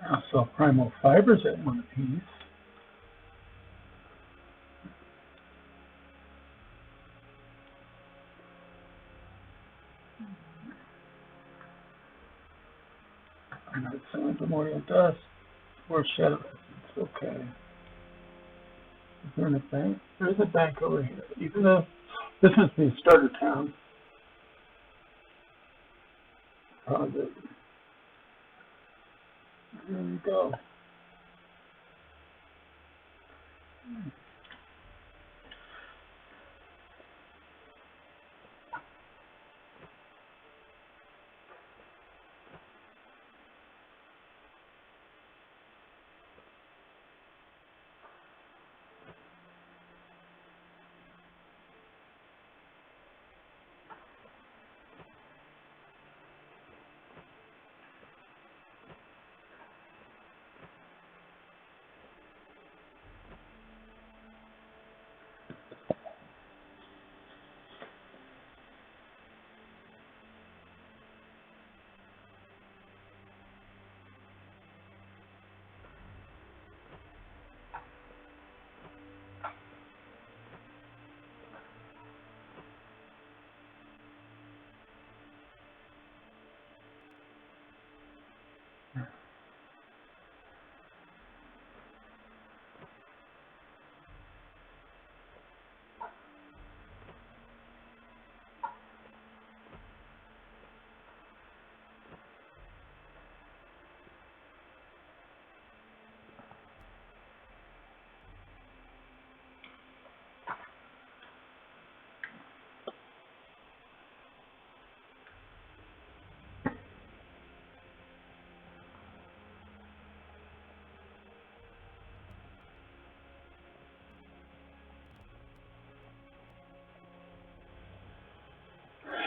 I'll sell Primal Fibers at 1 a piece. I'm not selling Primordial Dust or Shadow Essence, okay. Is there a bank? There's a bank over here. Even though this must be a starter town. There we go.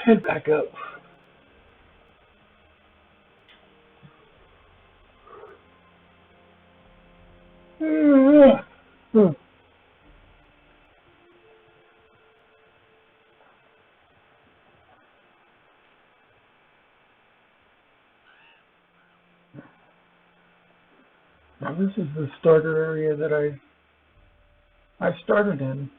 and back up. Now this is the starter area that I started in.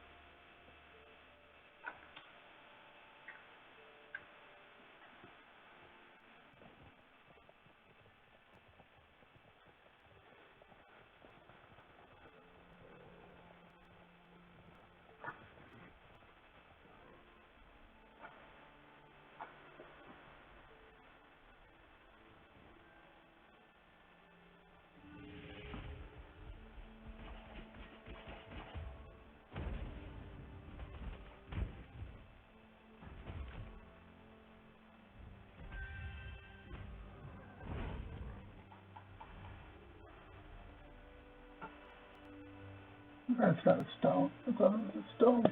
That's not a stone. I thought it was a stone.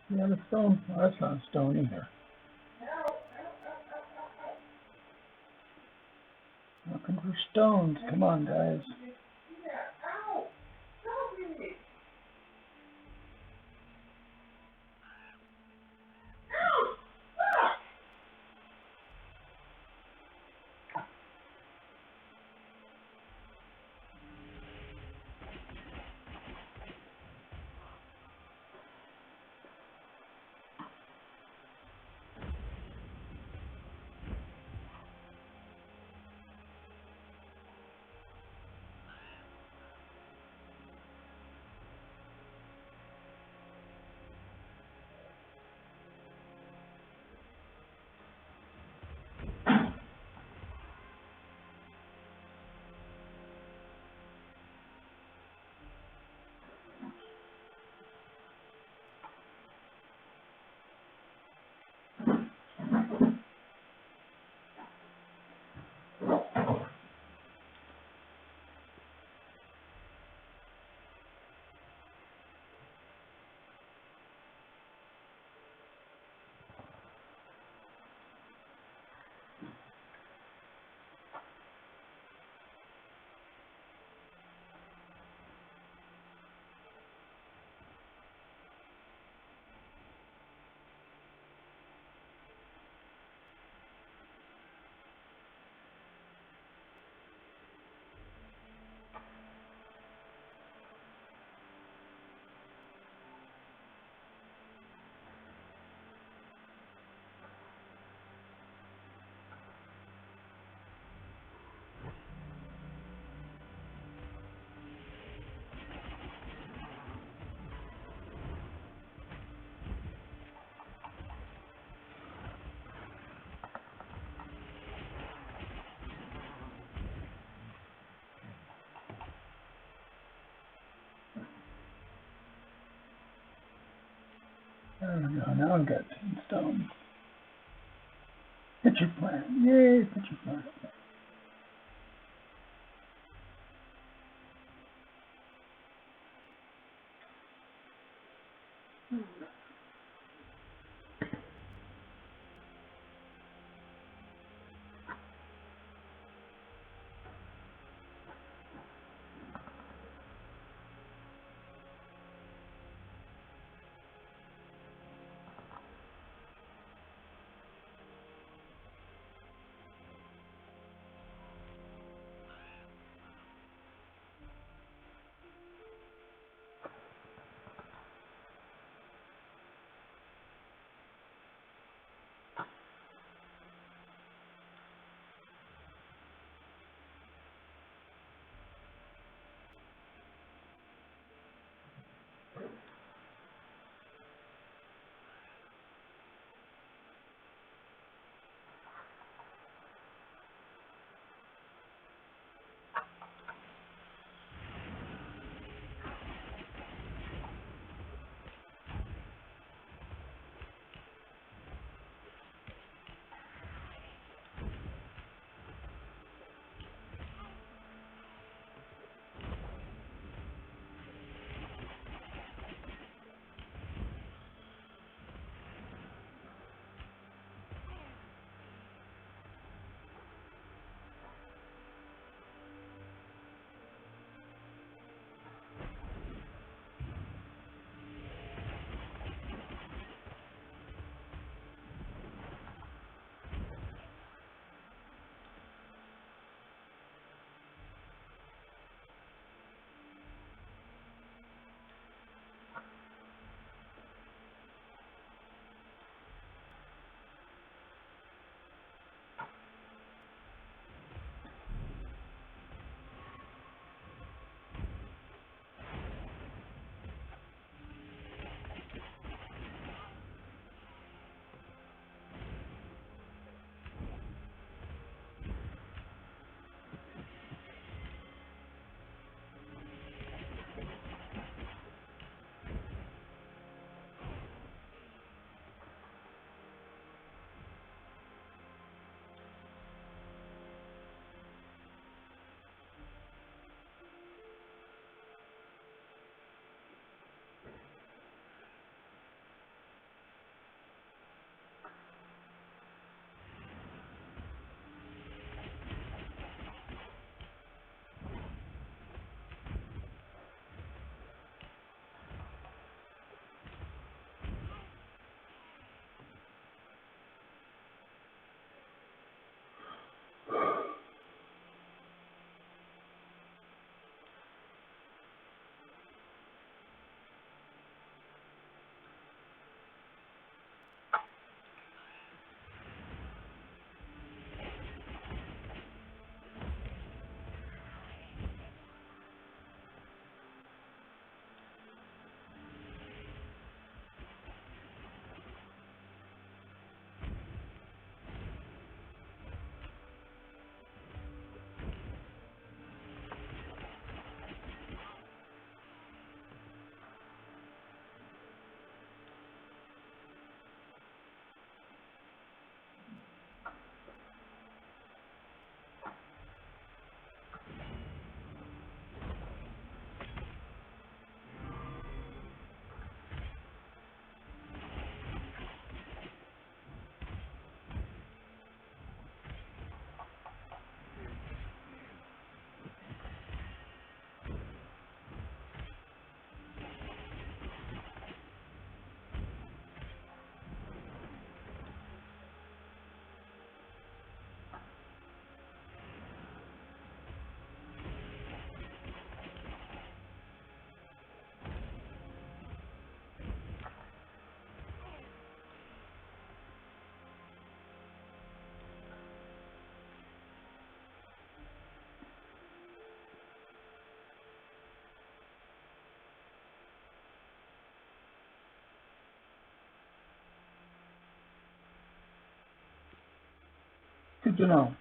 Yeah, a stone. Oh, that's not a stone either. Looking for stones. Come on, guys. There we go. Now I've got 10 stones. Hit your plant. Yay, hit your plant. Good to know.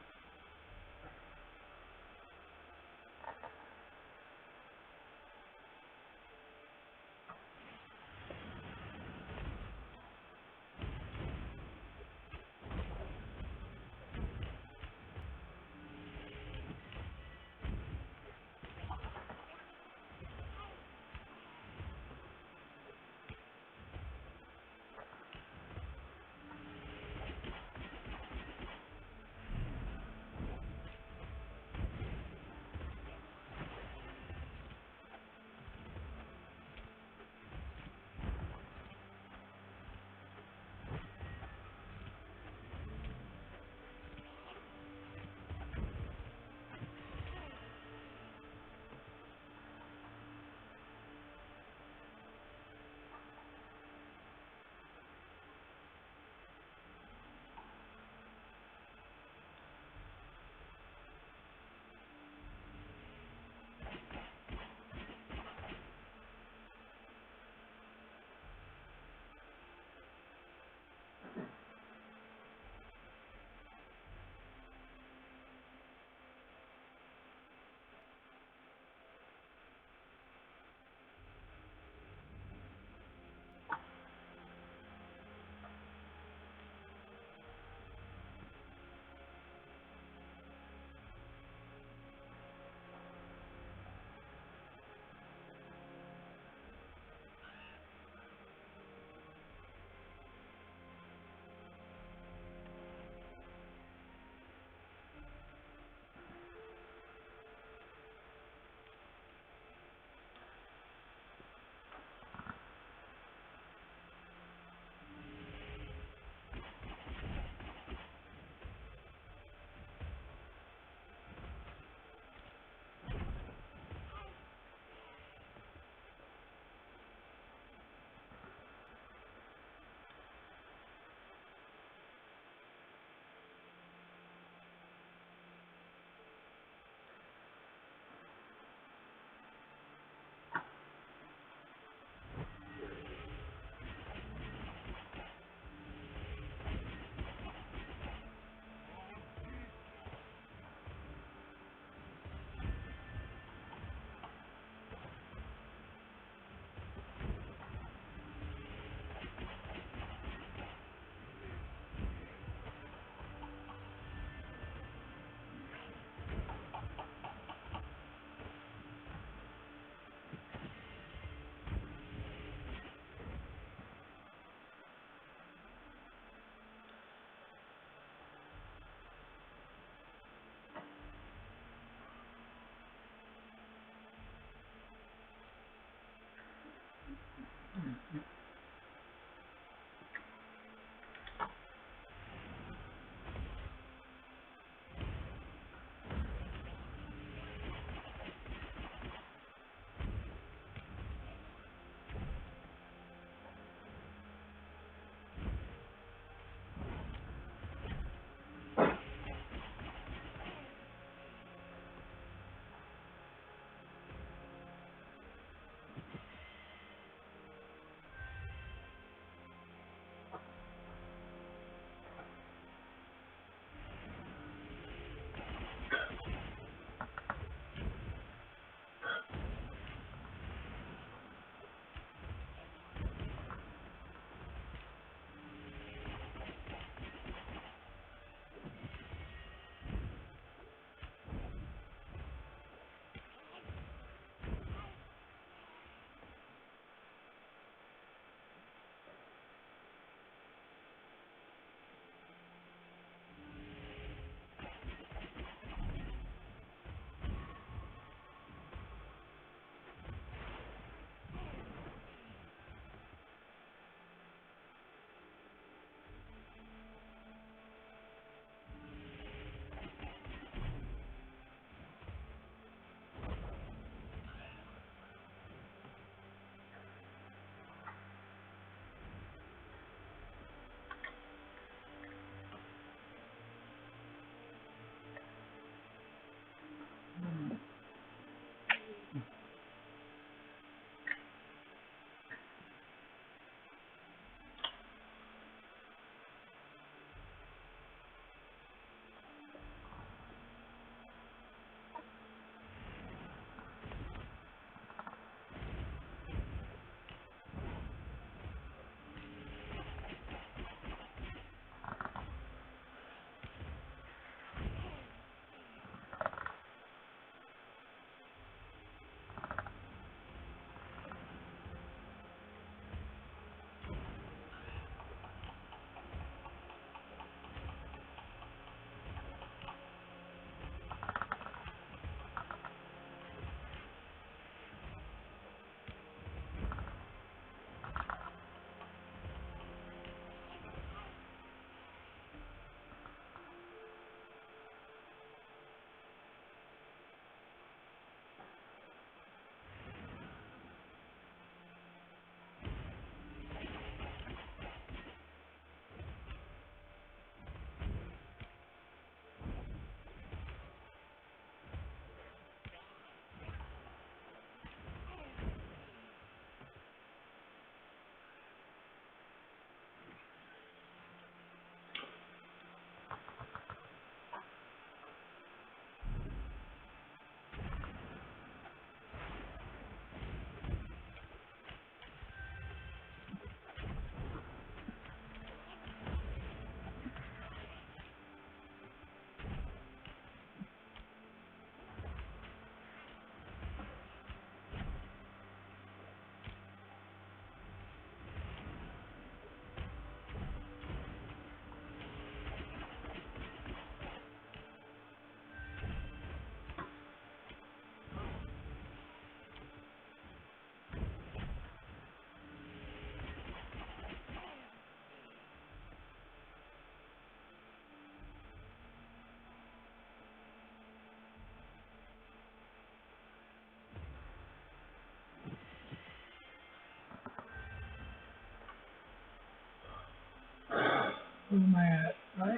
Where am I at? I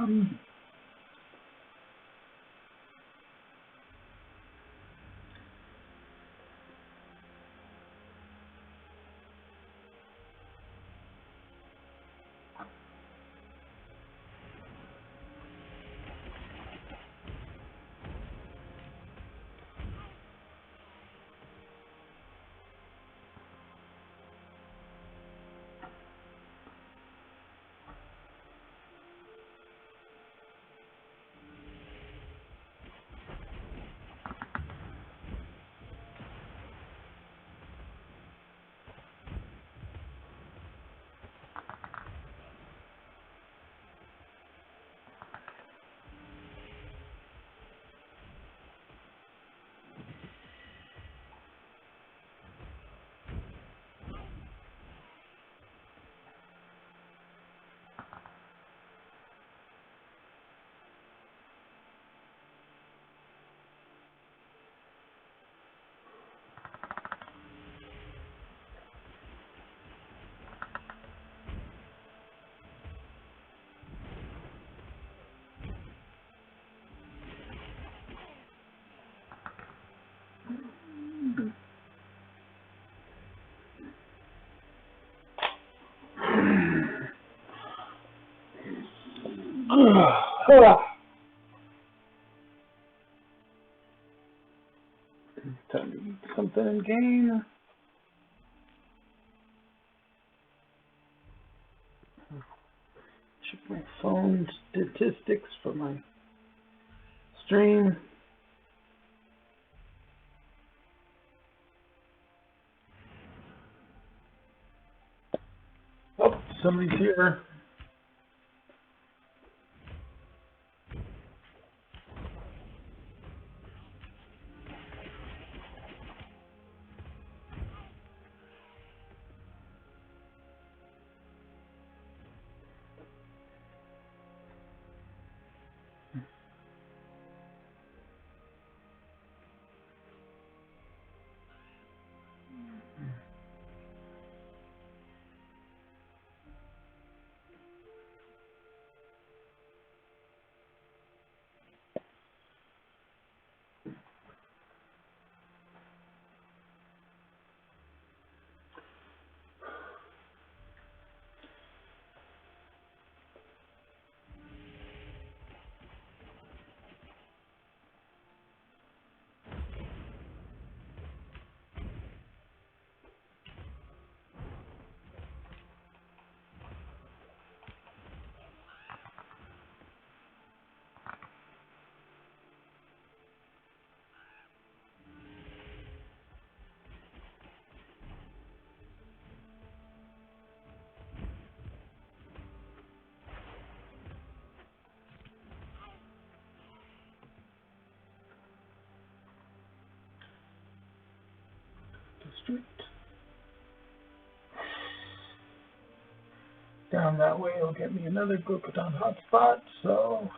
am. Time to eat something in game. Check my phone statistics for my stream. Oh, somebody's here. Street. Down that way will get me another glucagon hotspot, so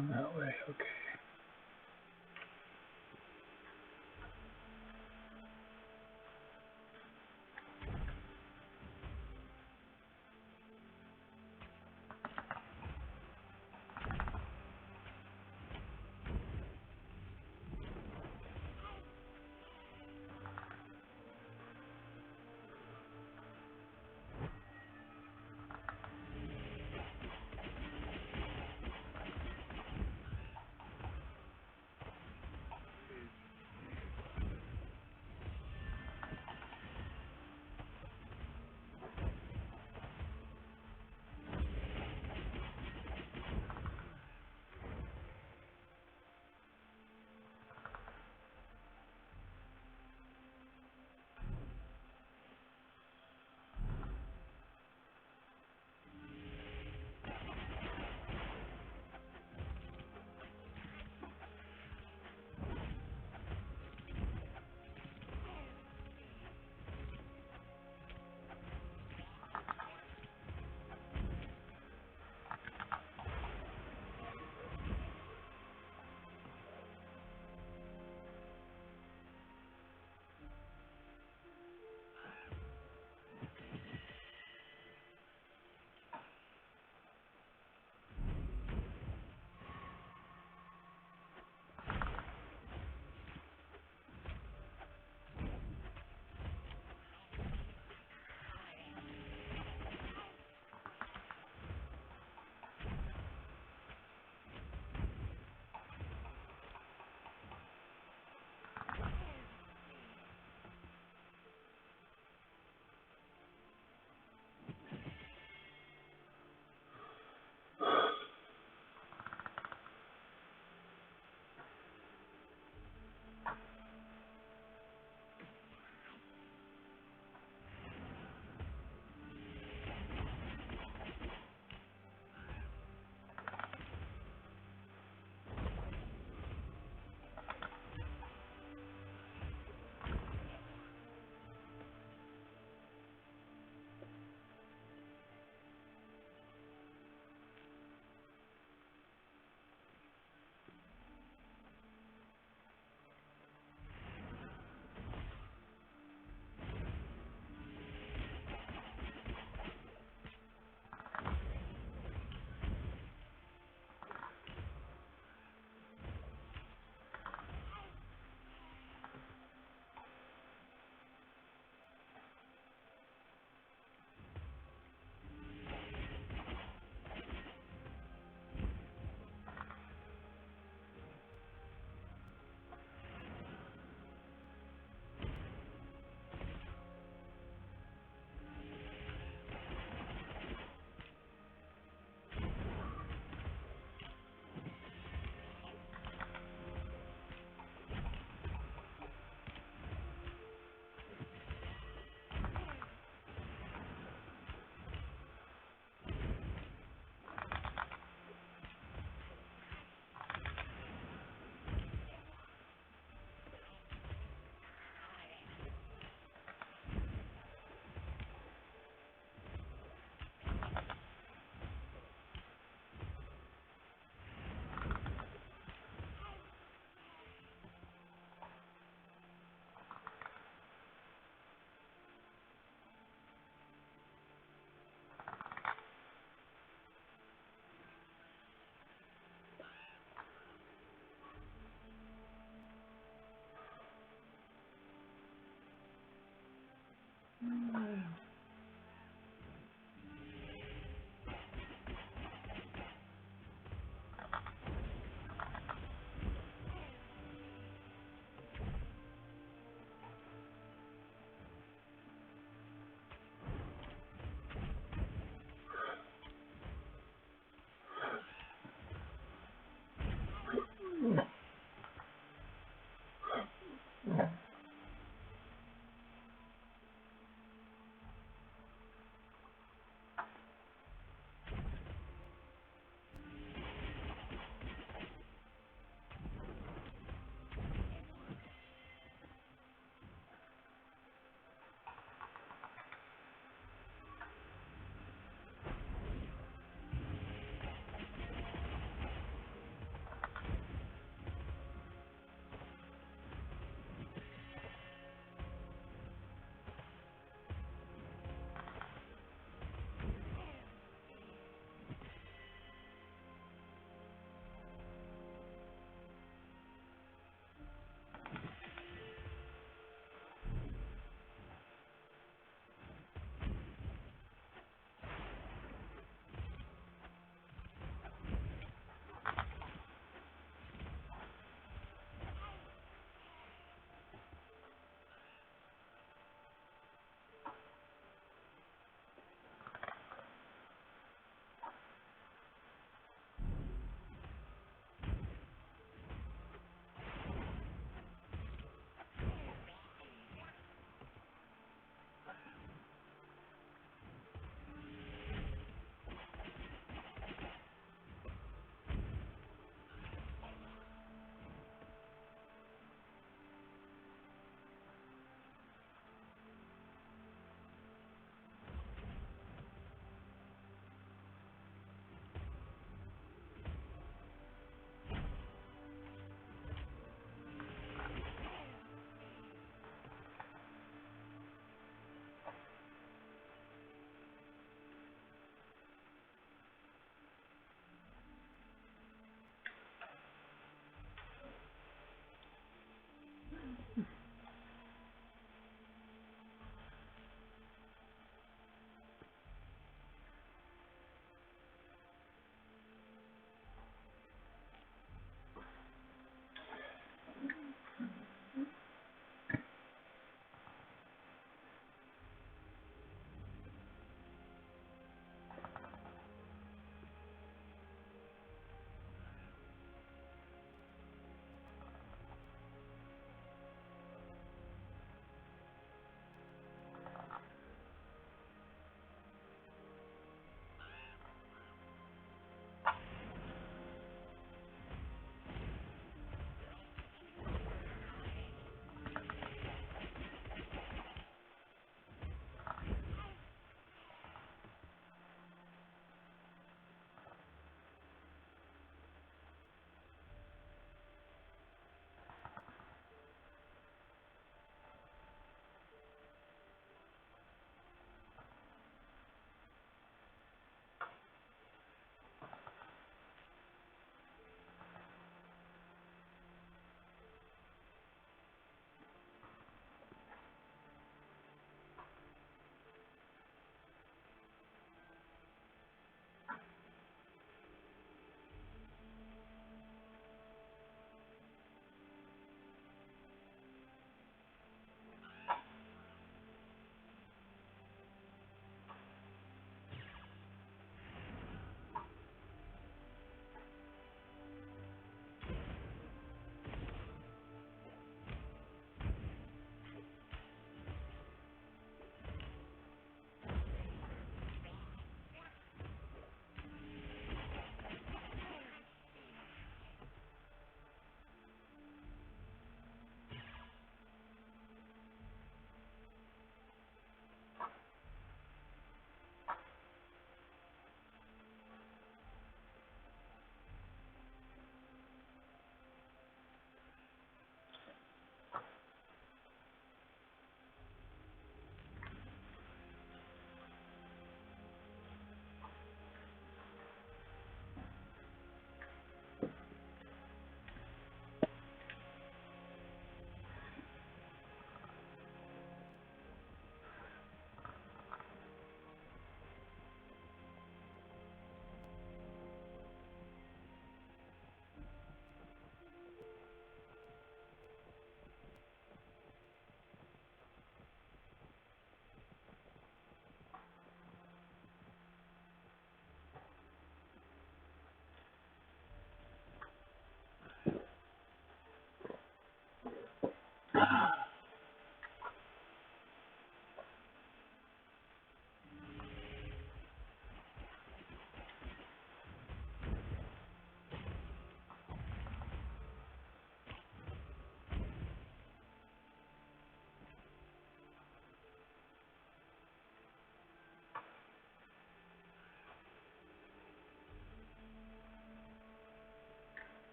Down that way, okay.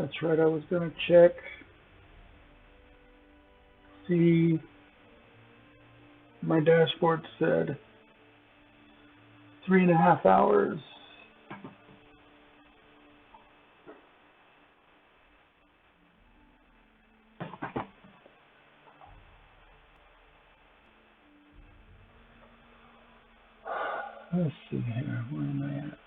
That's right, I was going to check, see, my dashboard said 3.5 hours. Let's see here, where am I at?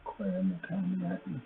Quite on the time yet.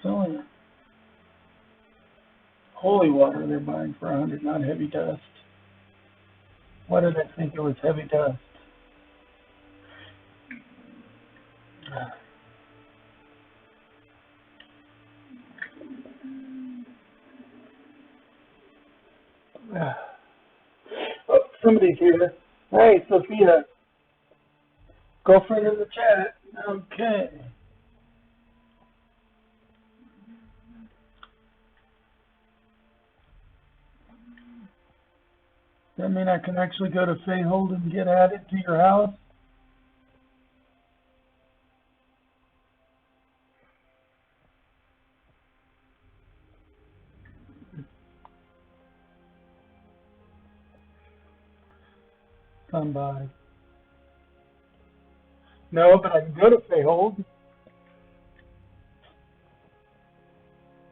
Selling holy water they're buying for 100, not heavy dust. Why did I think it was heavy dust? Oh, somebody's here. Hey, Sophia. Girlfriend in the chat. Okay. Does that mean I can actually go to Fayhold and get added to your house? Come by. No, but I can go to Fayhold.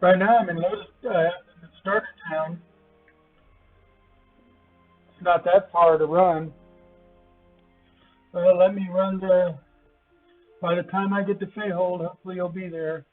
Right now I'm in Lotus, in Starter Town. It's not that far to run. Well, let me run by the time I get to Fayhold, hopefully you'll be there.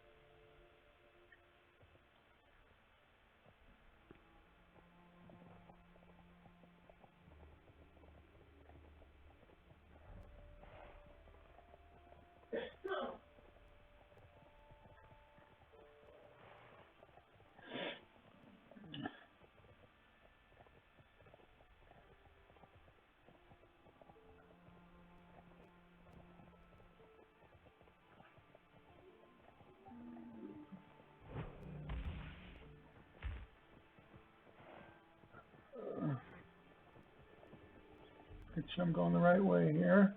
Make sure I'm going the right way here.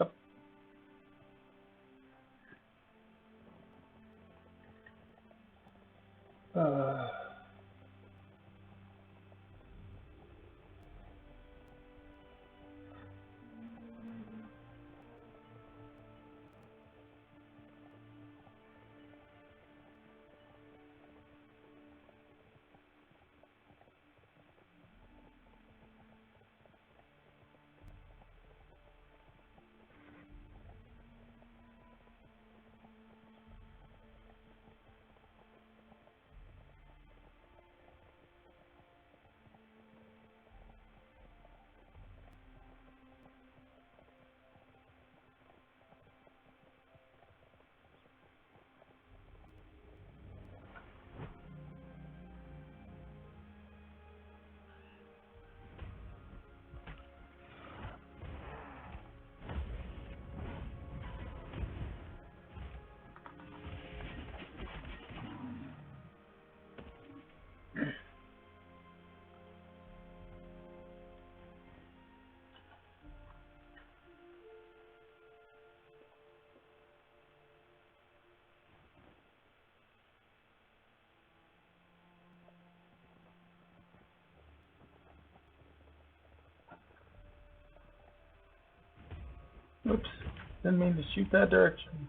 Up. Oops, didn't mean to shoot that direction.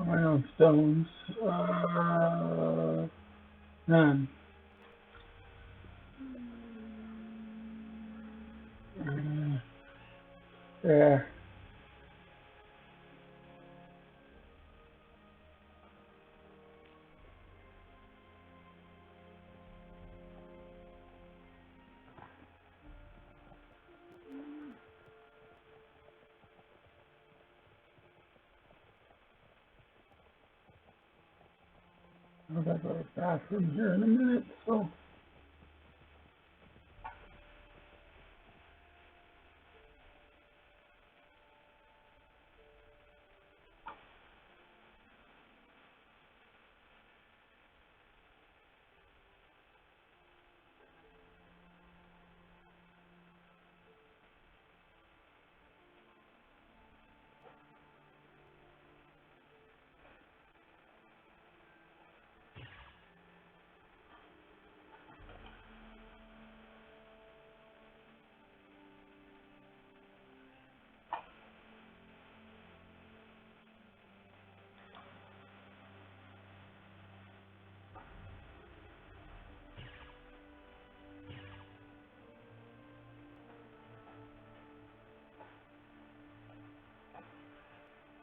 my own stones. None. Yeah. I'll go to the bathroom here in a minute, so.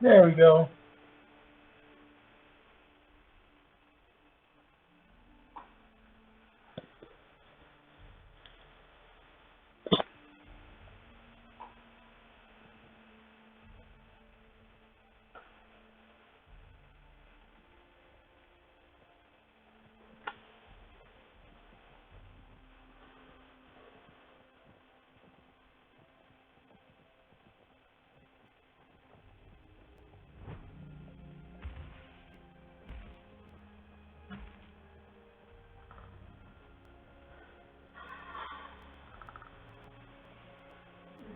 There we go.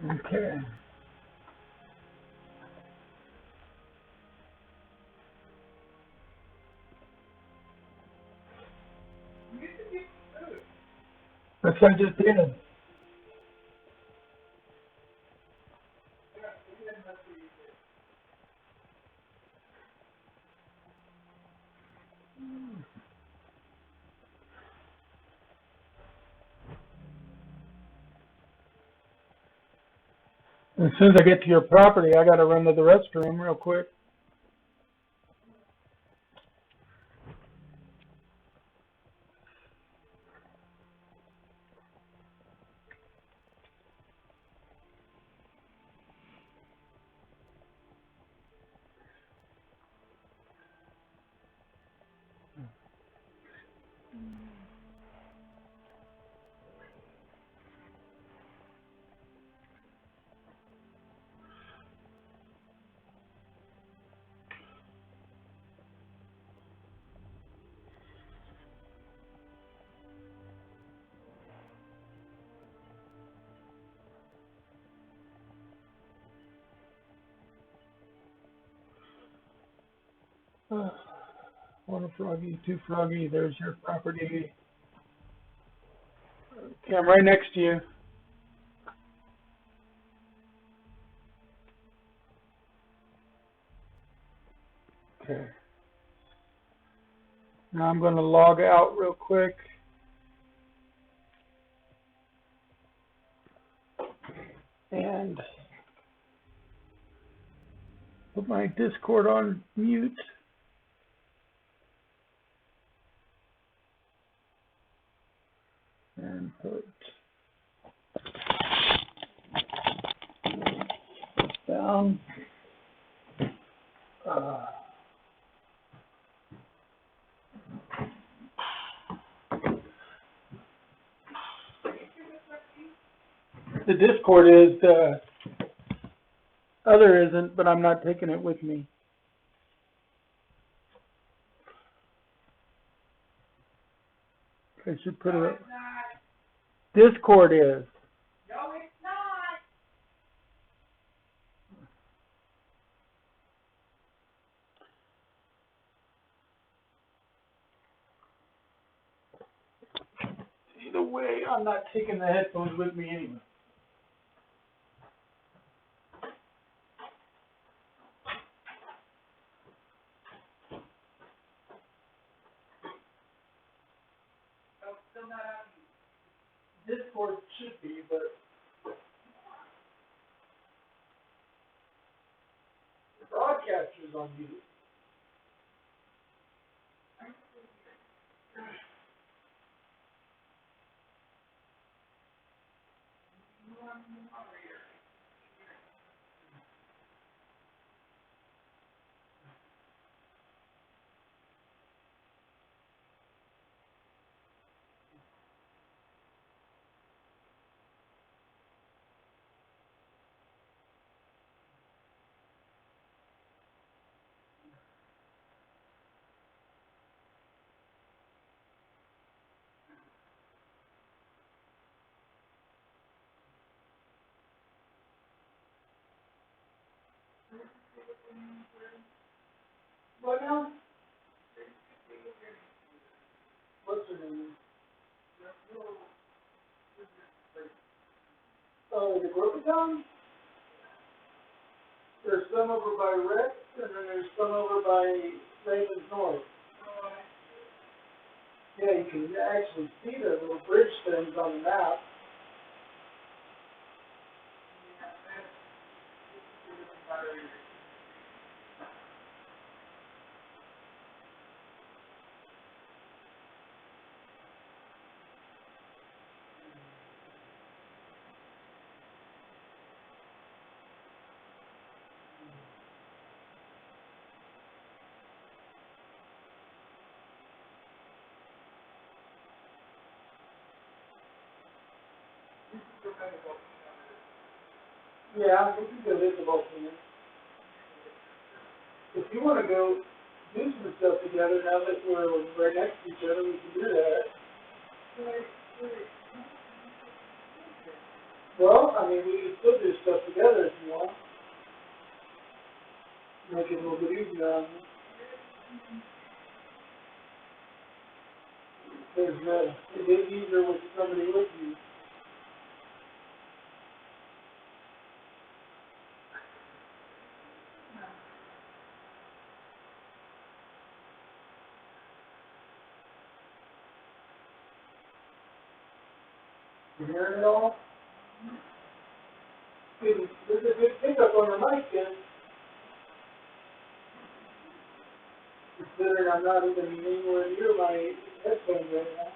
Okay. That's what I just did. As soon as I get to your property, I gotta run to the restroom real quick. One froggy, two froggy, there's your property. Okay, I'm right next to you. Okay. Now I'm gonna log out real quick. And put my Discord on mute. And put down. The Discord is, the other isn't, but I'm not taking it with me. I should put it. Discord is. No, it's not. Either way, I'm not taking the headphones with me anyway. Discord should be, but the broadcaster's on YouTube. What now? What's her name? Oh, the Gorbaton? There's some over by Rex, and then there's some over by Ravens North. Yeah, you can actually see the little bridge things on the map. Yeah, we can go hit the volcano. If you want to go do some stuff together now that we're right next to each other, we can do that. Well, I mean, we can still do stuff together if you want. Make it a little bit easier on you. Because it is easier with somebody with you. You hearing it all? There's a good pickup on the mic then. Considering I'm not even anywhere near my headphones right now.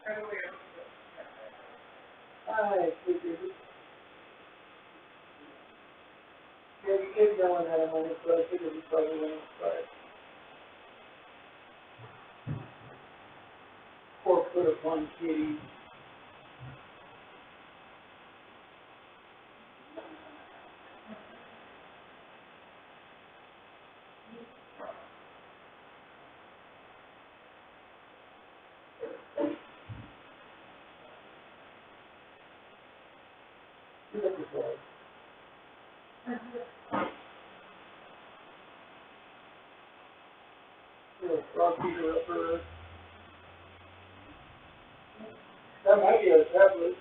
I figured. Yeah, you get going at a moment, but I figured we probably went outside. Or put upon kitty. Look at this way. Yeah, frog feeder upper. That might be a tablet.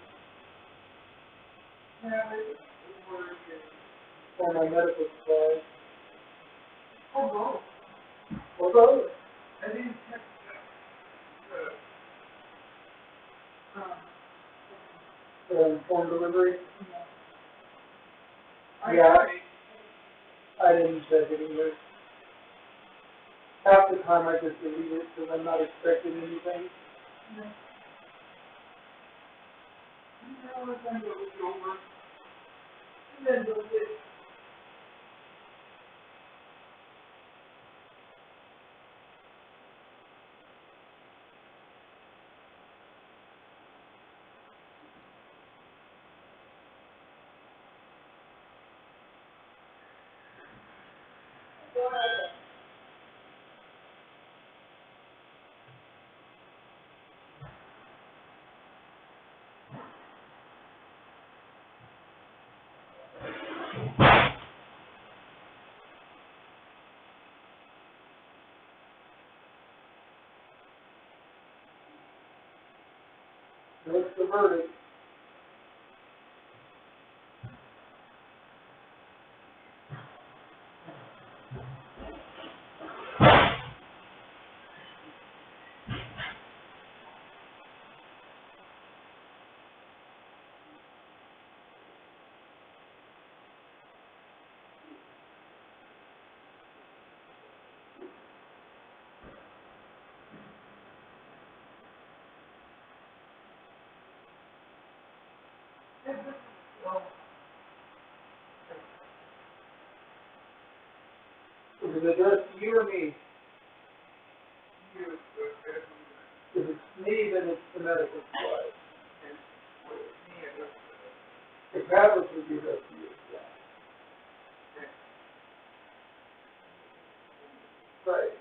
Or my medical supplies. Oh, no. What about it? I didn't check home delivery? Yeah. I didn't check it either. Half the time I just delete it because I'm not expecting anything. What's the verdict? Is it addressed to you or me? If it's me, then it's the medical supplies. The tablets would be addressed to you. Right.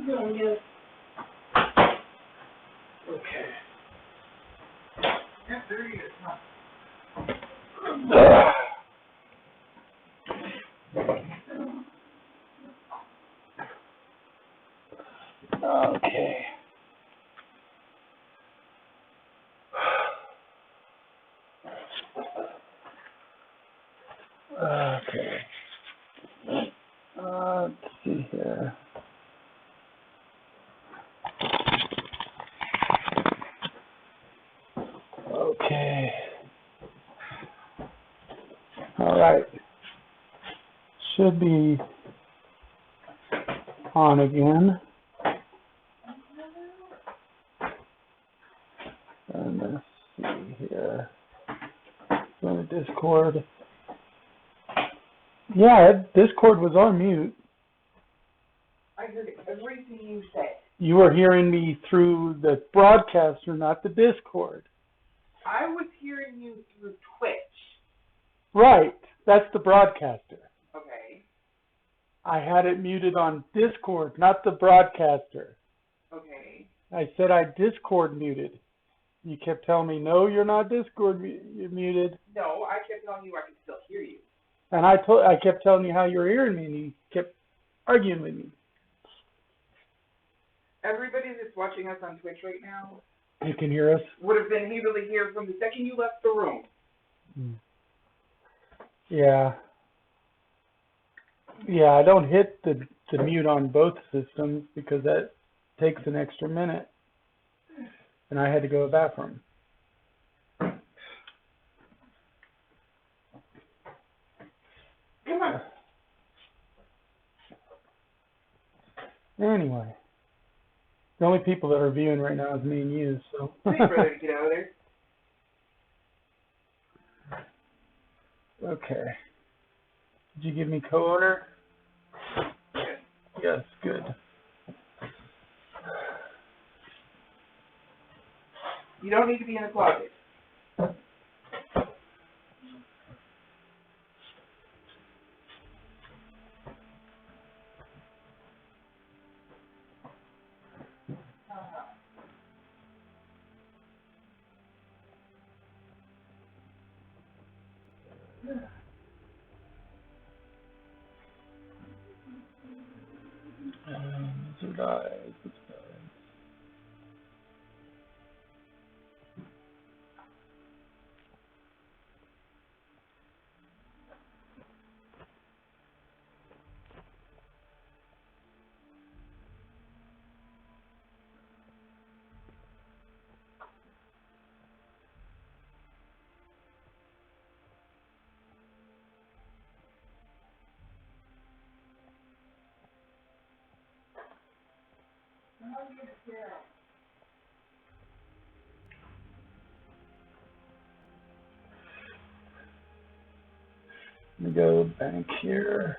Okay. Yeah, there he is, huh? Okay. Okay. Let's see here. Okay. All right. Should be on again. And let's see here. Go to Discord. Yeah, Discord was on mute. I heard everything you said. You were hearing me through the broadcaster, not the Discord. I was hearing you through Twitch. Right. That's the broadcaster. Okay. I had it muted on Discord, not the broadcaster. Okay. I said I Discord muted. You kept telling me, no, you're not Discord muted. No, I kept telling you I could still hear you. And I kept telling you how you were hearing me, and you kept arguing with me. Everybody that's watching us on Twitch right now You can hear us? would have been able to hear from the second you left the room. Yeah. Yeah, I don't hit the mute on both systems because that takes an extra minute. And I had to go to the bathroom. Come on. Anyway. The only people that are viewing right now is me and you, so. Wait for her to get out of there. Okay. Did you give me co-owner? Yes. Yes, good. You don't need to be in the closet. Lizard eyes. Let me go back here.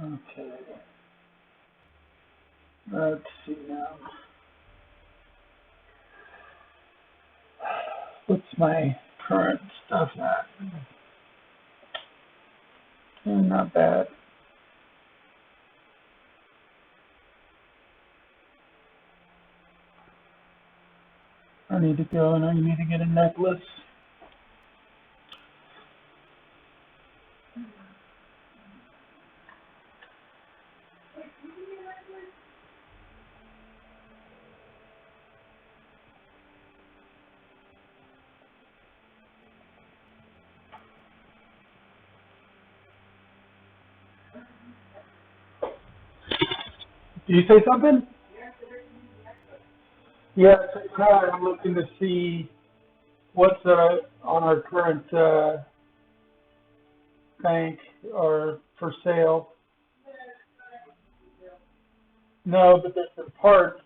Okay. Let's see now. What's my current stuff at? Not bad. I need to go and I need to get a necklace. Do you say something? Yes, I'm looking to see what's on our current bank or for sale. No, but there's some parts,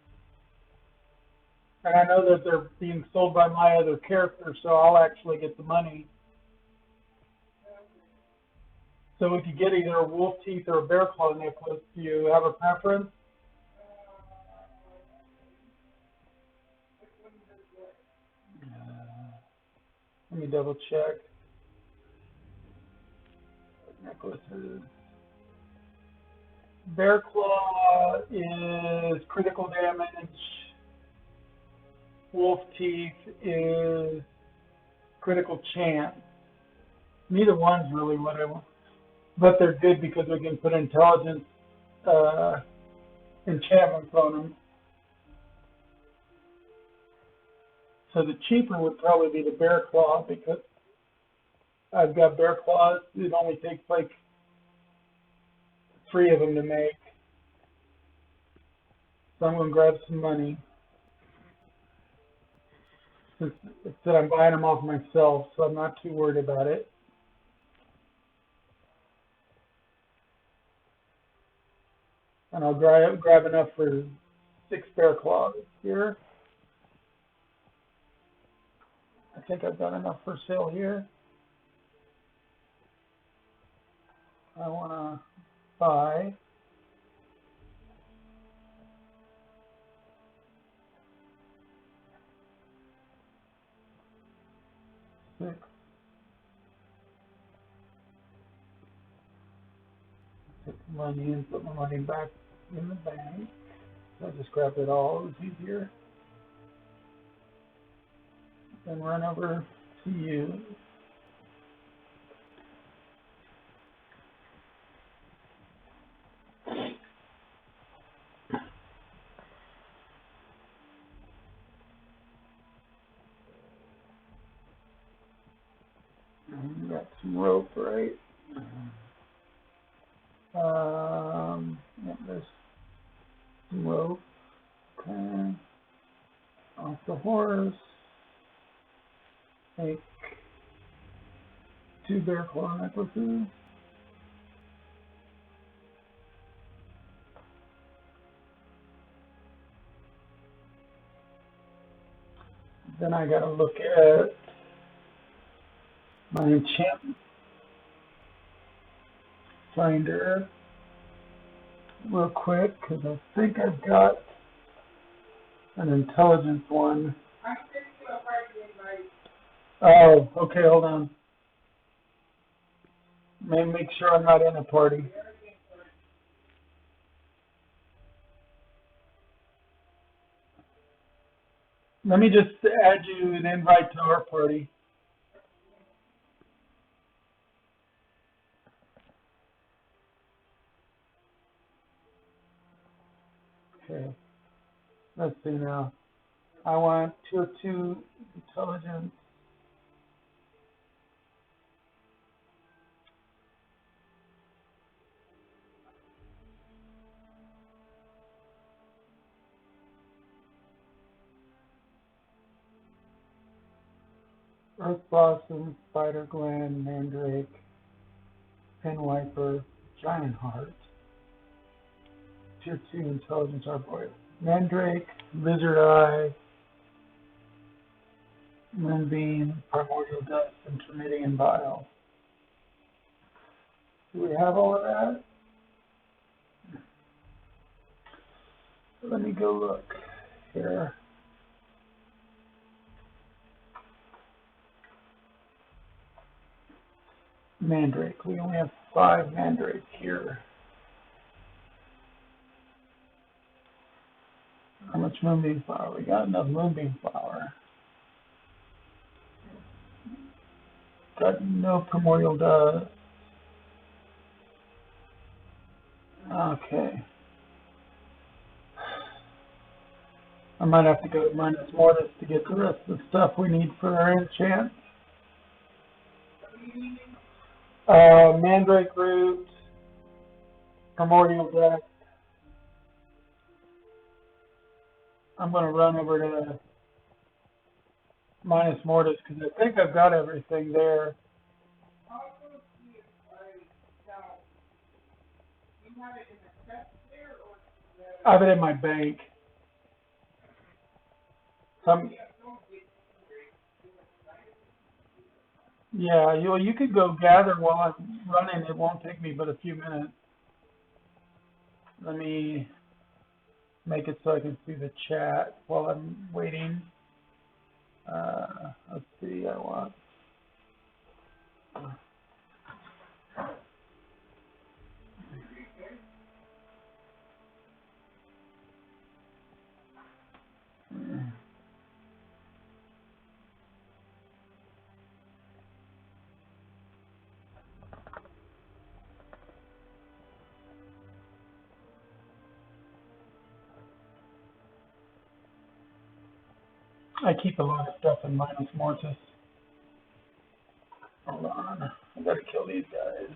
and I know that they're being sold by my other character, so I'll actually get the money. So we could get either a wolf teeth or a bear claw necklace. Do you have a preference? Let me double check. Necklaces. Bear claw is critical damage. Wolf teeth is critical chance. Neither one's really what I want, but they're good because we can put intelligence enchantments on them. So the cheaper would probably be the bear claw because I've got bear claws. It only takes like 3 of them to make. So I'm going to grab some money. Since it said I'm buying them off myself, so I'm not too worried about it. And I'll grab enough for 6 bear claws here. I think I've got enough for sale here. I want to buy 6. Take the money and put my money back in the bank. I just grab it all. It was easier. Then run over to you. You got some rope, right? Yeah, there's some rope. Okay. Off the horse. Take 2 bear claw necklaces. Then I gotta look at my enchantment finder real quick because I think I've got an intelligence one. Oh, okay, hold on. Make sure I'm not in a party. Let me just add you an invite to our party. Okay. Let's see now. I want tier 2 intelligence. Earth Blossom, Spider Gland, Mandrake, Pinwiper, Giant Heart. Tier 2 Intelligence Arboreal. Mandrake, Lizard Eye, Moonbeam, Primordial Dust, and Termidian Bile. Do we have all of that? Let me go look here. Mandrake. We only have 5 mandrakes here. How much moonbeam flower? We got enough moonbeam flower. Got no primordial dust. Okay. I might have to go to minus mortis to get the rest of the stuff we need for our enchant. Mandrake root, primordial dust. I'm going to run over to minus mortis because I think I've got everything there. I have it in my bank. Yeah, you could go gather while I'm running. It won't take me but a few minutes. Let me make it so I can see the chat while I'm waiting. Let's see, I want. I keep a lot of stuff in minus mortis. Hold on, I gotta kill these guys.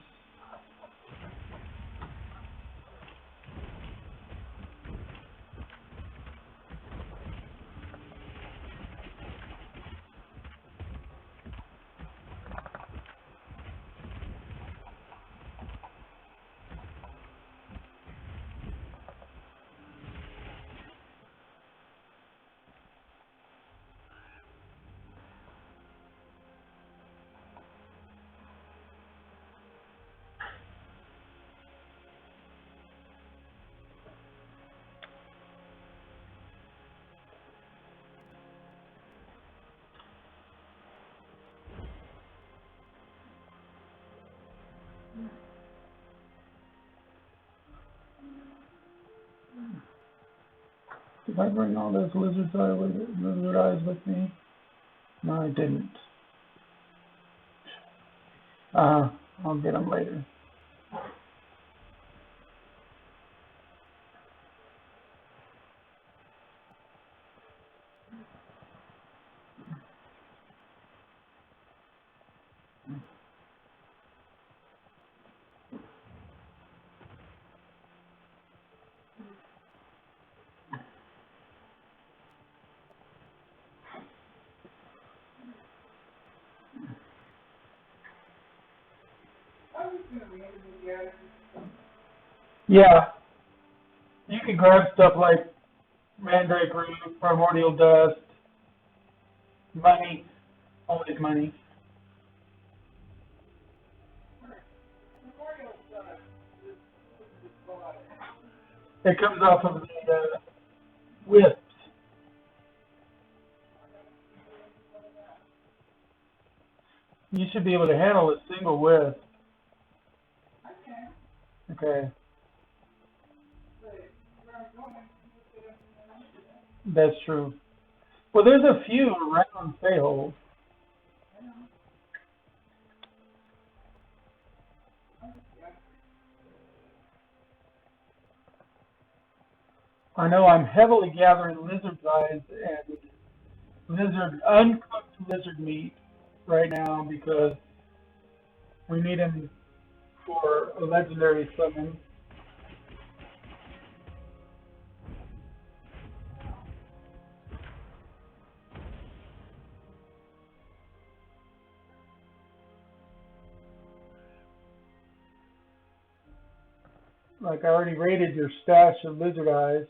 Did I bring all those lizard eyes with me? No, I didn't. I'll get them later. Yeah, you can grab stuff like mandrake root, primordial dust, money, always money. It comes off of the wisps. You should be able to handle a single wisp. Okay. That's true. Well, there's a few around Fayhold. I know I'm heavily gathering lizard's eyes and uncooked lizard meat right now because we need them for a legendary summon. Like I already raided your stash of lizard eyes.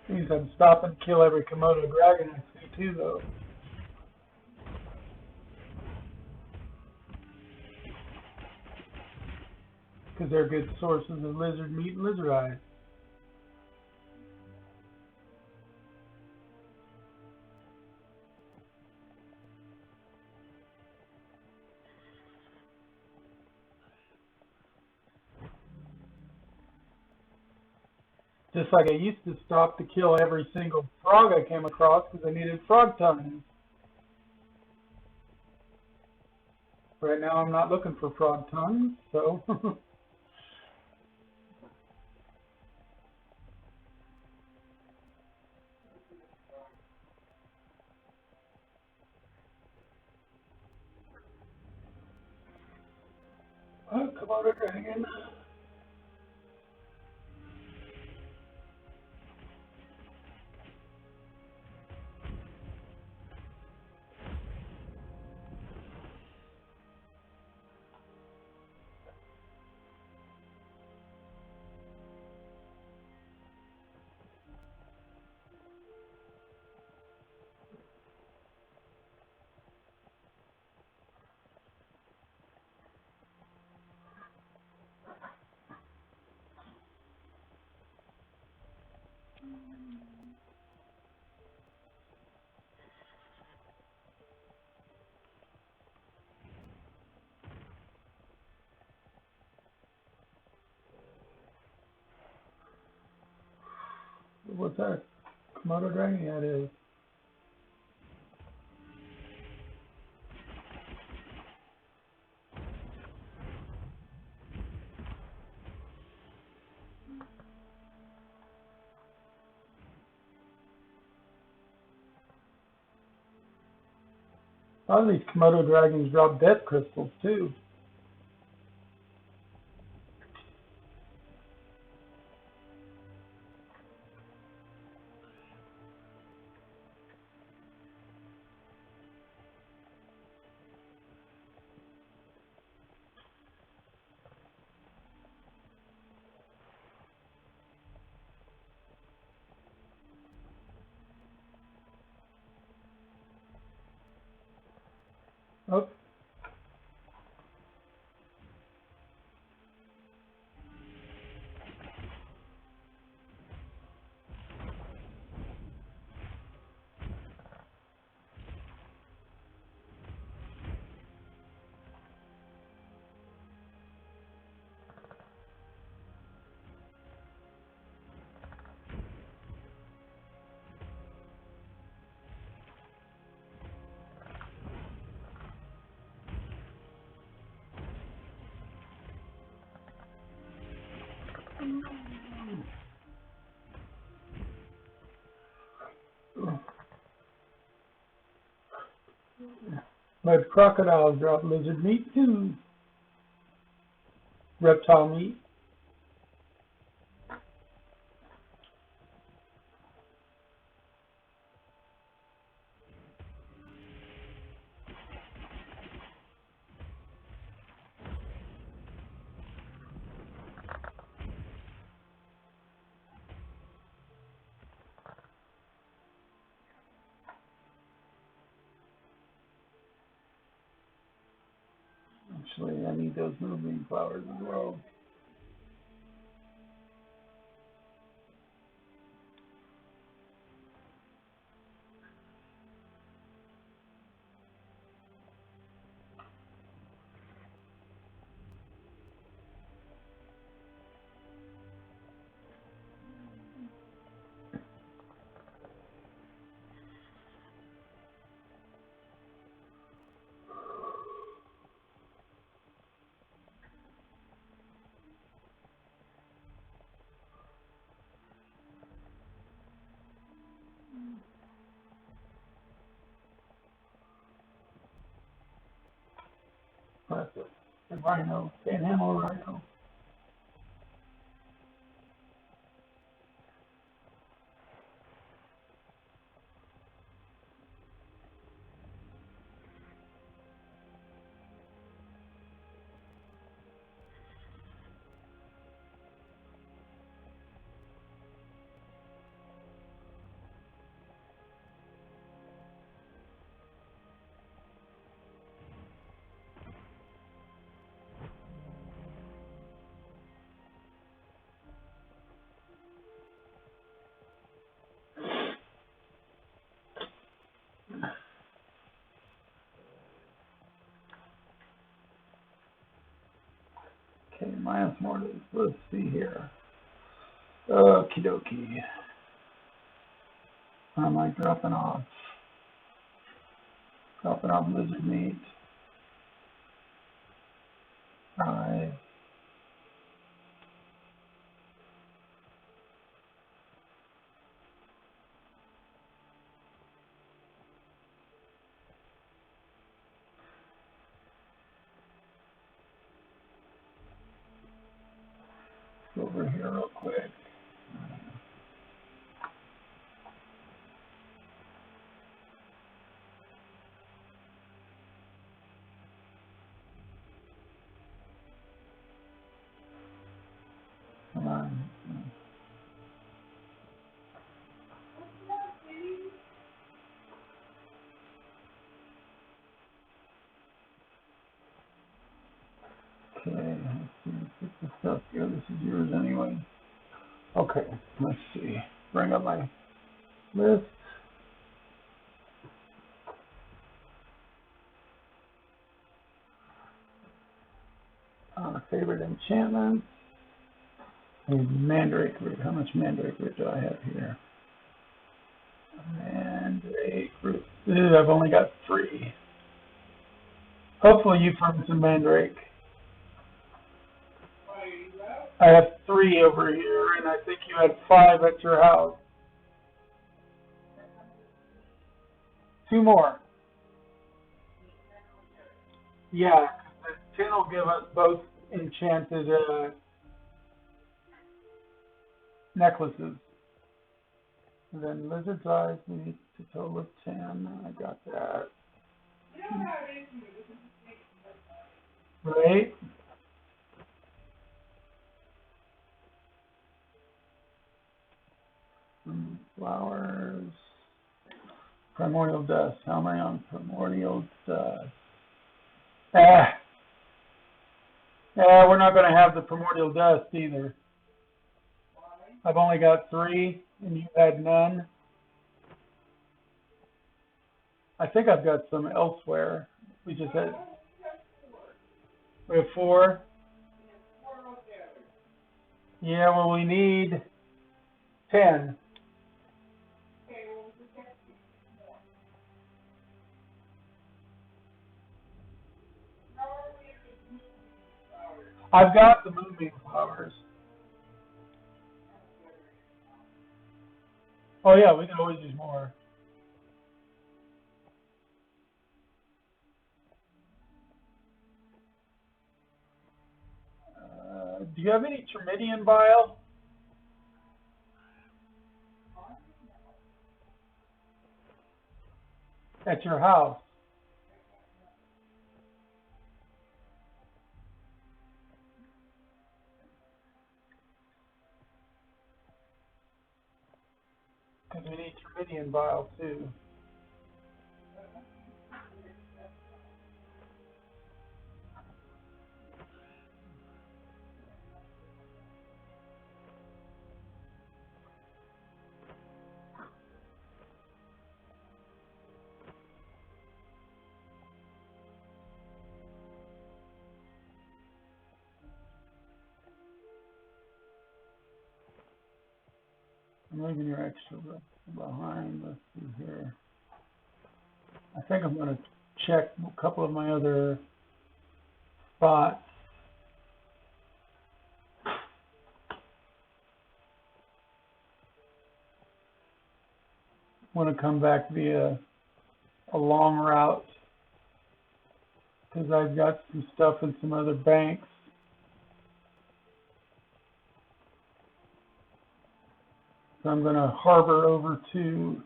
Means I'd stop and kill every Komodo dragon I see too, though. Because they're good sources of lizard meat and lizard eyes. Just like I used to stop to kill every single frog I came across because I needed frog tongues. Right now I'm not looking for frog tongues, so... Oh, Komodo dragon. What's that? Komodo dragon? Yeah, it is. A lot of these Komodo dragons drop death crystals too. Oh. But crocodiles drop lizard meat too. Reptile meat. Actually, I need those moonbeam flowers as well. That's it. The rhino. Can't handle a rhino. Okay, minus mortars. Let's see here. Okie dokie. What am I dropping off? Dropping off lizard meat. 5. Over here real quick. Come on. Okay, let's see. Put the stuff here. This is yours anyway. Okay, let's see. Bring up my list. Favorite enchantments. Mandrake root. How much mandrake root do I have here? Mandrake root. I've only got 3. Hopefully you found some mandrake. I have 3 over here, and I think you had 5 at your house. 2 more. Yeah, the 10 will give us both enchanted necklaces. And then lizard's eyes, we need a total of 10. I got that. Right? Flowers. Primordial dust. How am I on primordial dust? We're not going to have the primordial dust either. I've only got 3, and you had none. I think I've got some elsewhere. We just had. We have 4. Yeah, well, we need 10. I've got the moonbeam flowers. Oh yeah, we can always use more. Do you have any Termidian bile? At your house? Because we need Termidian bile too. I'm leaving your extra behind. Let's see here. I think I'm going to check a couple of my other spots. Want to come back via a long route because I've got some stuff in some other banks. So I'm going to harbor over to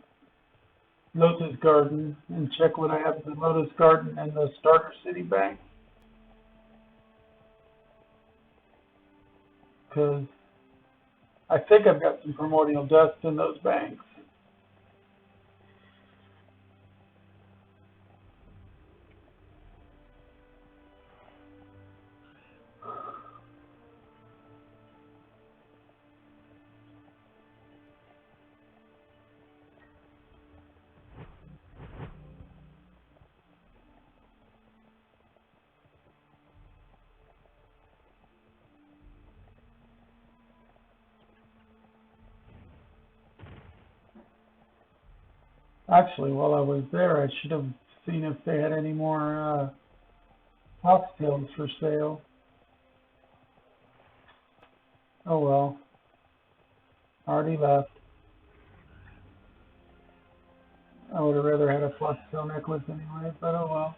Lotus Garden and check what I have in the Lotus Garden and the Starter City Bank. Because I think I've got some primordial dust in those banks. Actually, while I was there, I should have seen if they had any more oxtails for sale. Oh well, already left. I would have rather had a foxtail necklace anyway, but oh well.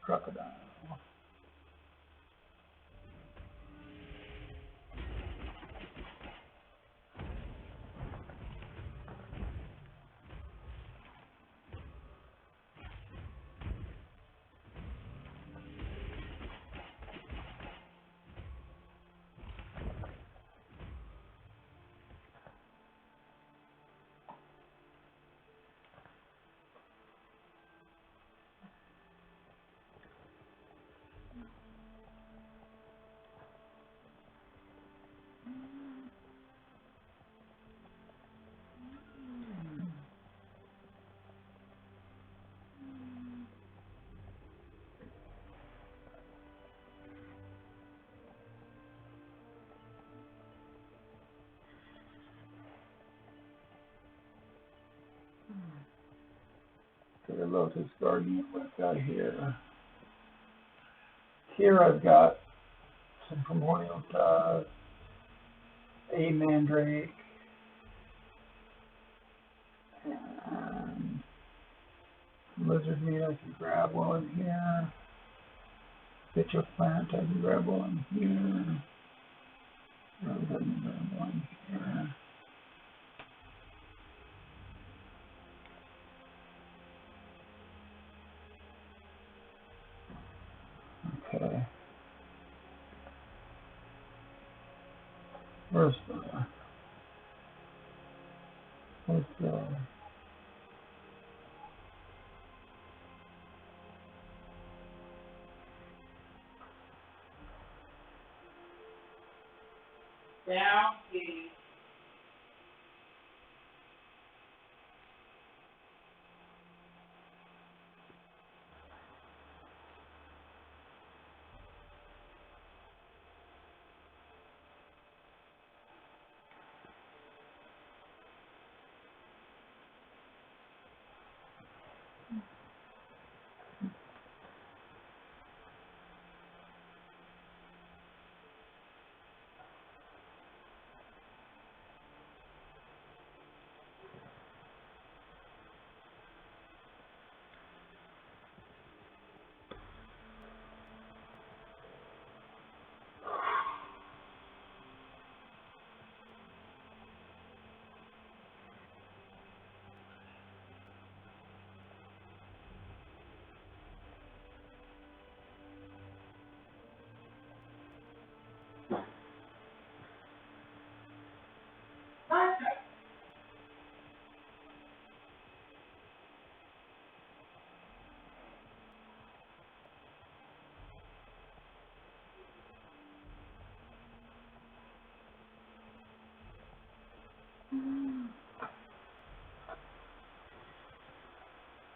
Crocodile. Okay, Lotus Guardian, what I've got here. Here I've got some primordial dust, a mandrake, and lizard meat I can grab while I'm here. Pitch of plant I can grab while I'm here. Rose I can grab while I'm here. Okay. Where's the Down, please.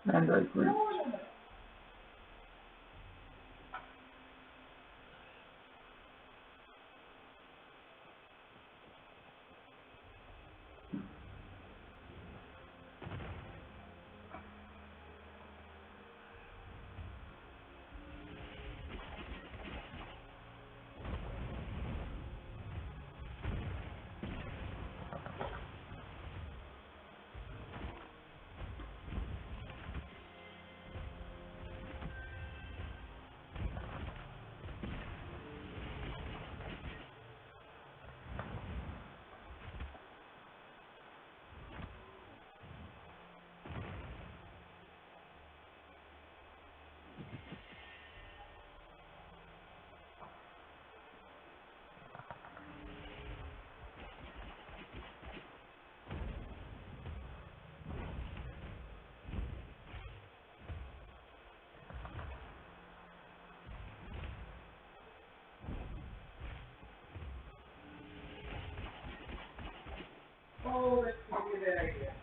mandrake root? Oh, that's a good idea.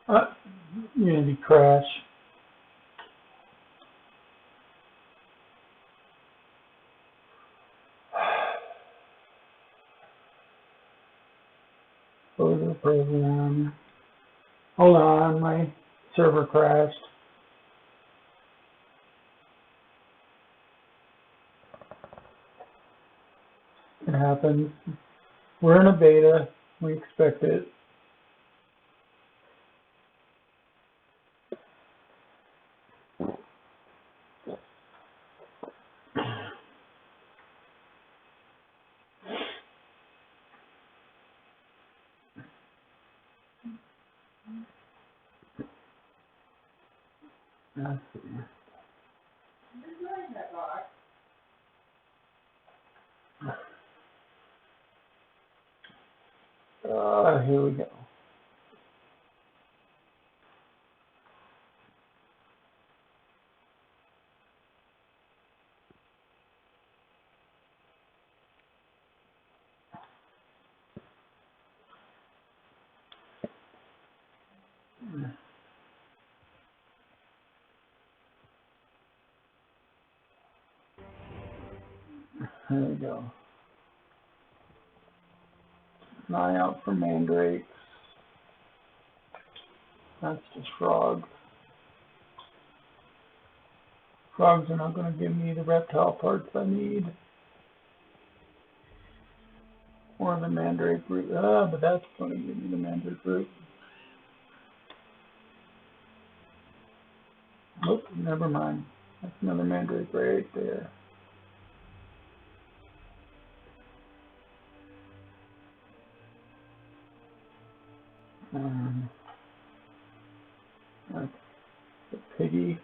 Uh, Unity crash. Close the program. Hold on, my server crashed. It happens. We're in a beta. We expect it. Let's see. Here we go. There we go. An eye out for mandrakes. That's just frogs. Frogs are not going to give me the reptile parts I need. Or the mandrake root. But that's going to give me the mandrake root. Nope, never mind. That's another mandrake right there. That's the piggy.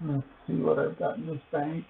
Let's see what I've got in this bank.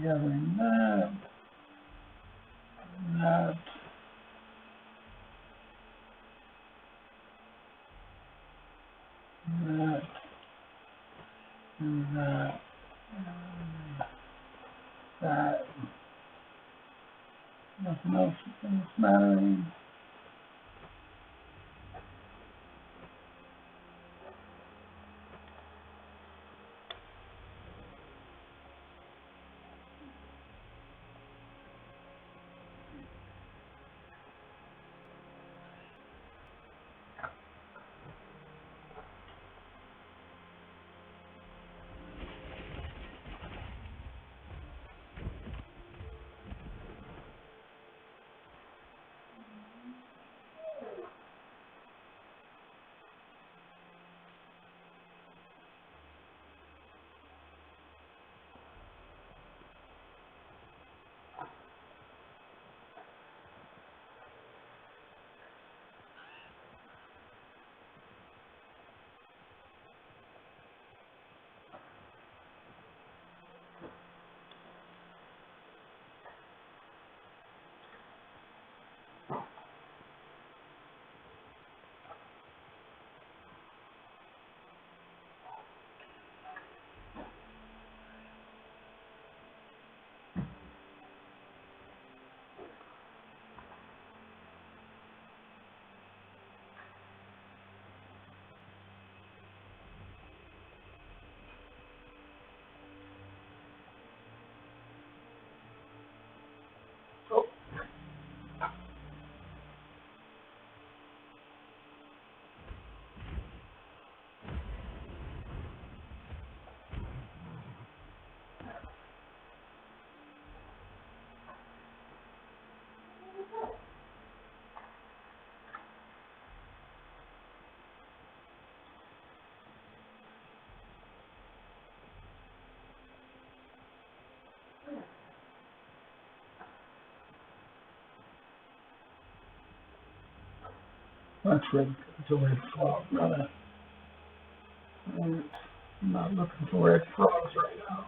Gathering that, that, that, and that. That. Nothing else is mattering. That's red. It's a red frog, brother. I'm not looking for red frogs right now.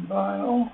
Termidian Bile.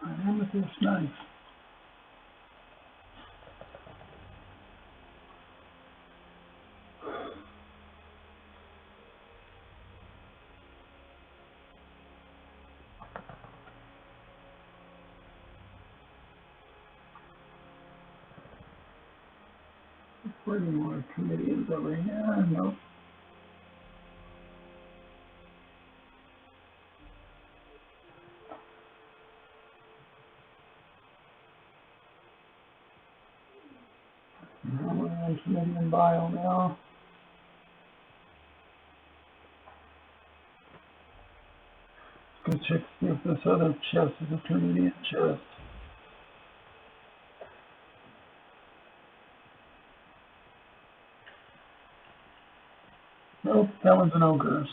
I am with this knife. Bring more comedians over here. Nope. Now we're on Canadian Bile now. Let's go check see if this other chest is a Canadian chest. Nope, that one's an ogres.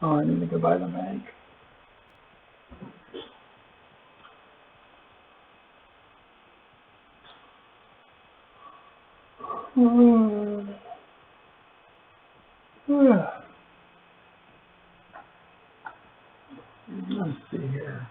Oh, I need to go buy the mag. Let's see here.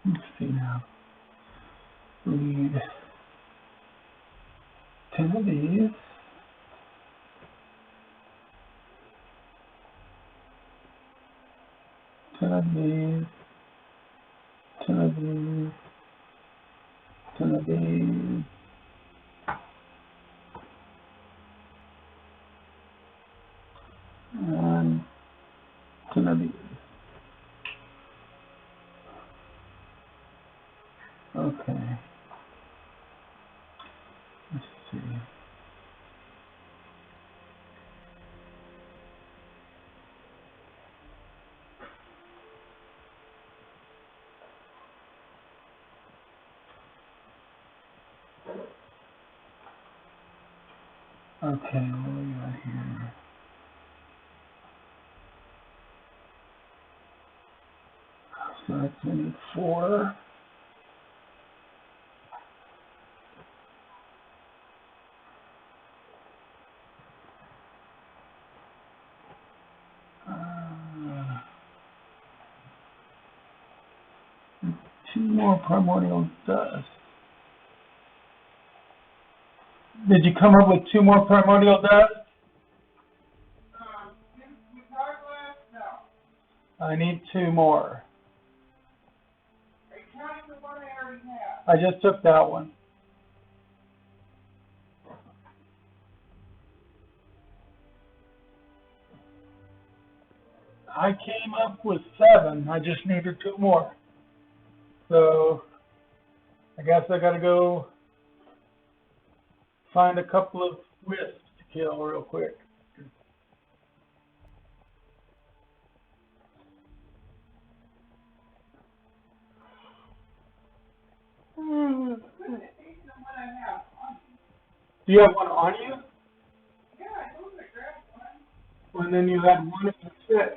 Let's see now. We need 10 of these. 10 of these, 10 of these, 10 of these. And 10 of these. Okay. Let's see. Okay, what do we got here? So that's we need 4. Two more primordial dust. Did you come up with 2 more primordial dust? I need 2 more. Are you counting the one I already have? I just took that one. I came up with 7. I just needed 2 more. So I guess I gotta go find a couple of wisps to kill real quick. Do you have one on you? Yeah, I told you I grabbed one. Well, and then you had one in your chest.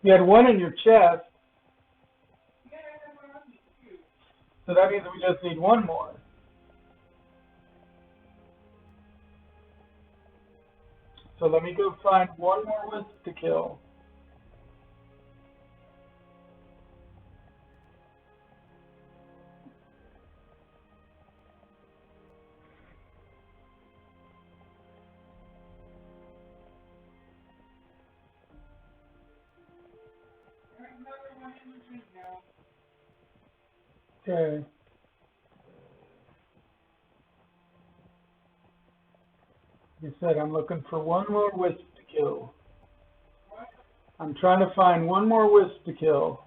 You had one in your chest, Yeah, I have one on me too. so that means we just need 1 more. So let me go find 1 more wisp to kill. There's another one in the tree now. Okay. Like I said, I'm looking for 1 more wisp to kill. I'm trying to find 1 more wisp to kill.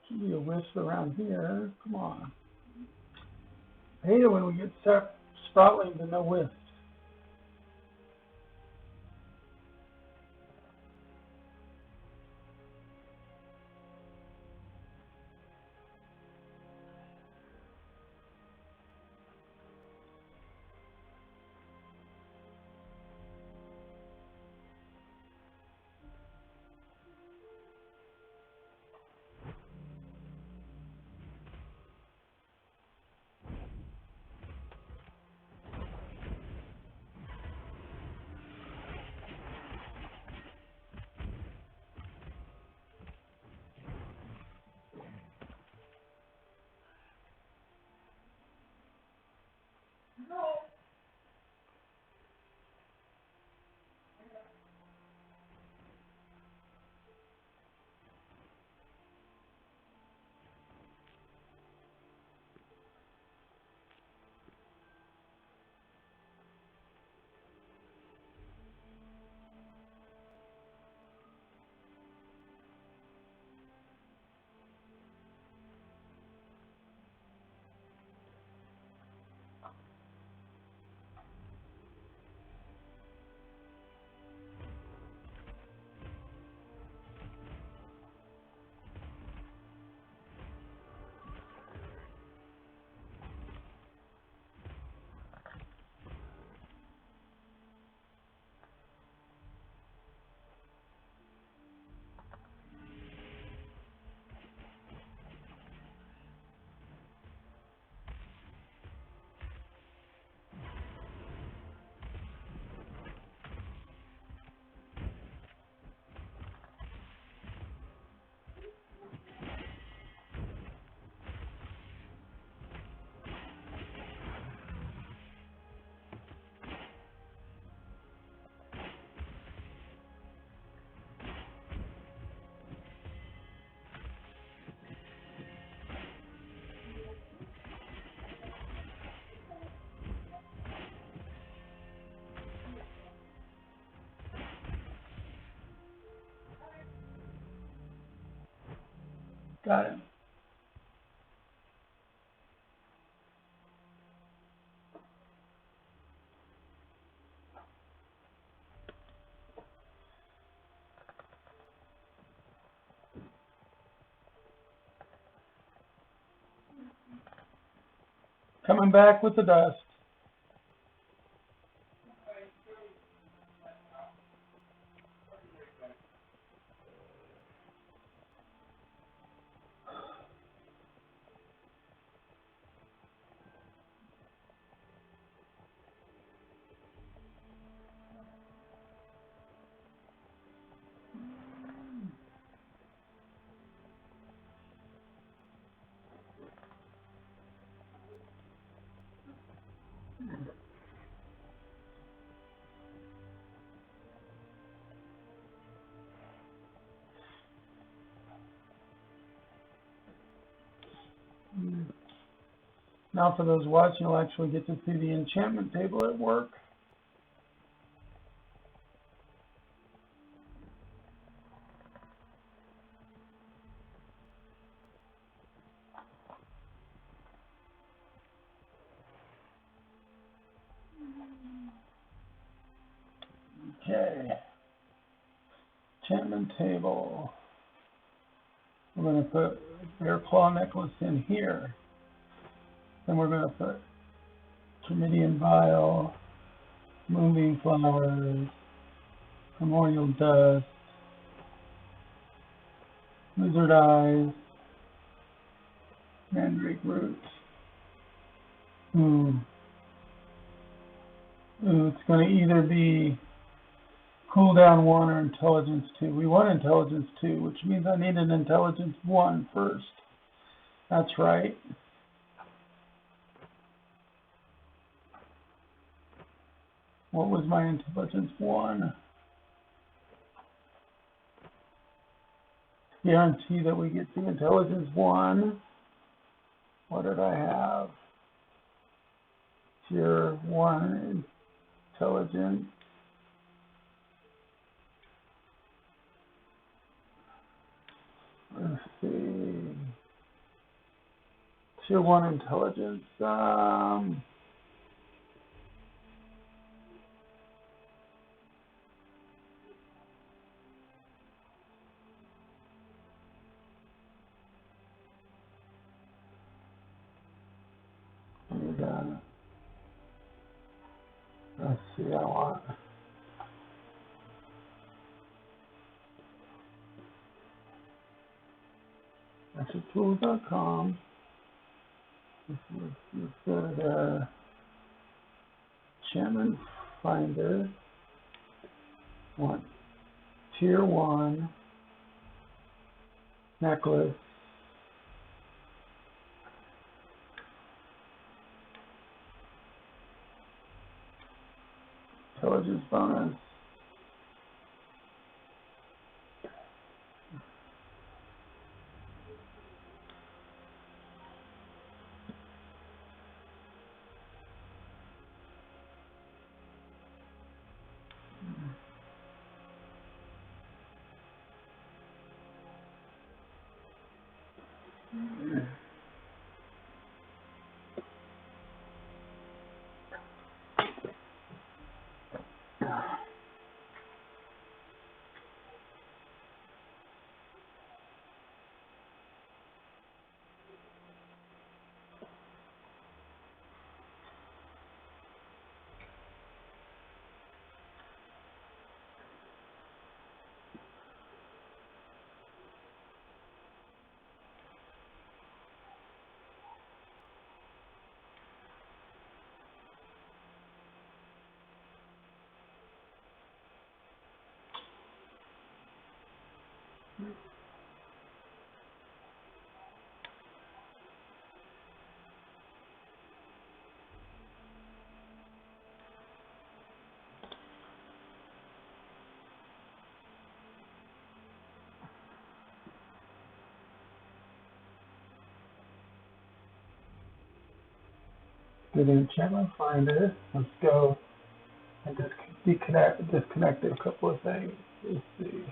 Should be a wisp around here. Come on. I hate it when we get sproutlings and no wisps. Got it. Coming back with the dust. Now for those watching, you'll actually get to see the enchantment table at work. Okay. Enchantment table. We're going to put bear claw necklace in here. Then we're going to put Tremedian vial, moonbeam flowers, primordial dust, lizard eyes, mandrake roots. Ooh, it's going to either be cooldown 1 or intelligence 2. We want intelligence 2, which means I need an intelligence 1 first. That's right. What was my intelligence 1? Guarantee that we get to intelligence 1. What did I have? Tier 1 intelligence. Let's see. Tier 1 intelligence. Let's see, I want tools.com. This is the enchantment finder. I want tier 1 necklace. Intelligence bonus. Go to enchantment finder. Let's go and disconnect a couple of things. Let's see.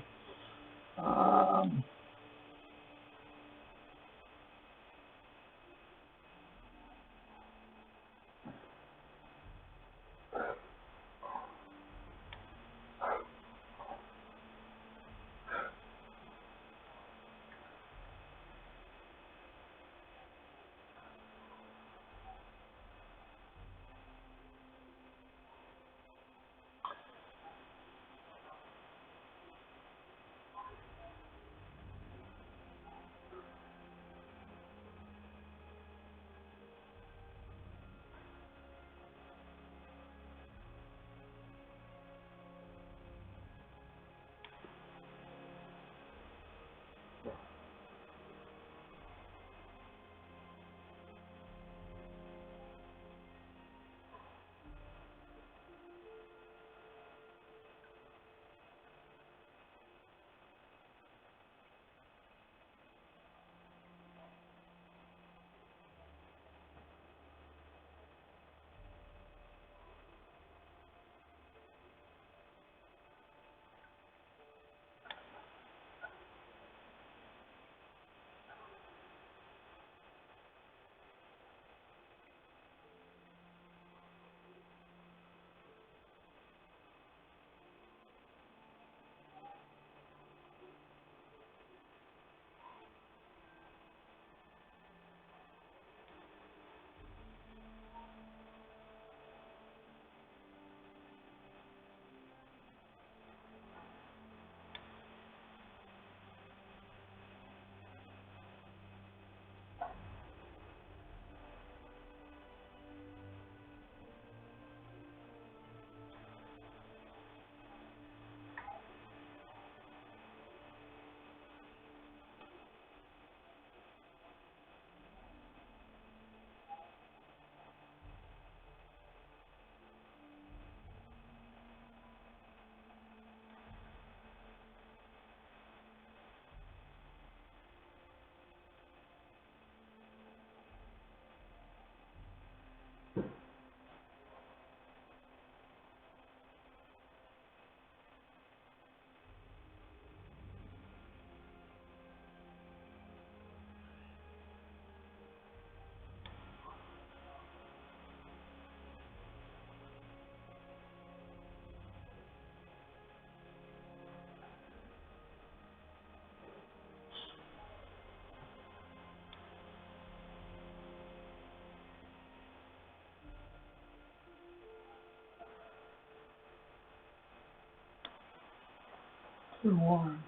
1.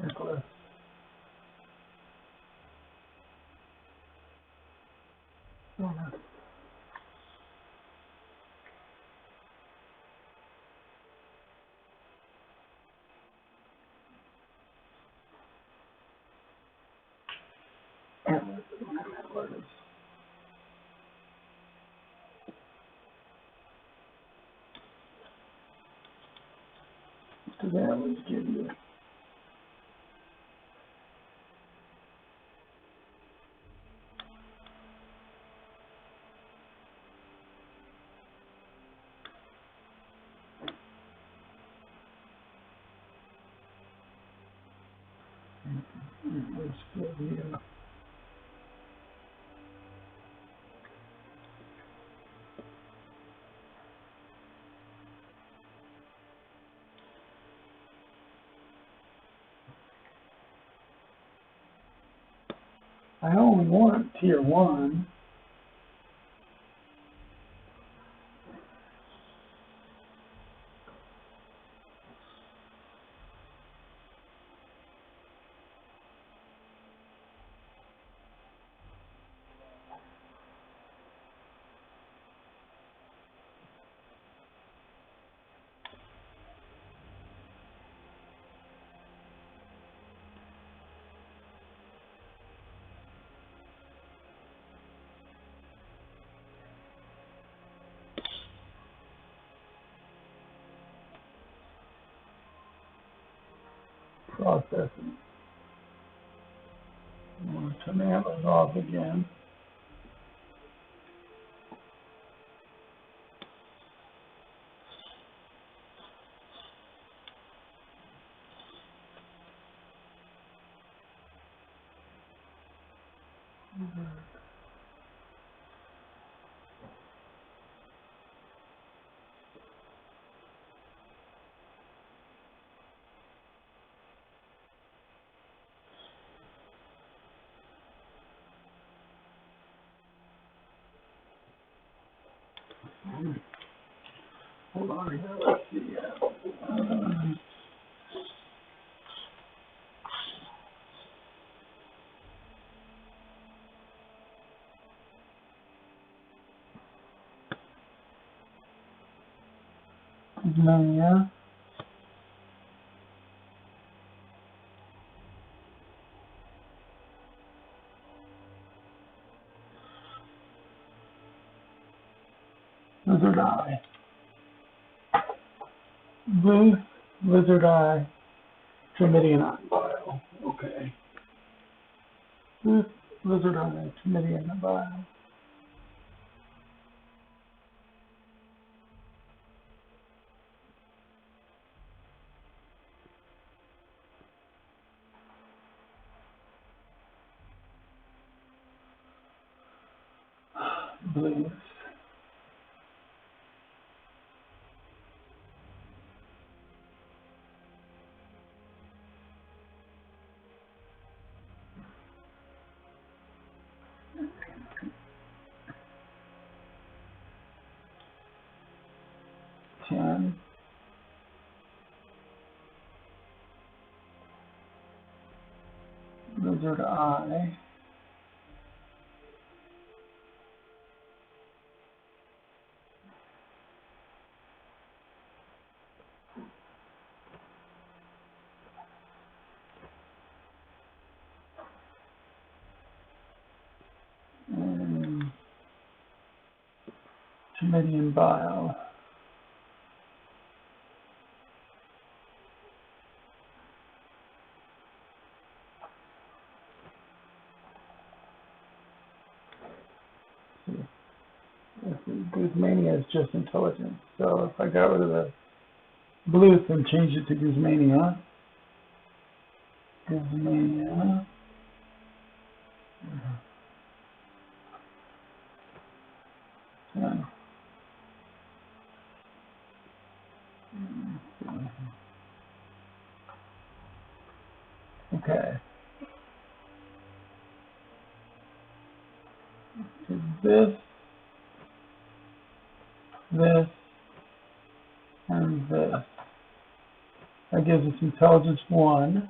Nicholas. Donna. Atlas. What does Atlas give you? Atlas give you. I only want tier 1. Processing. I'm going to turn Atlas off again. Hold on here, let's see. Yeah. Lizard Eye. Booth, Lizard Eye, Chlamydian Eye Bio. Okay. Booth, Lizard Eye, Chlamydian Bio. Blues. Ten. Lizard Eye. And Chlamydian Bio. Guzmania is just intelligence. So if I got rid of the Bluth and changed it to Guzmania. Guzmania. Yeah. Okay. So this, and this. That gives us intelligence 1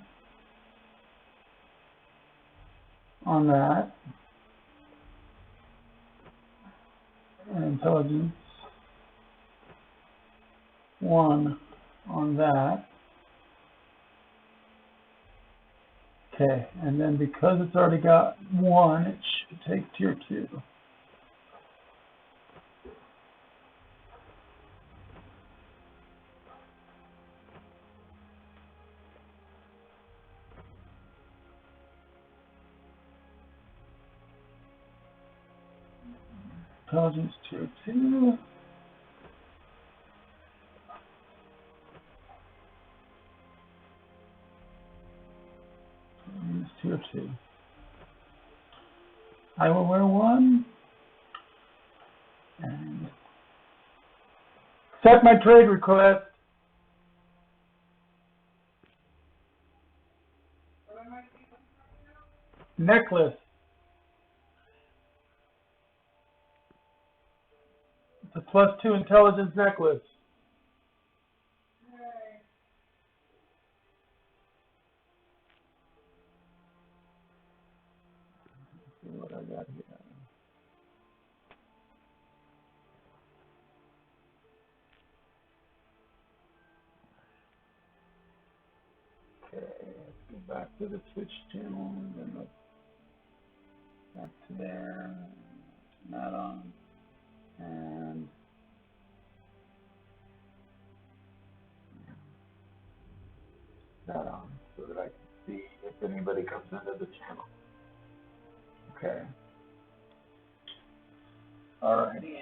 on that. And intelligence 1 on that. Okay, and then because it's already got 1, it should take tier 2. Intelligence tier 2. Intelligence tier 2. I will wear 1. And Accept my trade request. Necklace. It's a +2 intelligence necklace. let's see what I got here. Okay, let's go back to the Twitch channel, and then let's back to there, turn that on, and that on, so that I can see if anybody comes into the channel. Okay. Alrighty.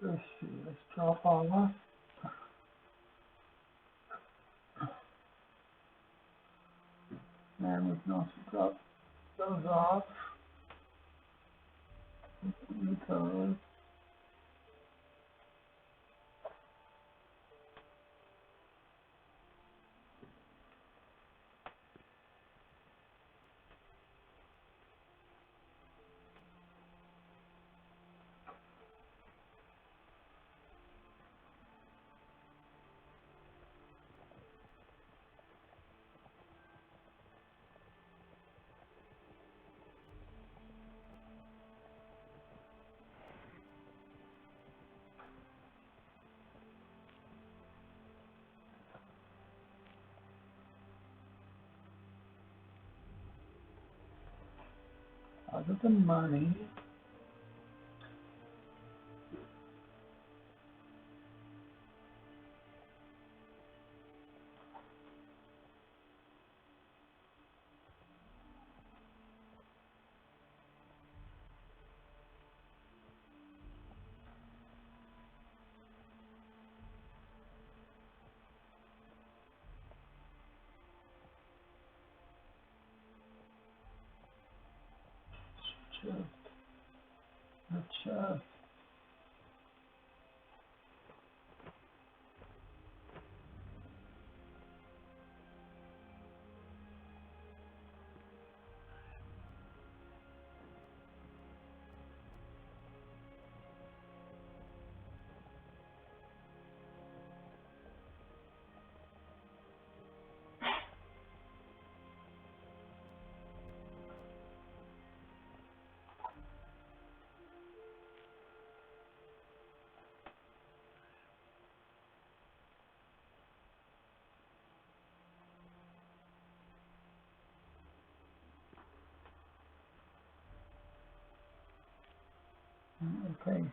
Let's see, let's drop off. And we can also drop those off. Those. Other than money. Chest. Okay.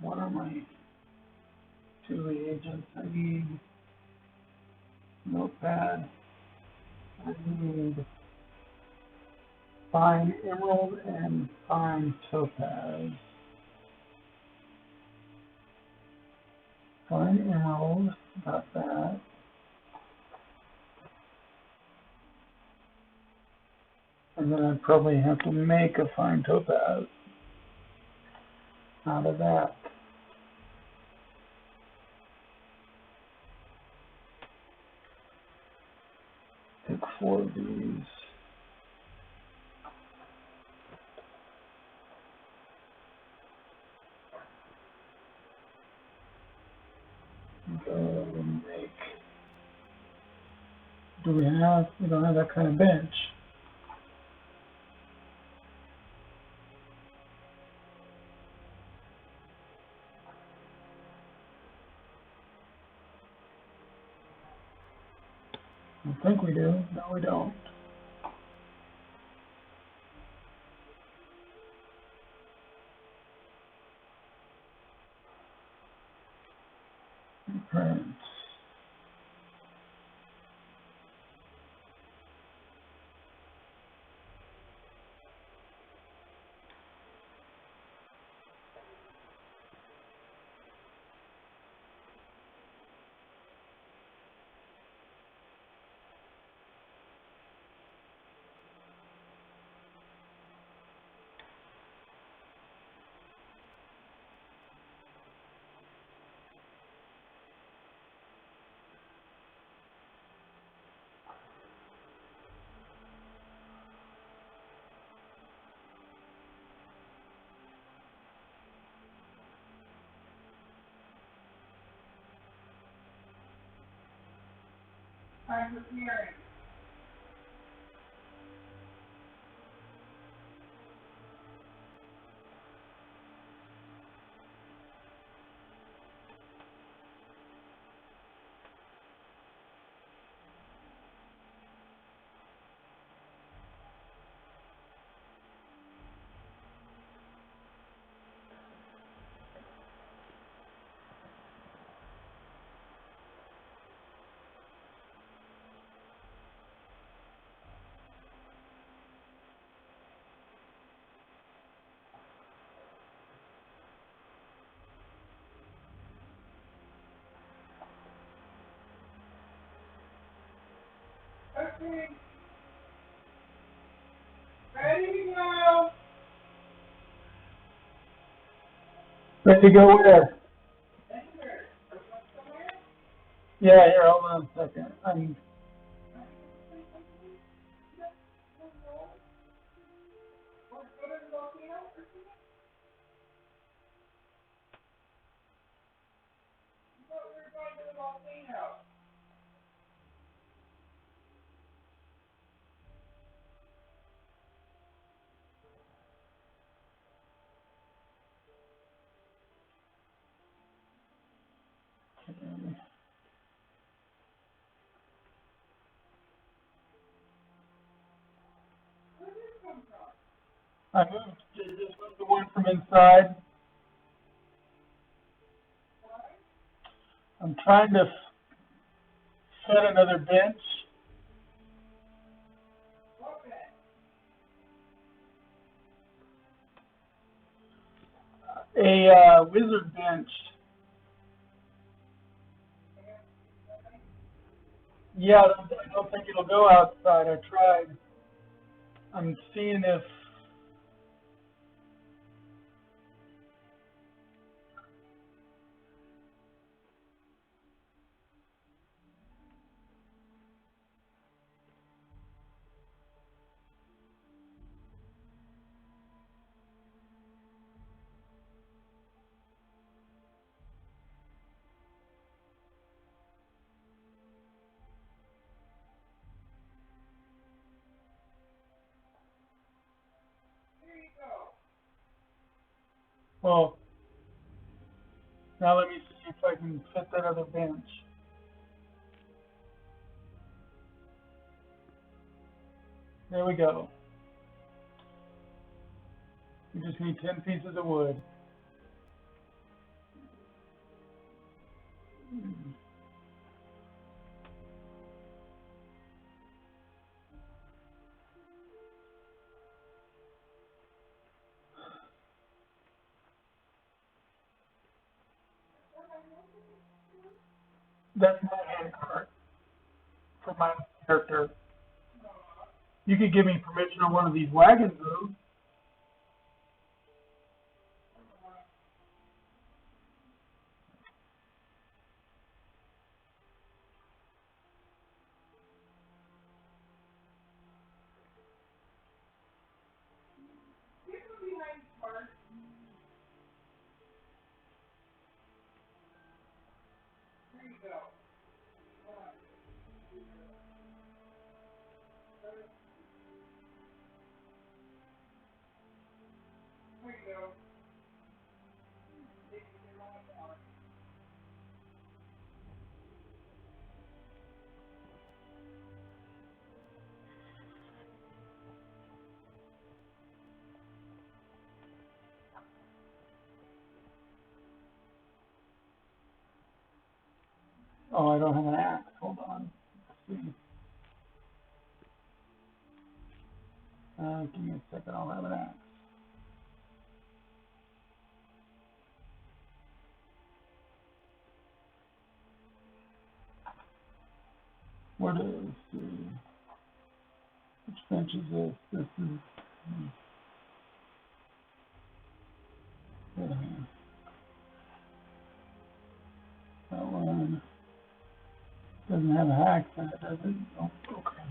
What are my 2 reagents? I need notepad. I need fine emerald and fine topaz. Fine emerald, got that. And then I'd probably have to make a fine topaz out of that. Take 4 of these. Go and make. We don't have that kind of bench. I think we do. No, we don't. Print. I'm preparing. Okay. Ready to go. Ready to go where? Anywhere. Somewhere. Yeah, here, hold on a second. Or go to the volcano or something? I thought we were going to the volcano. Where did it come from? I just moved the one from inside. I'm trying to set another bench. What bed? A wizard bench. Yeah, I don't think it'll go outside. I tried. I'm seeing if Well, now let me see if I can fit that other bench. There we go. We just need 10 pieces of wood. That's my hand cart for my character. You could give me permission on one of these wagons, though. Oh, I don't have an axe. Hold on. Let's see. Give me a second. I'll have an axe. What is the... Which bench is this? This is... Yeah. That one doesn't have a hack in it, does it? Oh, okay.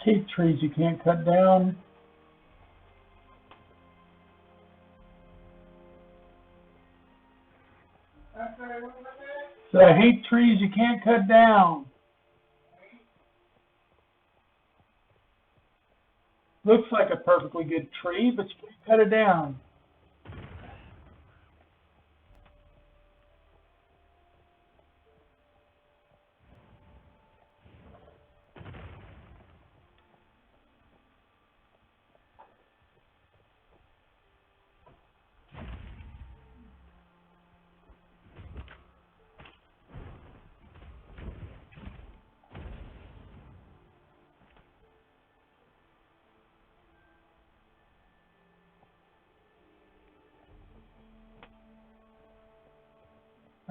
Hate trees you can't cut down. So I hate trees you can't cut down. Looks like a perfectly good tree, but you can't cut it down.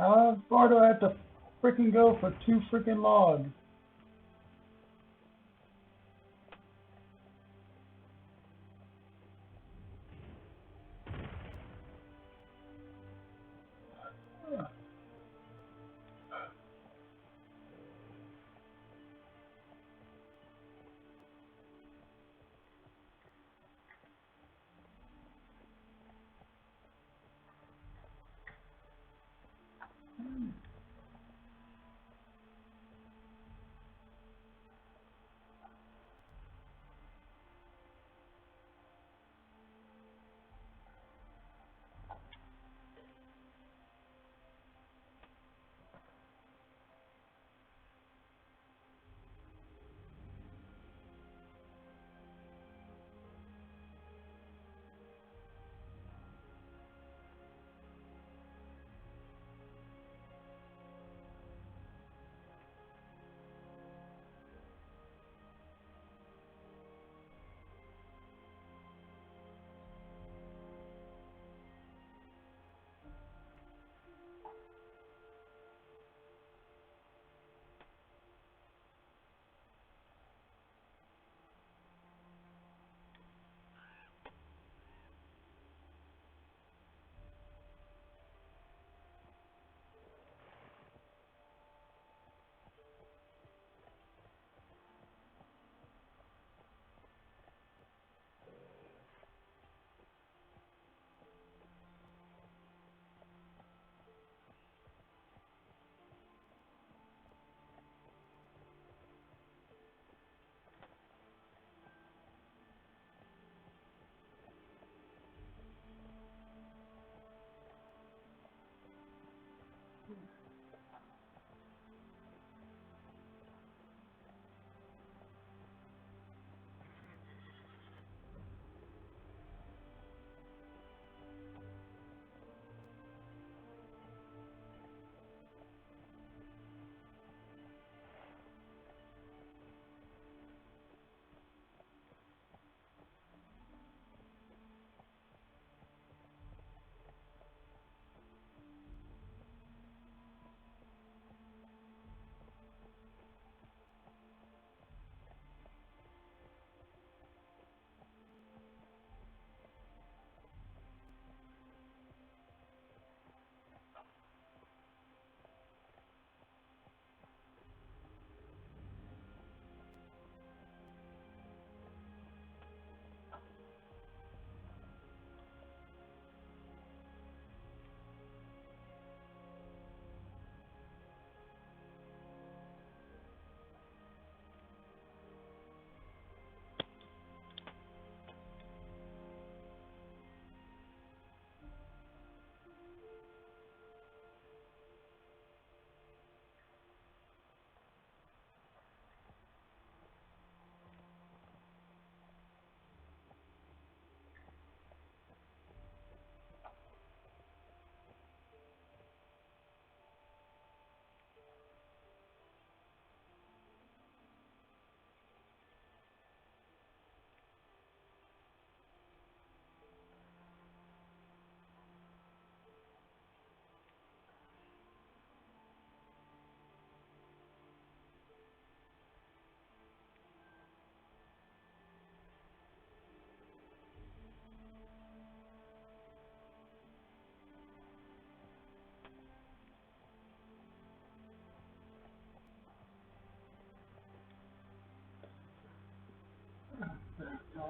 How far do I have to frickin' go for 2 frickin' logs?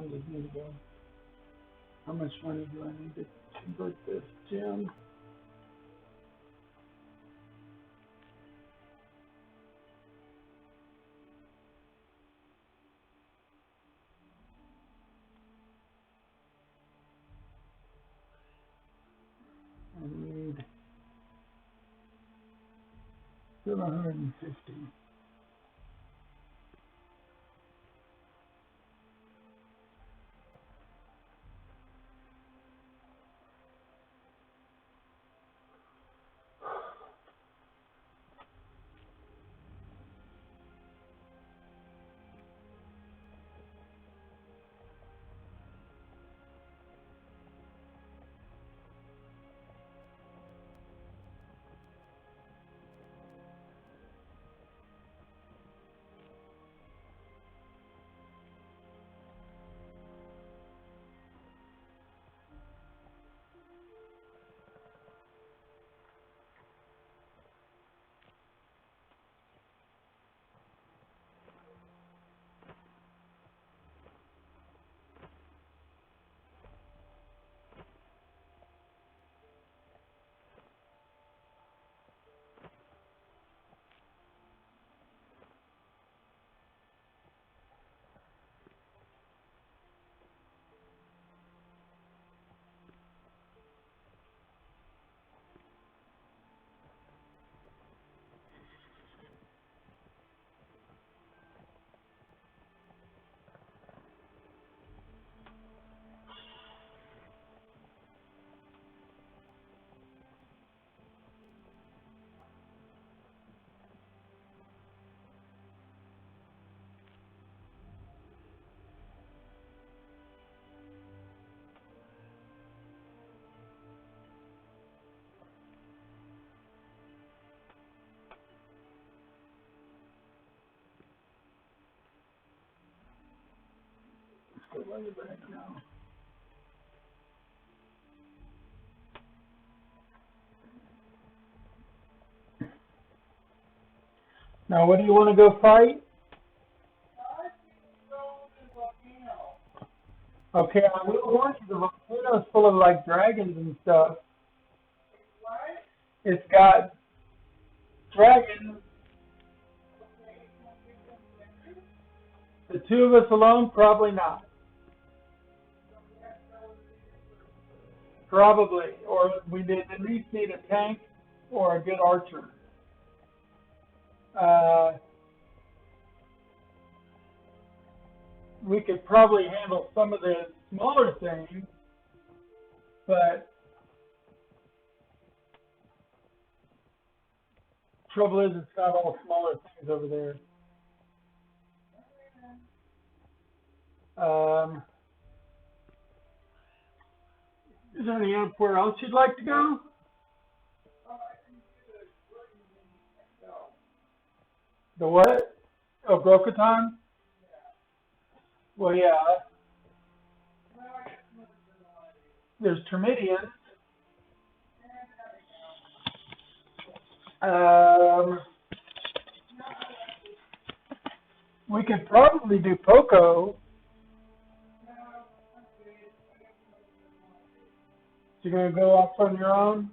time does it need to go? How much money do I need to convert this, Jim? I need 750. Let's go right back now. Now, what do you want to go fight? Okay, I will warn you, the volcano's full of like dragons and stuff. It's got dragons. The two of us alone, probably not. Probably, or we did at least need a tank or a good archer. We could probably handle some of the smaller things, but trouble is it's not all smaller things over there. Is there anywhere else you'd like to go? The what? Oh, Brokaton? Well, yeah. There's Termidians. We could probably do Poco. You're going to go off on your own?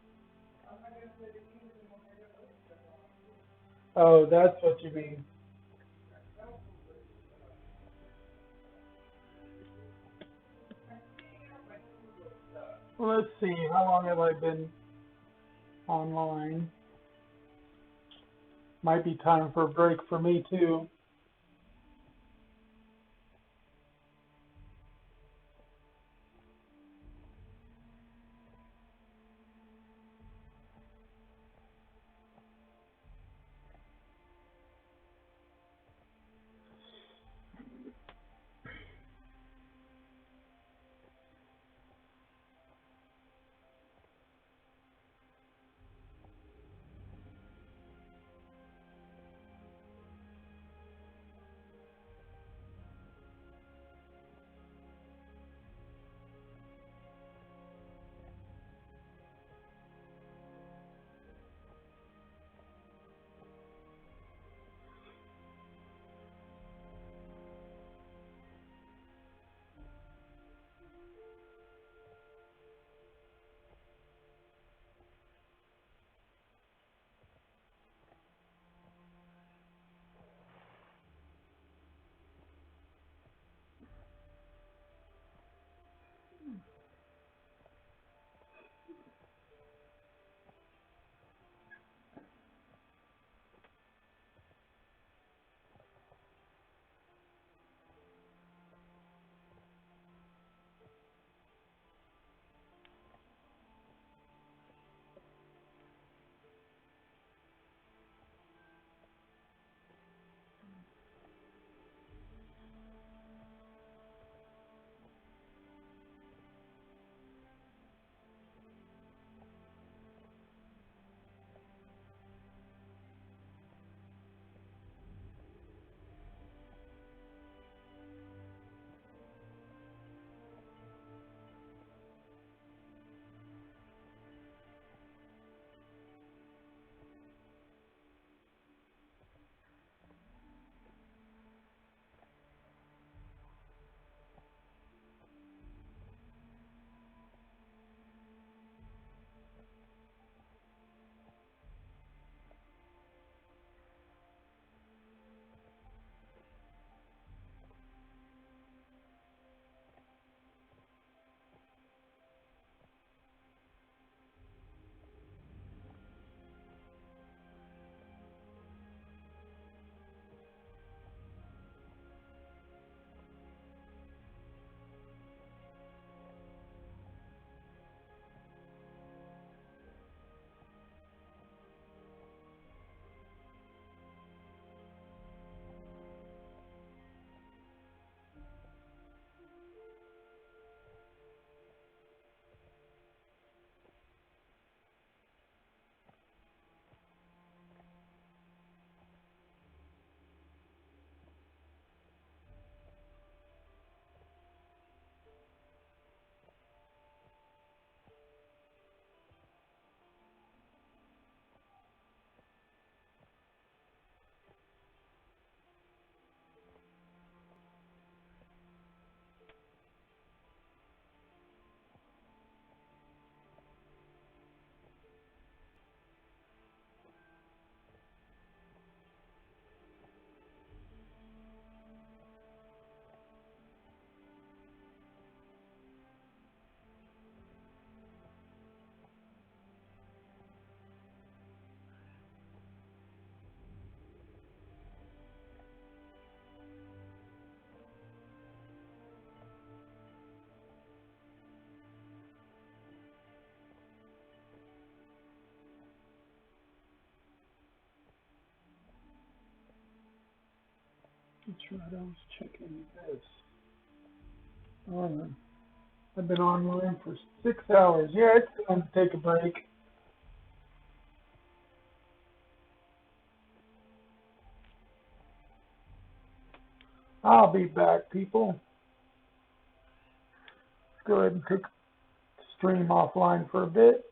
Oh, that's what you mean. Well, let's see. How long have I been online? Might be time for a break for me, too. That's right, I was checking this. I've been online for 6 hours. Yeah, it's time to take a break. I'll be back, people. Let's go ahead and take the stream offline for a bit.